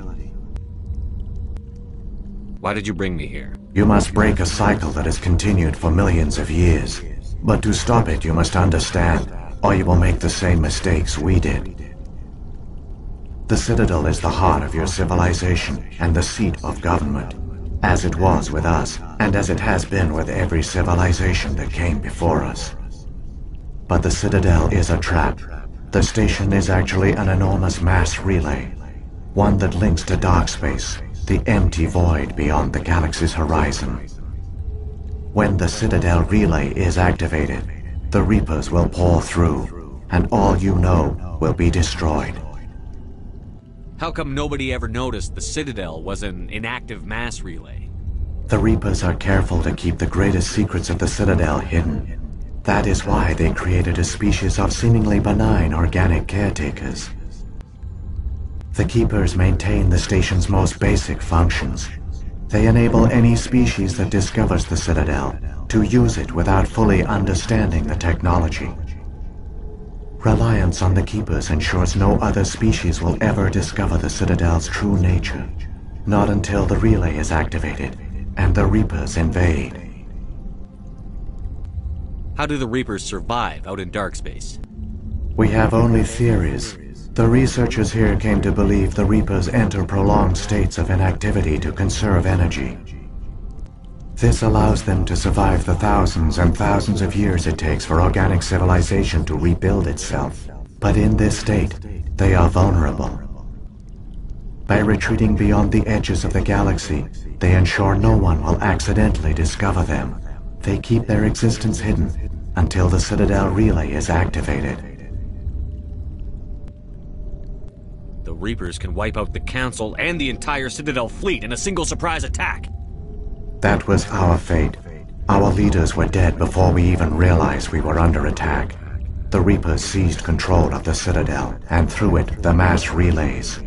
Why did you bring me here? You must break a cycle that has continued for millions of years. But to stop it, you must understand, or you will make the same mistakes we did. The Citadel is the heart of your civilization and the seat of government, as it was with us, and as it has been with every civilization that came before us. But the Citadel is a trap. The station is actually an enormous mass relay, one that links to dark space, the empty void beyond the galaxy's horizon. When the Citadel relay is activated, the Reapers will pour through, and all you know will be destroyed. How come nobody ever noticed the Citadel was an inactive mass relay? The Reapers are careful to keep the greatest secrets of the Citadel hidden. That is why they created a species of seemingly benign organic caretakers. The Keepers maintain the station's most basic functions. They enable any species that discovers the Citadel to use it without fully understanding the technology. Reliance on the Keepers ensures no other species will ever discover the Citadel's true nature. Not until the relay is activated and the Reapers invade. How do the Reapers survive out in dark space? We have only theories. The researchers here came to believe the Reapers enter prolonged states of inactivity to conserve energy. This allows them to survive the thousands and thousands of years it takes for organic civilization to rebuild itself. But in this state, they are vulnerable. By retreating beyond the edges of the galaxy, they ensure no one will accidentally discover them. They keep their existence hidden until the Citadel relay is activated. The Reapers can wipe out the Council and the entire Citadel fleet in a single surprise attack. That was our fate. Our leaders were dead before we even realized we were under attack. The Reapers seized control of the Citadel, and through it, the mass relays.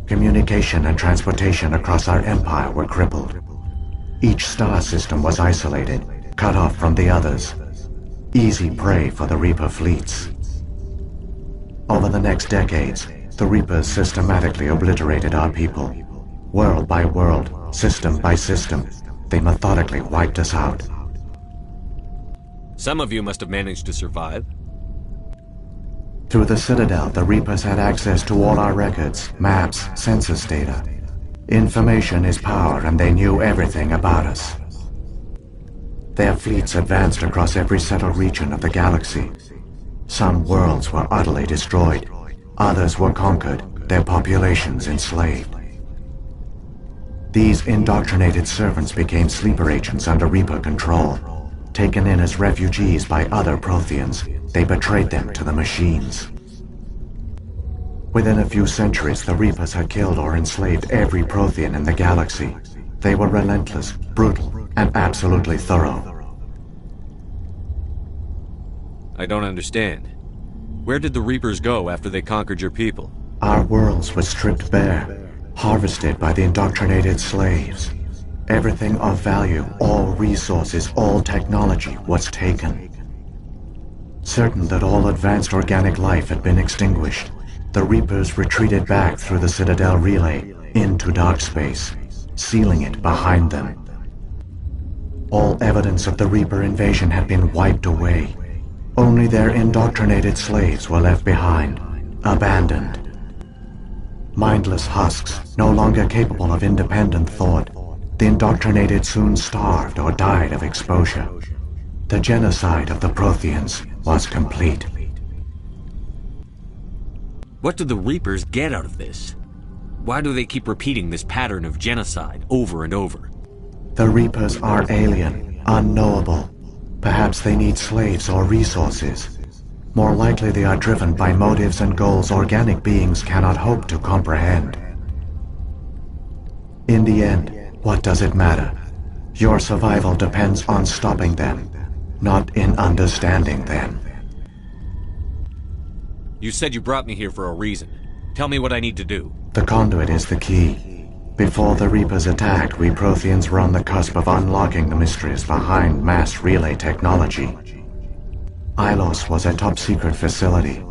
Communication and transportation across our empire were crippled. Each star system was isolated, cut off from the others. Easy prey for the Reaper fleets. Over the next decades, the Reapers systematically obliterated our people. World by world, system by system, they methodically wiped us out. Some of you must have managed to survive. Through the Citadel, the Reapers had access to all our records, maps, census data. Information is power, and they knew everything about us. Their fleets advanced across every settled region of the galaxy. Some worlds were utterly destroyed. Others were conquered, their populations enslaved. These indoctrinated servants became sleeper agents under Reaper control. Taken in as refugees by other Protheans, they betrayed them to the machines. Within a few centuries, the Reapers had killed or enslaved every Prothean in the galaxy. They were relentless, brutal, and absolutely thorough. I don't understand. Where did the Reapers go after they conquered your people? Our worlds were stripped bare, harvested by the indoctrinated slaves. Everything of value, all resources, all technology was taken. Certain that all advanced organic life had been extinguished, the Reapers retreated back through the Citadel relay into dark space, sealing it behind them. All evidence of the Reaper invasion had been wiped away. Only their indoctrinated slaves were left behind, abandoned. Mindless husks, no longer capable of independent thought, the indoctrinated soon starved or died of exposure. The genocide of the Protheans was complete. What do the Reapers get out of this? Why do they keep repeating this pattern of genocide over and over? The Reapers are alien, unknowable. Perhaps they need slaves or resources. More likely they are driven by motives and goals organic beings cannot hope to comprehend. In the end, what does it matter? Your survival depends on stopping them, not in understanding them. You said you brought me here for a reason. Tell me what I need to do. The conduit is the key. Before the Reapers attacked, we Protheans were on the cusp of unlocking the mysteries behind mass relay technology. Ilos was a top-secret facility.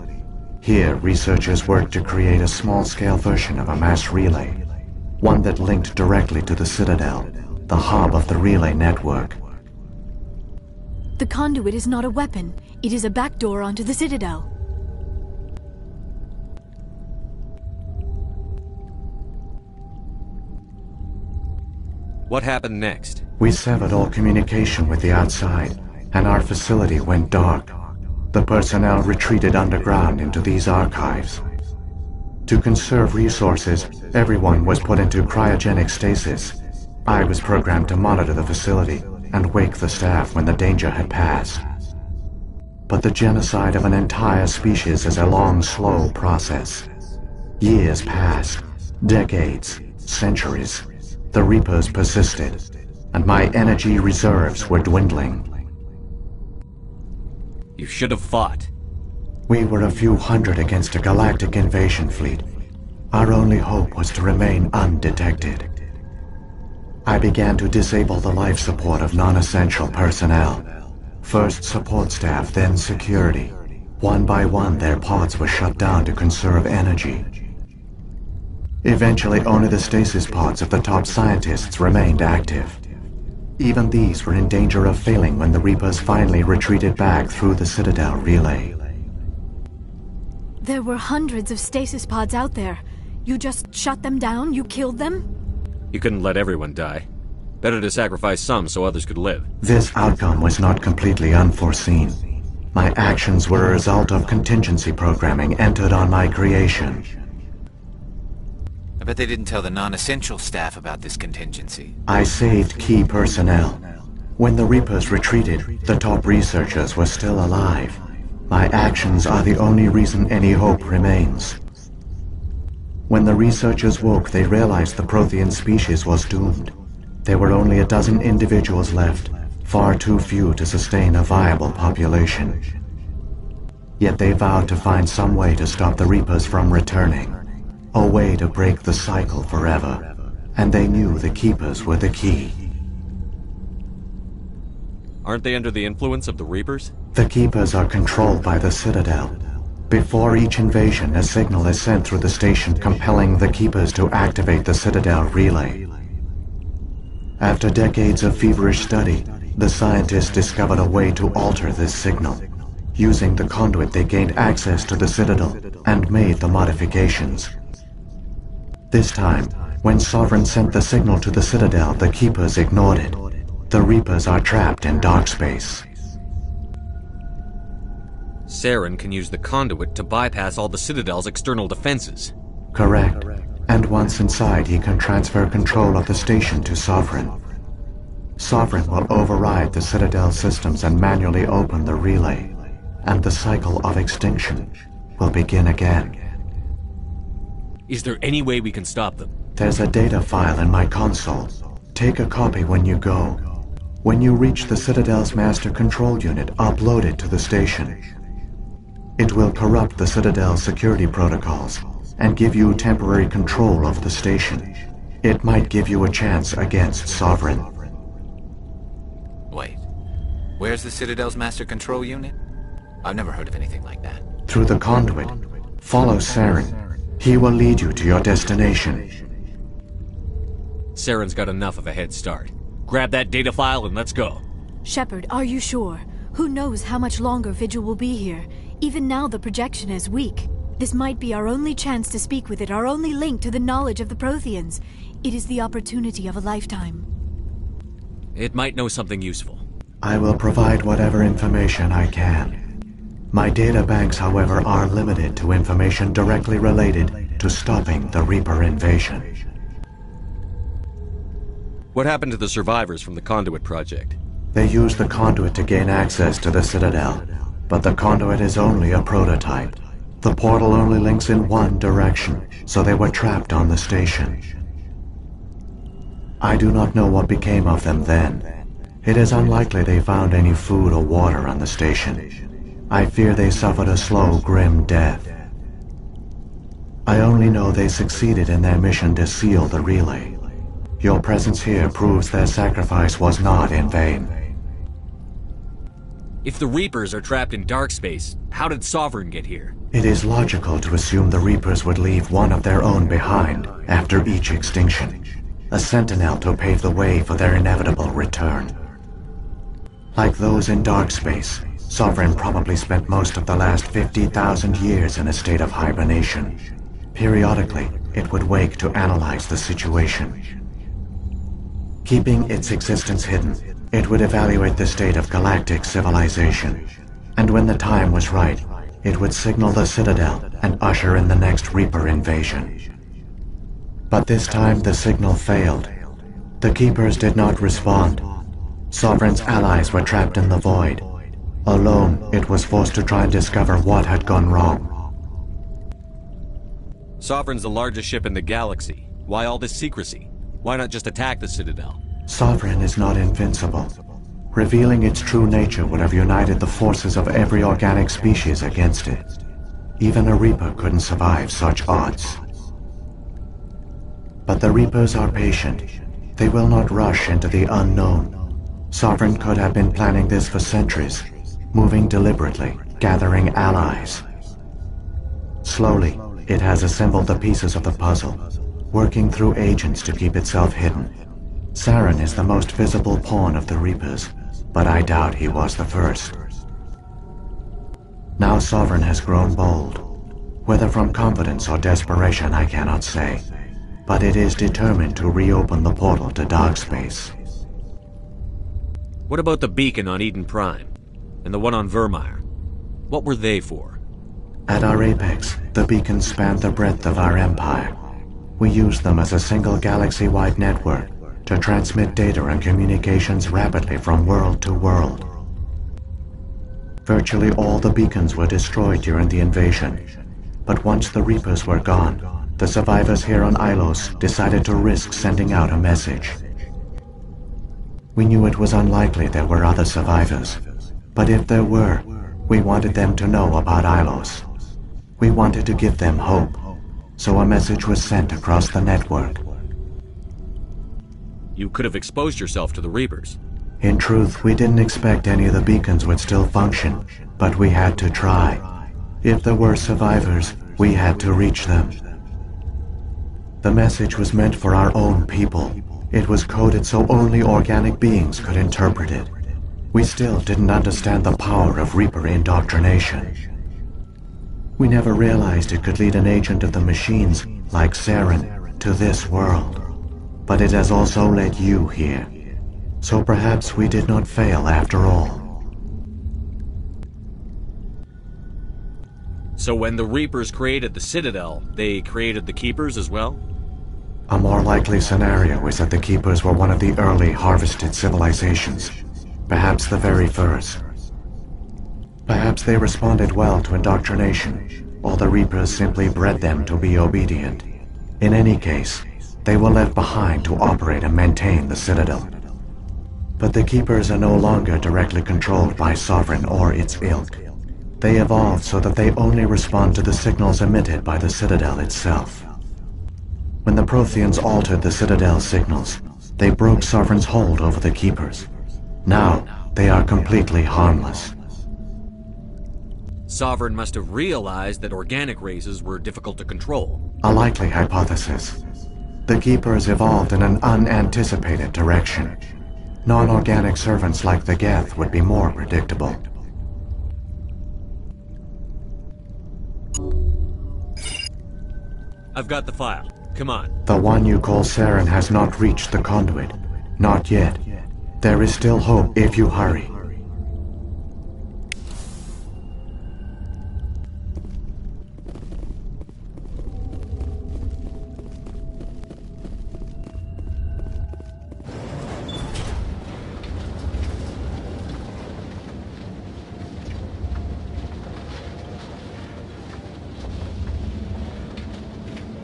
Here, researchers worked to create a small-scale version of a mass relay, one that linked directly to the Citadel, the hub of the relay network. The conduit is not a weapon. It is a backdoor onto the Citadel. What happened next? We severed all communication with the outside, and our facility went dark. The personnel retreated underground into these archives. To conserve resources, everyone was put into cryogenic stasis. I was programmed to monitor the facility and wake the staff when the danger had passed. But the genocide of an entire species is a long, slow process. Years passed, decades, centuries. The Reapers persisted, and my energy reserves were dwindling. You should have fought. We were a few hundred against a galactic invasion fleet. Our only hope was to remain undetected. I began to disable the life support of non-essential personnel. First support staff, then security. One by one, their pods were shut down to conserve energy. Eventually, only the stasis pods of the top scientists remained active. Even these were in danger of failing when the Reapers finally retreated back through the Citadel relay. There were hundreds of stasis pods out there. You just shut them down? You killed them? You couldn't let everyone die. Better to sacrifice some so others could live. This outcome was not completely unforeseen. My actions were a result of contingency programming entered on my creation. I bet they didn't tell the non-essential staff about this contingency. I saved key personnel. When the Reapers retreated, the top researchers were still alive. My actions are the only reason any hope remains. When the researchers woke, they realized the Prothean species was doomed. There were only a dozen individuals left, far too few to sustain a viable population. Yet they vowed to find some way to stop the Reapers from returning. A way to break the cycle forever. And they knew the Keepers were the key. Aren't they under the influence of the Reapers? The Keepers are controlled by the Citadel. Before each invasion, a signal is sent through the station compelling the Keepers to activate the Citadel relay. After decades of feverish study, the scientists discovered a way to alter this signal. Using the conduit, they gained access to the Citadel and made the modifications. This time, when Sovereign sent the signal to the Citadel, the Keepers ignored it. The Reapers are trapped in dark space. Saren can use the conduit to bypass all the Citadel's external defenses. Correct. And once inside, he can transfer control of the station to Sovereign. Sovereign will override the Citadel systems and manually open the relay. And the cycle of extinction will begin again. Is there any way we can stop them? There's a data file in my console. Take a copy when you go. When you reach the Citadel's master control unit, upload it to the station. It will corrupt the Citadel's security protocols and give you temporary control of the station. It might give you a chance against Sovereign. Wait. Where's the Citadel's master control unit? I've never heard of anything like that. Through the conduit. Follow Saren. He will lead you to your destination. Saren's got enough of a head start. Grab that data file and let's go. Shepard, are you sure? Who knows how much longer Vigil will be here? Even now the projection is weak. This might be our only chance to speak with it, our only link to the knowledge of the Protheans. It is the opportunity of a lifetime. It might know something useful. I will provide whatever information I can. My data banks, however, are limited to information directly related to stopping the Reaper invasion. What happened to the survivors from the Conduit project? They used the conduit to gain access to the Citadel, but the conduit is only a prototype. The portal only links in one direction, so they were trapped on the station. I do not know what became of them then. It is unlikely they found any food or water on the station. I fear they suffered a slow, grim death. I only know they succeeded in their mission to seal the relay. Your presence here proves their sacrifice was not in vain. If the Reapers are trapped in dark space, how did Sovereign get here? It is logical to assume the Reapers would leave one of their own behind after each extinction. A sentinel to pave the way for their inevitable return. Like those in dark space, Sovereign probably spent most of the last 50,000 years in a state of hibernation. Periodically, it would wake to analyze the situation. Keeping its existence hidden, it would evaluate the state of galactic civilization. And when the time was right, it would signal the Citadel and usher in the next Reaper invasion. But this time the signal failed. The Keepers did not respond. Sovereign's allies were trapped in the void. Alone, it was forced to try and discover what had gone wrong. Sovereign's the largest ship in the galaxy. Why all this secrecy? Why not just attack the Citadel? Sovereign is not invincible. Revealing its true nature would have united the forces of every organic species against it. Even a Reaper couldn't survive such odds. But the Reapers are patient. They will not rush into the unknown. Sovereign could have been planning this for centuries, moving deliberately, gathering allies. Slowly, it has assembled the pieces of the puzzle, working through agents to keep itself hidden. Saren is the most visible pawn of the Reapers, but I doubt he was the first. Now Sovereign has grown bold. Whether from confidence or desperation, I cannot say. But it is determined to reopen the portal to dark space. What about the beacon on Eden Prime? And the one on Vermeer? What were they for? At our apex, the beacons spanned the breadth of our empire. We used them as a single galaxy-wide network to transmit data and communications rapidly from world to world. Virtually all the beacons were destroyed during the invasion, but once the Reapers were gone, the survivors here on Ilos decided to risk sending out a message. We knew it was unlikely there were other survivors, but if there were, we wanted them to know about Ilos. We wanted to give them hope, so a message was sent across the network. You could have exposed yourself to the Reapers. In truth, we didn't expect any of the beacons would still function, but we had to try. If there were survivors, we had to reach them. The message was meant for our own people. It was coded so only organic beings could interpret it. We still didn't understand the power of Reaper indoctrination. We never realized it could lead an agent of the machines, like Saren, to this world. But it has also led you here. So perhaps we did not fail after all. So when the Reapers created the Citadel, they created the Keepers as well? A more likely scenario is that the Keepers were one of the early harvested civilizations. Perhaps the very first. Perhaps they responded well to indoctrination, or the Reapers simply bred them to be obedient. In any case, they were left behind to operate and maintain the Citadel. But the Keepers are no longer directly controlled by Sovereign or its ilk. They evolved so that they only respond to the signals emitted by the Citadel itself. When the Protheans altered the Citadel's signals, they broke Sovereign's hold over the Keepers. Now, they are completely harmless. Sovereign must have realized that organic races were difficult to control. A likely hypothesis. The Keepers evolved in an unanticipated direction. Non-organic servants like the Geth would be more predictable. I've got the file. Come on. The one you call Saren has not reached the conduit. Not yet. There is still hope if you hurry.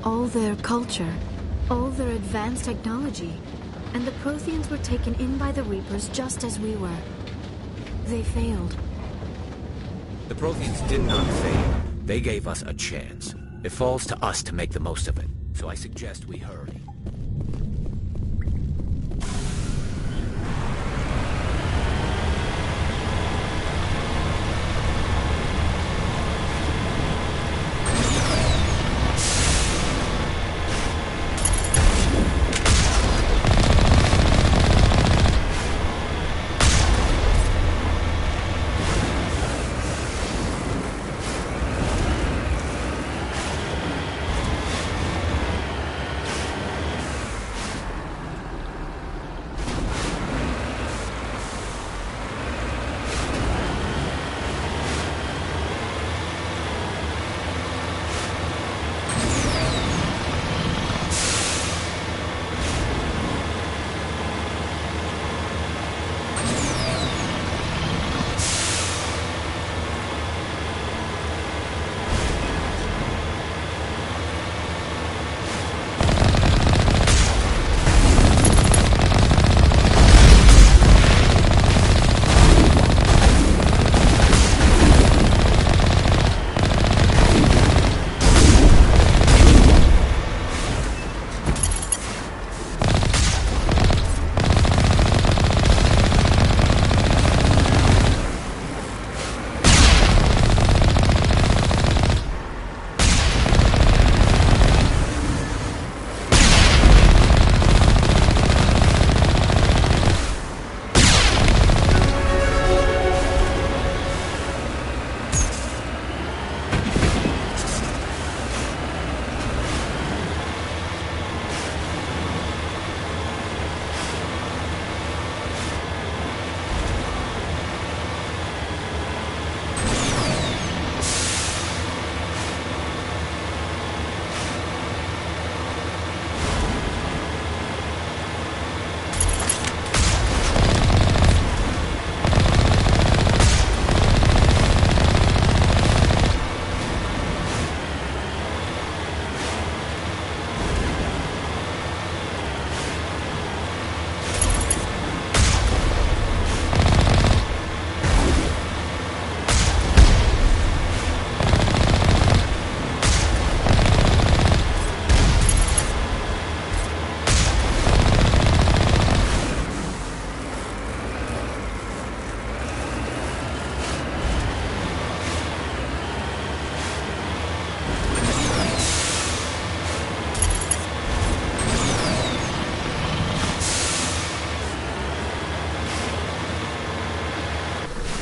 All their culture, all their advanced technology, and the Protheans were taken in by the Reapers just as we were. They failed. The Protheans did not fail. They gave us a chance. It falls to us to make the most of it. So I suggest we hurry.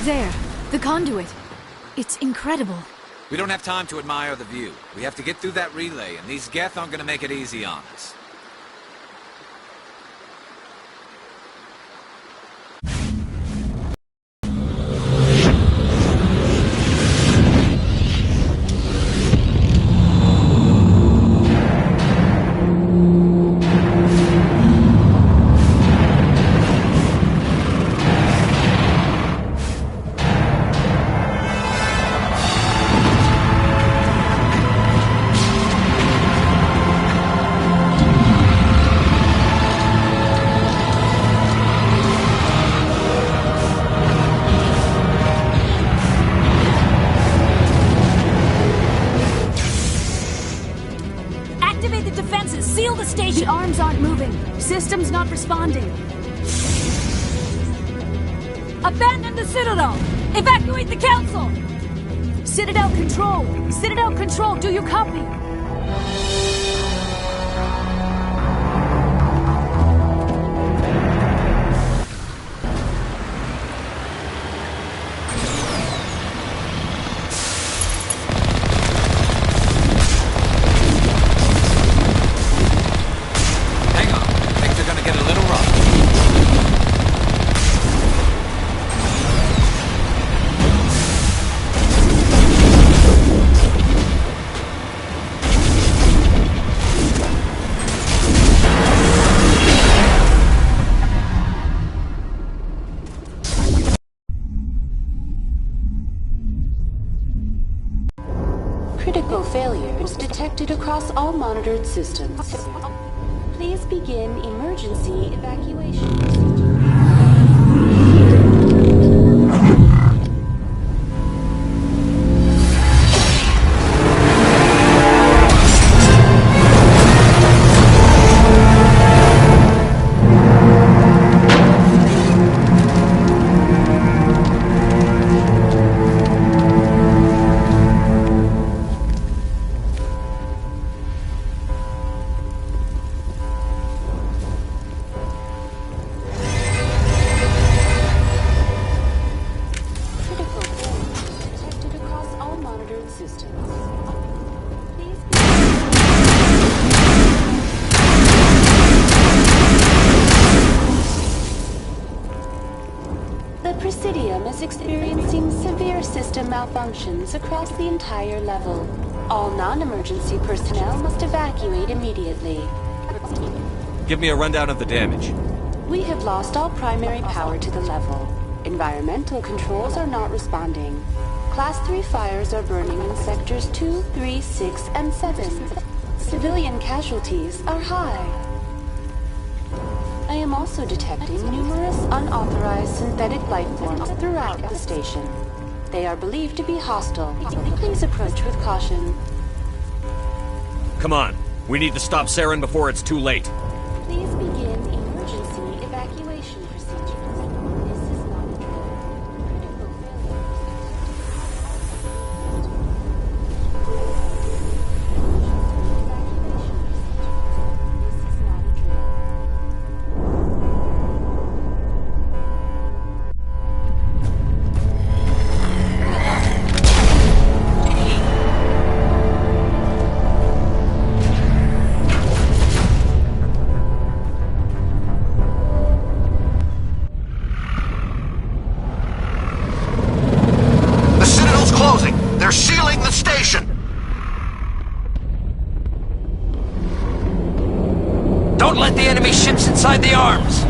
There, the conduit. It's incredible. We don't have time to admire the view. We have to get through that relay, and these Geth aren't gonna make it easy on us. The arms aren't moving. Systems not responding. Abandon the Citadel! Evacuate the Council! Citadel Control! Citadel Control, do you copy? Critical failures detected across all monitored systems. Please begin emergency evacuation. Malfunctions across the entire level. All non-emergency personnel must evacuate immediately. Give me a rundown of the damage. We have lost all primary power to the level. Environmental controls are not responding. Class 3 fires are burning in sectors 2, 3, 6, and 7. Civilian casualties are high. I am also detecting numerous unauthorized synthetic life forms throughout the station. They are believed to be hostile. Please approach with caution. Come on. We need to stop Saren before it's too late. Please begin emergency evacuation procedures. This is not a drill. Critical They're sealing the station! Don't let the enemy ships inside the arms!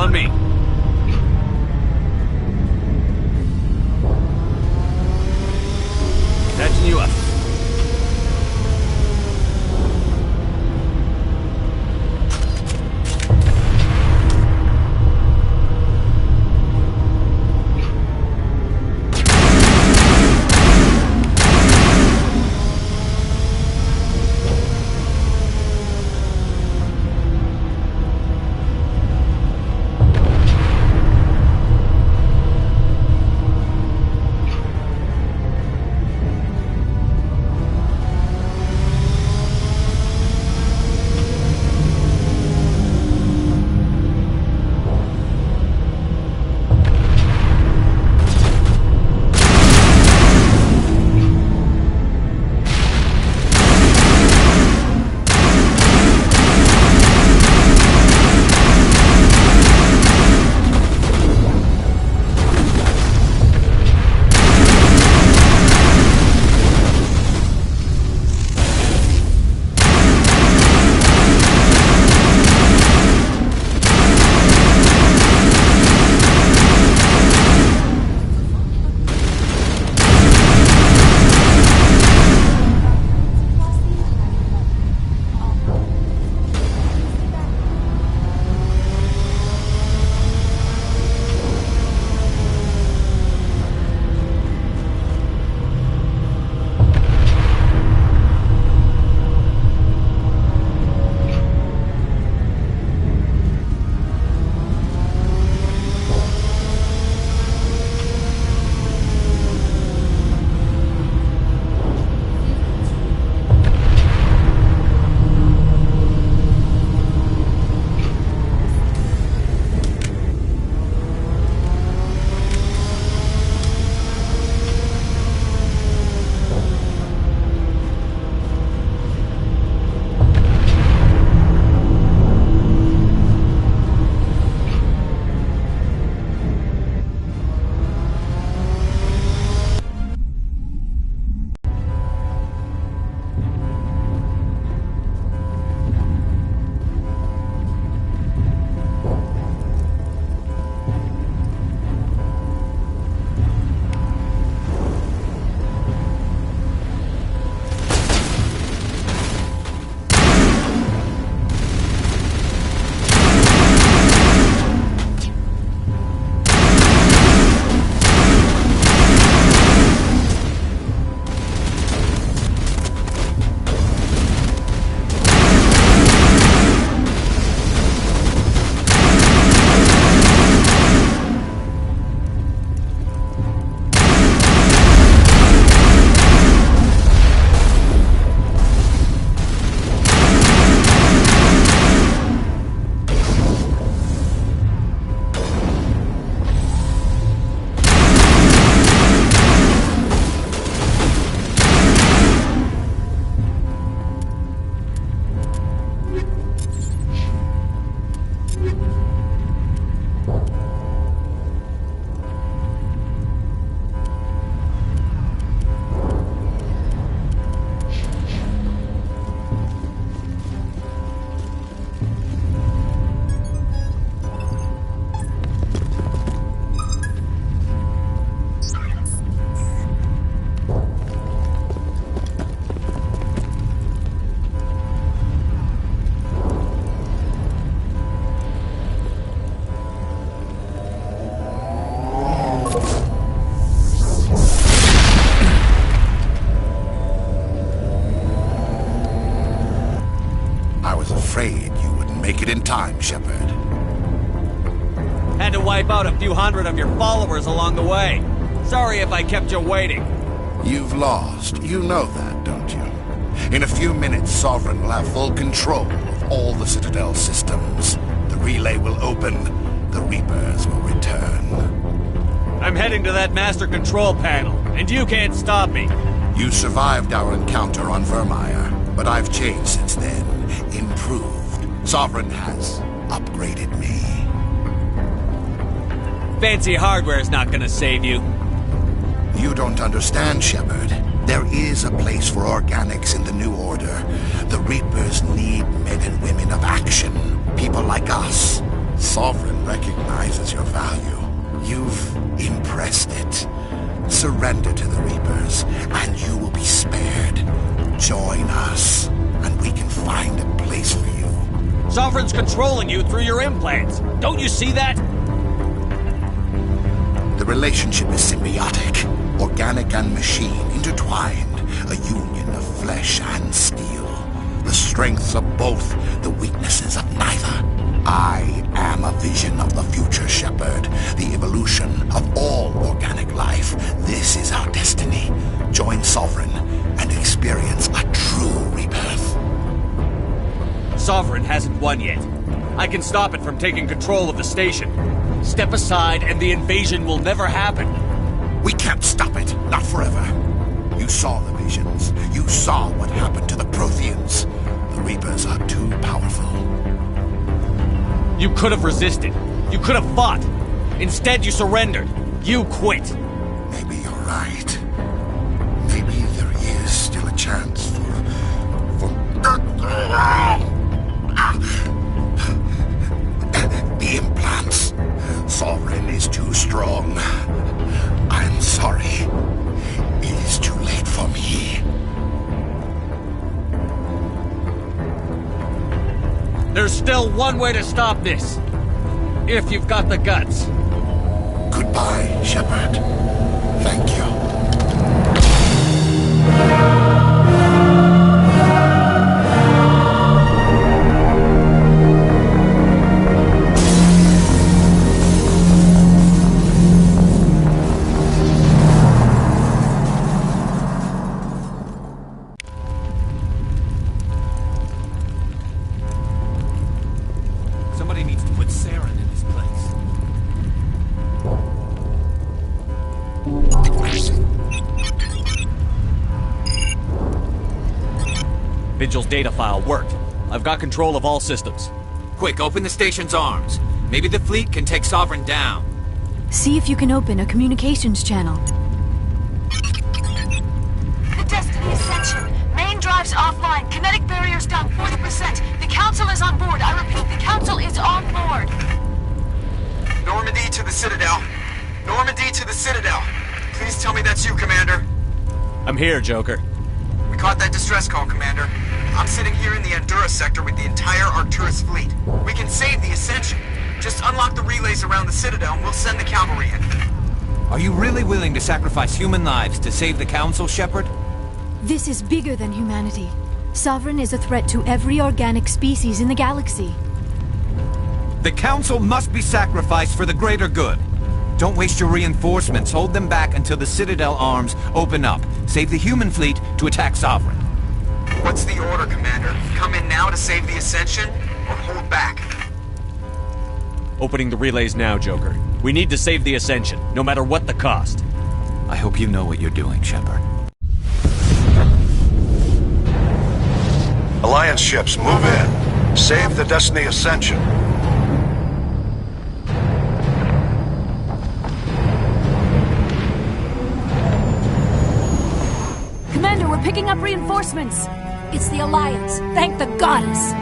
On me. Catching you up. afraid you wouldn't make it in time, Shepard. Had to wipe out a few hundred of your followers along the way. Sorry if I kept you waiting. You've lost. You know that, don't you? In a few minutes, Sovereign will have full control of all the Citadel systems. The relay will open. The Reapers will return. I'm heading to that master control panel, and you can't stop me. You survived our encounter on Vermeer, but I've changed since then. Improved. Sovereign has upgraded me. Fancy hardware's not gonna save you. You don't understand, Shepard. There is a place for organics in the New Order. The Reapers need men and women of action. People like us. Sovereign recognizes your value. You've impressed it. Surrender to the Reapers, and you will be spared. Join us, and we can find a place for you. Sovereign's controlling you through your implants. Don't you see that? The relationship is symbiotic, organic and machine, intertwined, a union of flesh and steel. The strengths of both, the weaknesses of neither. I am a vision of the future, Shepard, the evolution of all organic life. This is our destiny. Join Sovereign and experience a true rebirth. Sovereign hasn't won yet. I can stop it from taking control of the station. Step aside and the invasion will never happen. We can't stop it, not forever. You saw the visions. You saw what happened to the Protheans. The Reapers are too powerful. You could have resisted. You could have fought. Instead, you surrendered. You quit. Maybe you're right. Maybe there is still a chance for... The implants. Sovereign is too strong. I'm sorry. It is too late for me. There's still one way to stop this. If you've got the guts. Goodbye, Shepard. Thank you. Somebody needs to put Saren in his place. Vigil's data file worked. I've got control of all systems. Quick, open the station's arms. Maybe the fleet can take Sovereign down. See if you can open a communications channel. The Destiny Ascension. Main drives offline. Kinetic barriers down 40%. The Council is on board. I repeat, the Council is on board. Normandy to the Citadel. Normandy to the Citadel. Please tell me that's you, Commander. I'm here, Joker. We caught that distress call, Commander. I'm sitting here in the Andurra sector with the entire Arcturus fleet. We can save the Ascension. Just unlock the relays around the Citadel and we'll send the cavalry in. Are you really willing to sacrifice human lives to save the Council, Shepard? This is bigger than humanity. Sovereign is a threat to every organic species in the galaxy. The Council must be sacrificed for the greater good. Don't waste your reinforcements. Hold them back until the Citadel arms open up. Save the human fleet to attack Sovereign. What's the order, Commander? Come in now to save the Ascension, or hold back? Opening the relays now, Joker. We need to save the Ascension, no matter what the cost. I hope you know what you're doing, Shepard. Alliance ships, move in. Save the Destiny Ascension. Commander, we're picking up reinforcements. It's the Alliance. Thank the goddess.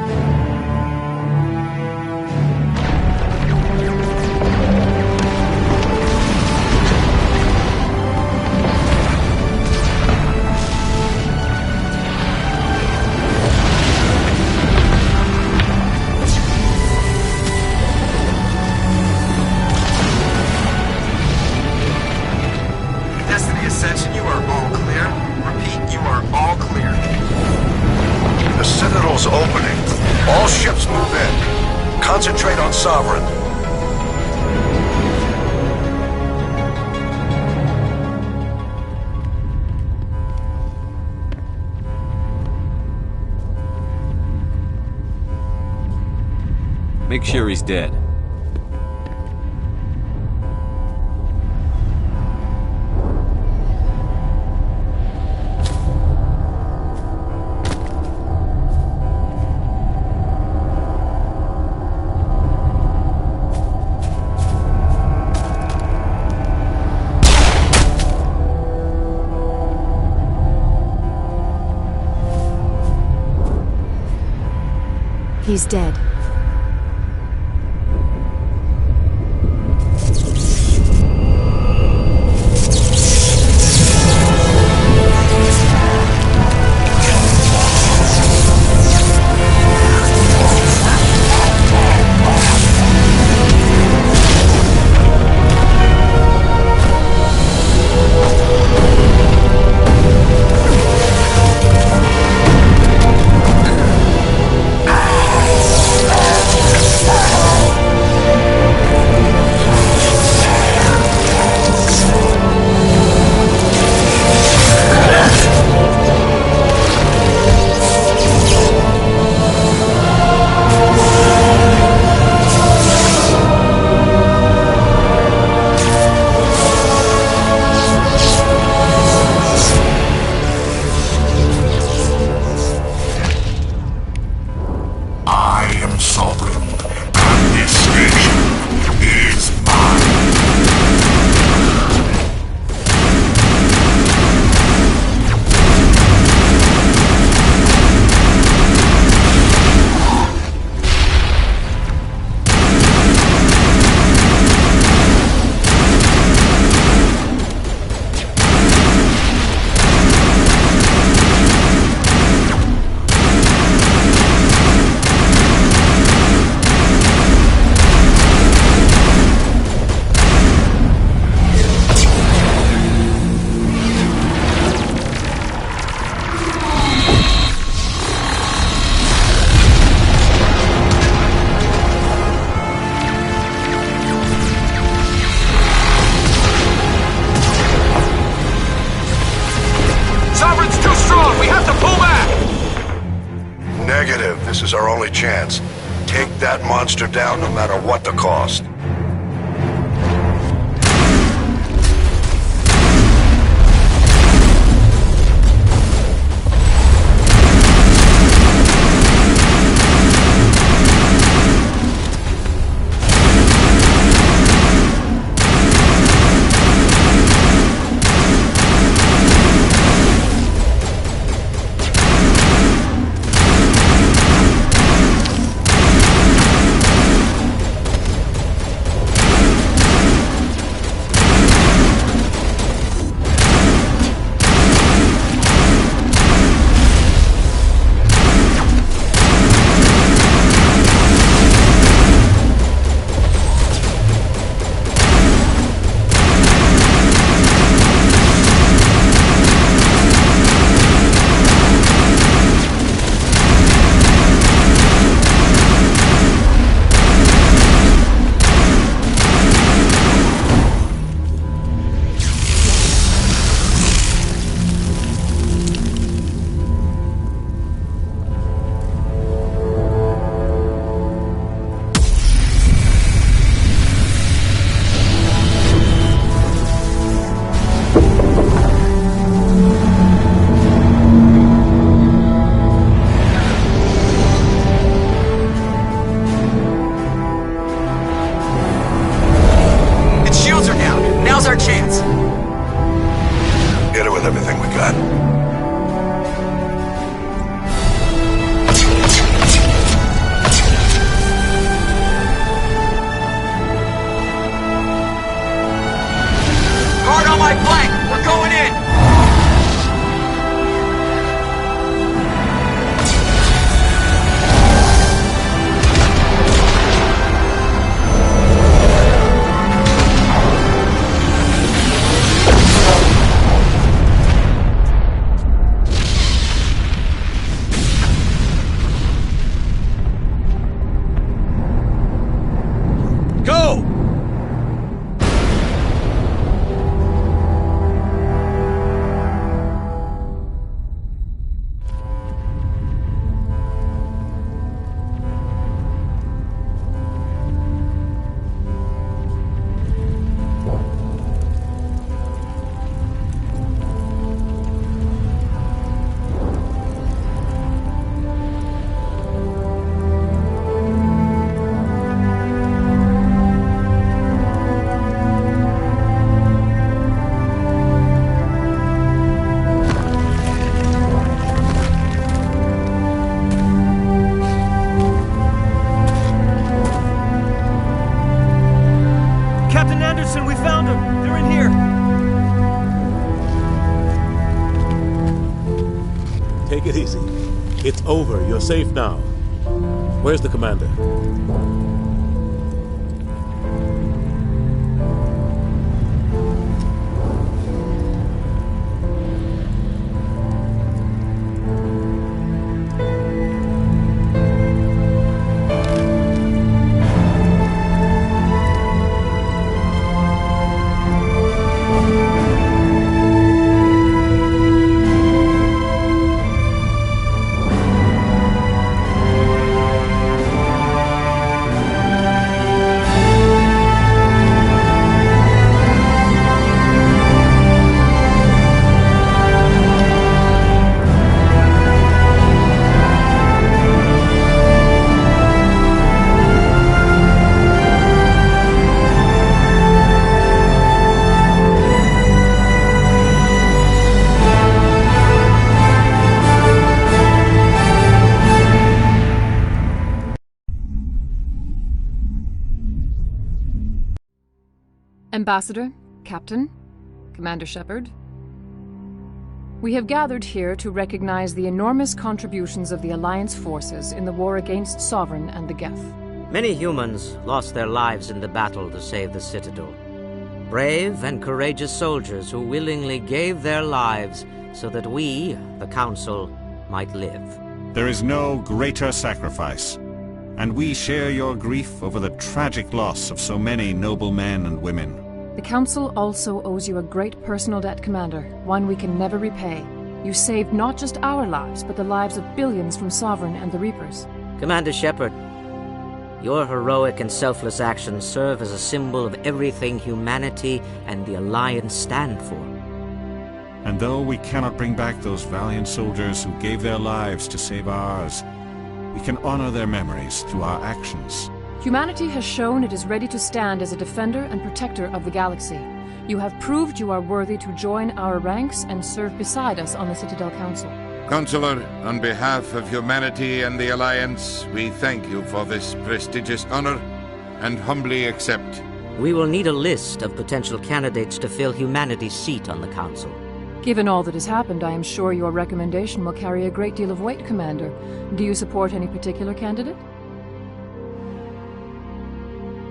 Destiny Ascension, you are all clear. Repeat, you are all clear. The Citadel's opening. All ships move in. Concentrate on Sovereign. Make sure he's dead. He's dead. chance. Take that monster down no matter what the cost. Take it easy. It's over. You're safe now. Where's the commander? Ambassador, Captain, Commander Shepard, we have gathered here to recognize the enormous contributions of the Alliance forces in the war against Sovereign and the Geth. Many humans lost their lives in the battle to save the Citadel. Brave and courageous soldiers who willingly gave their lives so that we, the Council, might live. There is no greater sacrifice, and we share your grief over the tragic loss of so many noble men and women. The Council also owes you a great personal debt, Commander, one we can never repay. You saved not just our lives, but the lives of billions from Sovereign and the Reapers. Commander Shepard, your heroic and selfless actions serve as a symbol of everything humanity and the Alliance stand for. And though we cannot bring back those valiant soldiers who gave their lives to save ours, we can honor their memories through our actions. Humanity has shown it is ready to stand as a defender and protector of the galaxy. You have proved you are worthy to join our ranks and serve beside us on the Citadel Council. Counselor, on behalf of humanity and the Alliance, we thank you for this prestigious honor and humbly accept. We will need a list of potential candidates to fill humanity's seat on the Council. Given all that has happened, I am sure your recommendation will carry a great deal of weight, Commander. Do you support any particular candidate?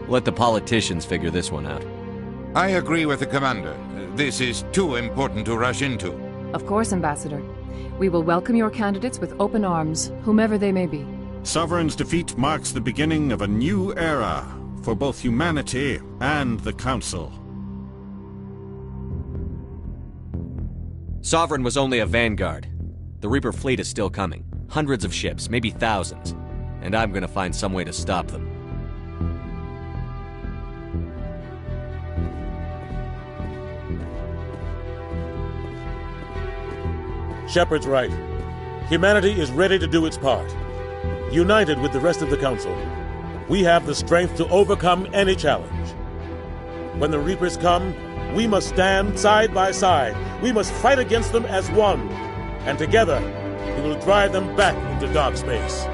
Let the politicians figure this one out. I agree with the Commander. This is too important to rush into. Of course, Ambassador. We will welcome your candidates with open arms, whomever they may be. Sovereign's defeat marks the beginning of a new era for both humanity and the Council. Sovereign was only a vanguard. The Reaper fleet is still coming. Hundreds of ships, maybe thousands. And I'm gonna find some way to stop them. Shepard's right. Humanity is ready to do its part. United with the rest of the Council, we have the strength to overcome any challenge. When the Reapers come, we must stand side by side. We must fight against them as one. And together, we will drive them back into dark space.